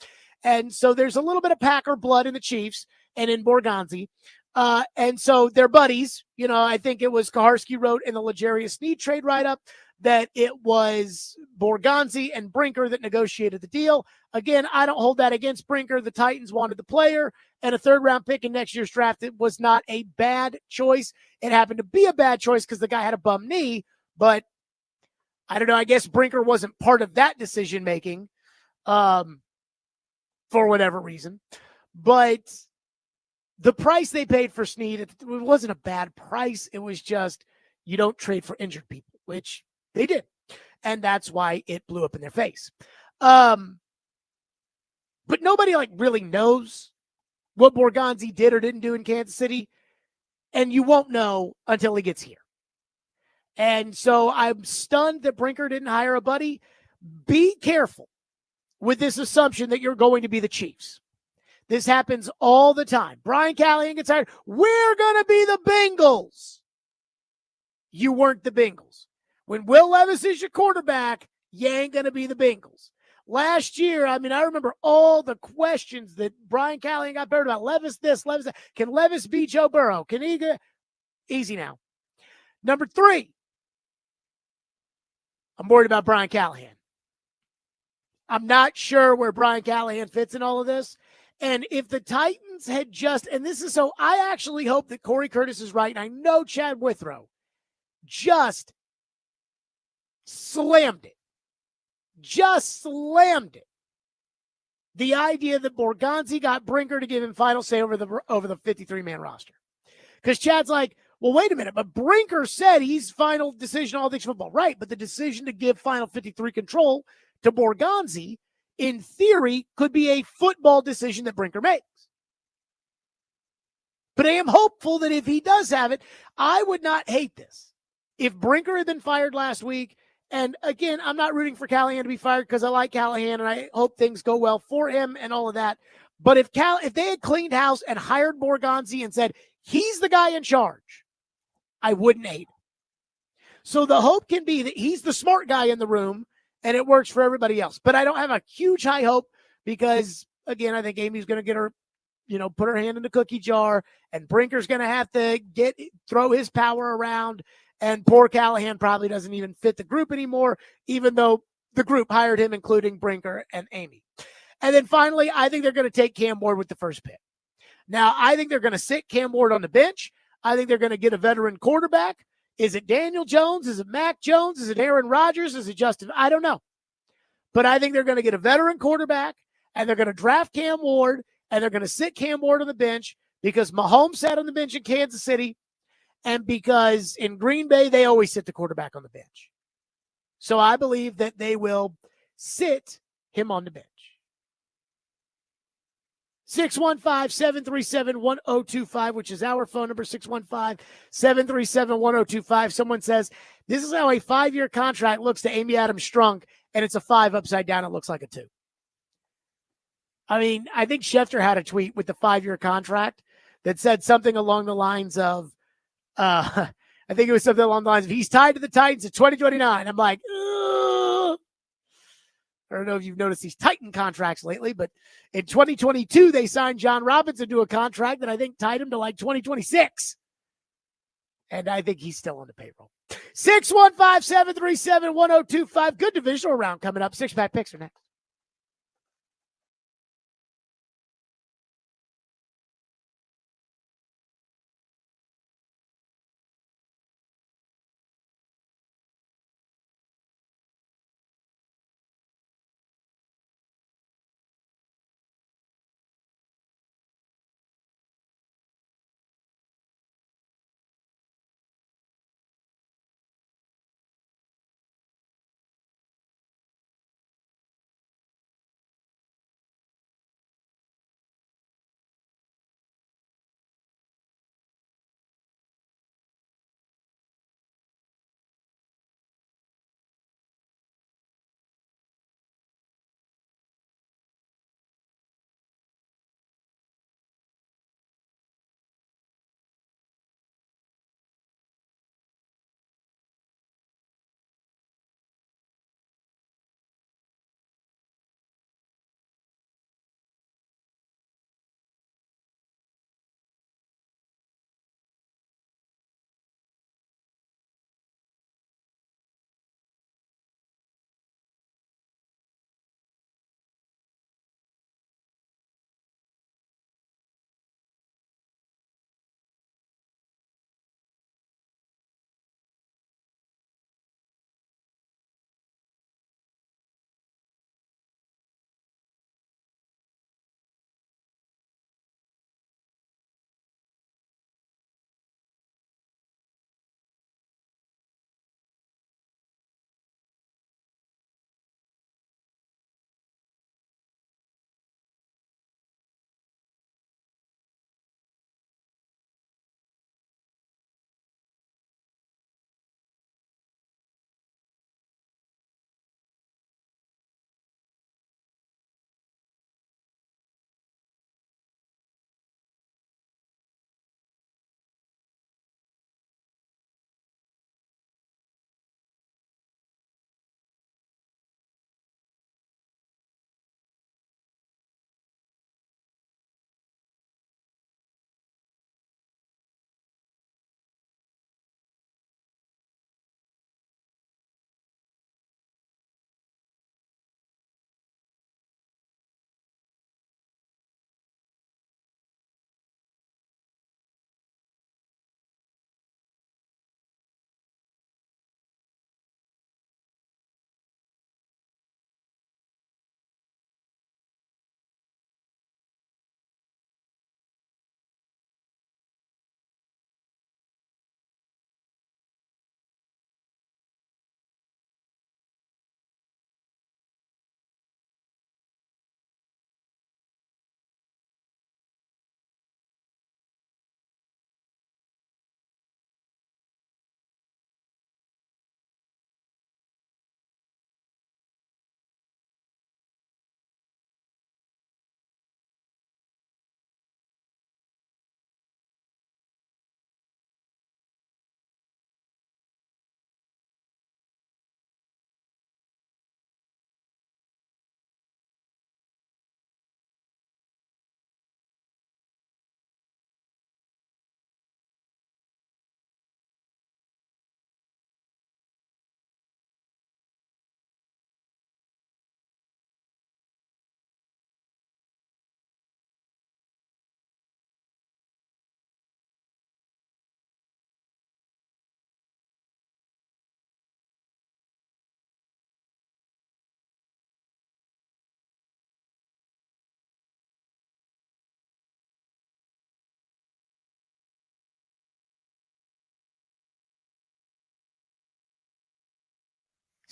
And so there's a little bit of Packer blood in the Chiefs and in Borgonzi. And so they're buddies. You know, I think it was Kaharski wrote in the L'Jarius Sneed trade write-up that it was Borgonzi and Brinker that negotiated the deal. Again, I don't hold that against Brinker. The Titans wanted the player, and a 3rd-round pick in next year's draft. It was not a bad choice. It happened to be a bad choice because the guy had a bum knee, but I don't know. I guess Brinker wasn't part of that decision-making for whatever reason. But the price they paid for Sneed, it wasn't a bad price. It was just you don't trade for injured people, which they did. And that's why it blew up in their face. But nobody really knows what Borgonzi did or didn't do in Kansas City. And you won't know until he gets here. And so I'm stunned that Brinker didn't hire a buddy. Be careful with this assumption that you're going to be the Chiefs. This happens all the time. Brian Callahan gets hired. We're going to be the Bengals. You weren't the Bengals. When Will Levis is your quarterback, you ain't going to be the Bengals. Last year, I remember all the questions that Brian Callahan got buried about. Levis this, Levis that. Can Levis beat Joe Burrow? Can he get? Easy now. Number 3, I'm worried about Brian Callahan. I'm not sure where Brian Callahan fits in all of this. And if the Titans had just, and this is so, I actually hope that Corey Curtis is right, and I know Chad Withrow just slammed it. Just slammed it. The idea that Borgonzi got Brinker to give him final say over the 53-man roster. Because Chad's like, Well, wait a minute, but Brinker said he's final decision all things football. Right, but the decision to give Final 53 control to Borgonzi, in theory, could be a football decision that Brinker makes. But I am hopeful that if he does have it, I would not hate this. If Brinker had been fired last week, and again, I'm not rooting for Callahan to be fired because I like Callahan and I hope things go well for him and all of that. But if they had cleaned house and hired Borgonzi and said, he's the guy in charge, I wouldn't hate him. So the hope can be that he's the smart guy in the room and it works for everybody else. But I don't have a huge high hope because, again, I think Amy's going to get her, put her hand in the cookie jar, and Brinker's going to have to throw his power around. And poor Callahan probably doesn't even fit the group anymore, even though the group hired him, including Brinker and Amy. And then finally, I think they're going to take Cam Ward with the first pick. Now, I think they're going to sit Cam Ward on the bench. I think they're going to get a veteran quarterback. Is it Daniel Jones? Is it Mac Jones? Is it Aaron Rodgers? Is it Justin? I don't know. But I think they're going to get a veteran quarterback, and they're going to draft Cam Ward, and they're going to sit Cam Ward on the bench because Mahomes sat on the bench in Kansas City, and because in Green Bay, they always sit the quarterback on the bench. So I believe that they will sit him on the bench. 615-737-1025, which is our phone number, 615-737-1025. Someone says, this is how a 5-year contract looks to Amy Adams Strunk, and it's a 5 upside down. It looks like a 2. I mean, I think Schefter had a tweet with the 5-year contract that said something along the lines of, I think it was something along the lines of, he's tied to the Titans at 2029. I'm like, ugh. I don't know if you've noticed these Titan contracts lately, but in 2022, they signed John Robinson to a contract that I think tied him to like 2026. And I think he's still on the payroll. 615-737-1025. Good divisional round coming up. 6-pack picks are next.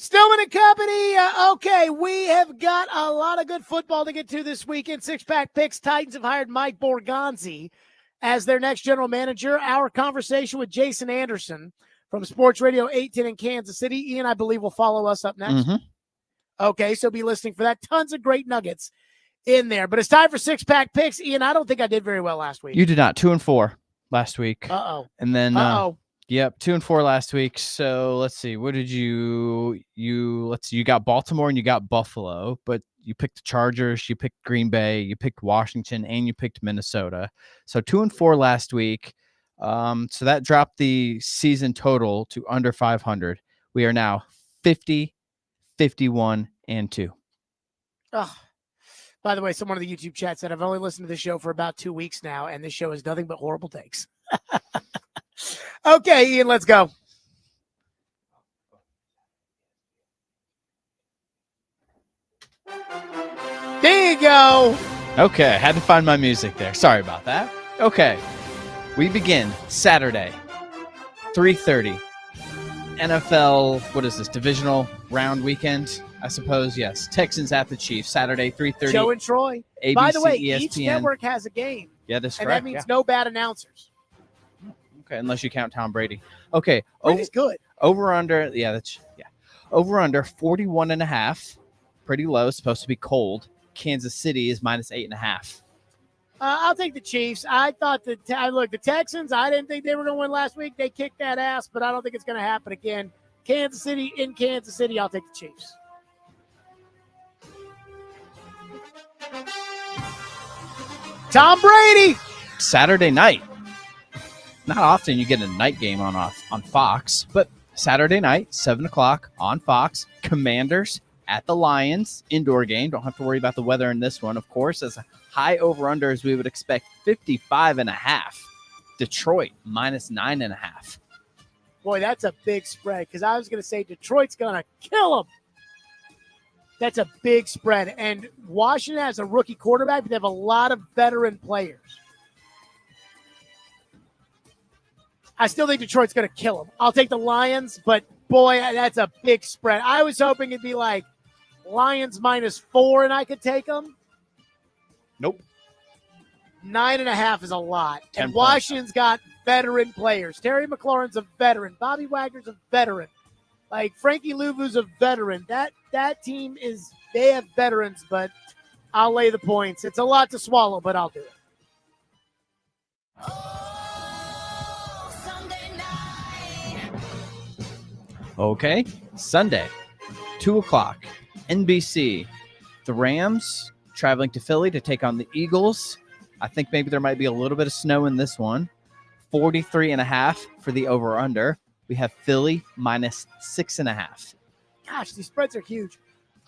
Stillman and Company. Okay, we have got a lot of good football to get to this weekend. Six-pack picks. Titans have hired Mike Borgonzi as their next general manager. Our conversation with Jason Anderson from Sports Radio 810 in Kansas City. Ian, I believe, will follow us up next. Mm-hmm. Okay, so be listening for that. Tons of great nuggets in there. But it's time for six-pack picks. Ian, I don't think I did very well last week. You did not. 2-4 last week. Uh-oh. And then, Yep, 2-4 last week. So let's see. What did you got Baltimore and you got Buffalo, but you picked the Chargers, you picked Green Bay, you picked Washington, and you picked Minnesota. So 2-4 last week. So that dropped the season total to under 500. We are now 50, 51, and 2. Oh, by the way, someone in the YouTube chat said, I've only listened to this show for about 2 weeks now, and this show is nothing but horrible takes. Okay, Ian, let's go. There you go. Okay, had to find my music there. Sorry about that. Okay, we begin Saturday, 3:30. NFL, what is this, divisional round weekend, I suppose? Yes, Texans at the Chiefs, Saturday, 3:30. Joe and Troy. ABC, By the way, ESPN. each network has a game. Yeah, that's and correct. that means no bad announcers. Okay, unless you count Tom Brady. Okay. Brady's good. Over under, over under 41.5. Pretty low, supposed to be cold. Kansas City is -8.5. I'll take the Chiefs. I thought the Texans, I didn't think they were going to win last week. They kicked that ass, but I don't think it's going to happen again. Kansas City in Kansas City, I'll take the Chiefs. Tom Brady. Saturday night. Not often you get a night game on Fox, but Saturday night, 7 o'clock on Fox. Commanders at the Lions, indoor game. Don't have to worry about the weather in this one, of course. As high over-under as we would expect, 55.5. Detroit, -9.5. Boy, that's a big spread because I was going to say Detroit's going to kill them. That's a big spread. And Washington has a rookie quarterback, but they have a lot of veteran players. I still think Detroit's going to kill them. I'll take the Lions, but boy, that's a big spread. I was hoping it'd be like Lions -4 and I could take them. Nope. 9.5 is a lot. 10 And Washington's got veteran players. Terry McLaurin's a veteran. Bobby Wagner's a veteran. Like Frankie Louvu's a veteran. That team they have veterans, but I'll lay the points. It's a lot to swallow, but I'll do it. Okay, Sunday, 2 o'clock, NBC. The Rams traveling to Philly to take on the Eagles. I think maybe there might be a little bit of snow in this one. 43.5 for the over-under. We have Philly -6.5. Gosh, these spreads are huge.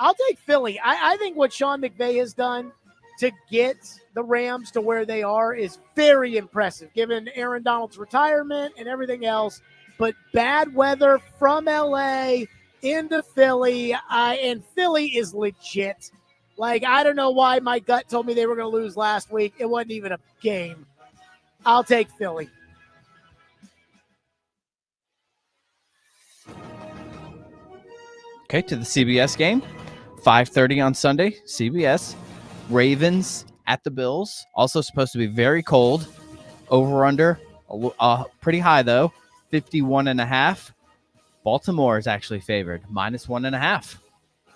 I'll take Philly. I think what Sean McVay has done to get the Rams to where they are is very impressive, given Aaron Donald's retirement and everything else. But bad weather from LA into Philly, and Philly is legit. Like, I don't know why my gut told me they were going to lose last week. It wasn't even a game. I'll take Philly. Okay, to the CBS game, 5:30 on Sunday, CBS. Ravens at the Bills, also supposed to be very cold. Over-under, pretty high though, 51.5. Baltimore is actually favored, -1.5.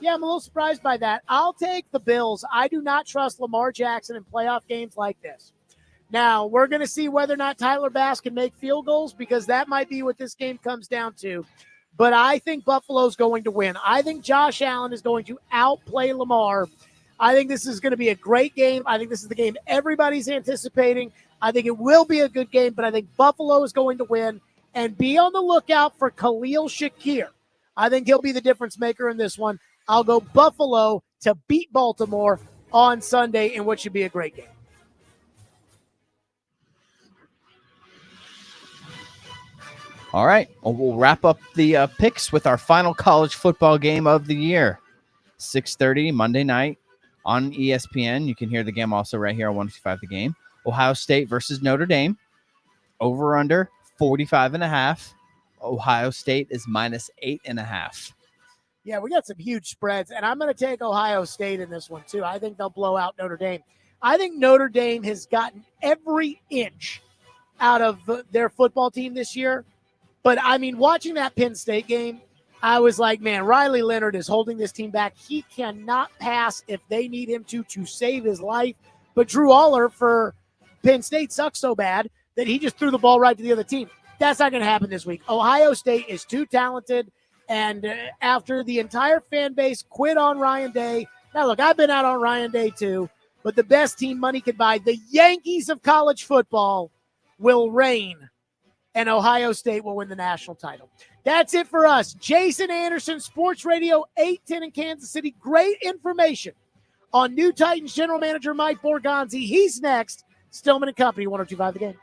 Yeah, I'm a little surprised by that. I'll take the Bills. I do not trust Lamar Jackson in playoff games like this. Now, we're going to see whether or not Tyler Bass can make field goals, because that might be what this game comes down to. But I think Buffalo's going to win. I think Josh Allen is going to outplay Lamar. I think this is going to be a great game. I think this is the game everybody's anticipating. I think it will be a good game, but I think Buffalo is going to win. And be on the lookout for Khalil Shakir. I think he'll be the difference maker in this one. I'll go Buffalo to beat Baltimore on Sunday in what should be a great game. All right. Well, we'll wrap up the picks with our final college football game of the year. 6:30 Monday night on ESPN. You can hear the game also right here on 155 The Game. Ohio State versus Notre Dame. Over under 45.5. Ohio State is -8.5. Yeah, we got some huge spreads, and I'm going to take Ohio State in this one, too. I think they'll blow out Notre Dame. I think Notre Dame has gotten every inch out of their football team this year. But, I mean, watching that Penn State game, I was like, man, Riley Leonard is holding this team back. He cannot pass if they need him to save his life. But Drew Aller for Penn State sucks so bad that he just threw the ball right to the other team. That's not going to happen this week. Ohio State is too talented. And after the entire fan base quit on Ryan Day, now look, I've been out on Ryan Day too, but the best team money could buy, the Yankees of college football, will reign, and Ohio State will win the national title. That's it for us. Jason Anderson, Sports Radio 810 in Kansas City. Great information on new Titans general manager Mike Borgonzi. He's next. Stillman and Company, 102.5 The Game.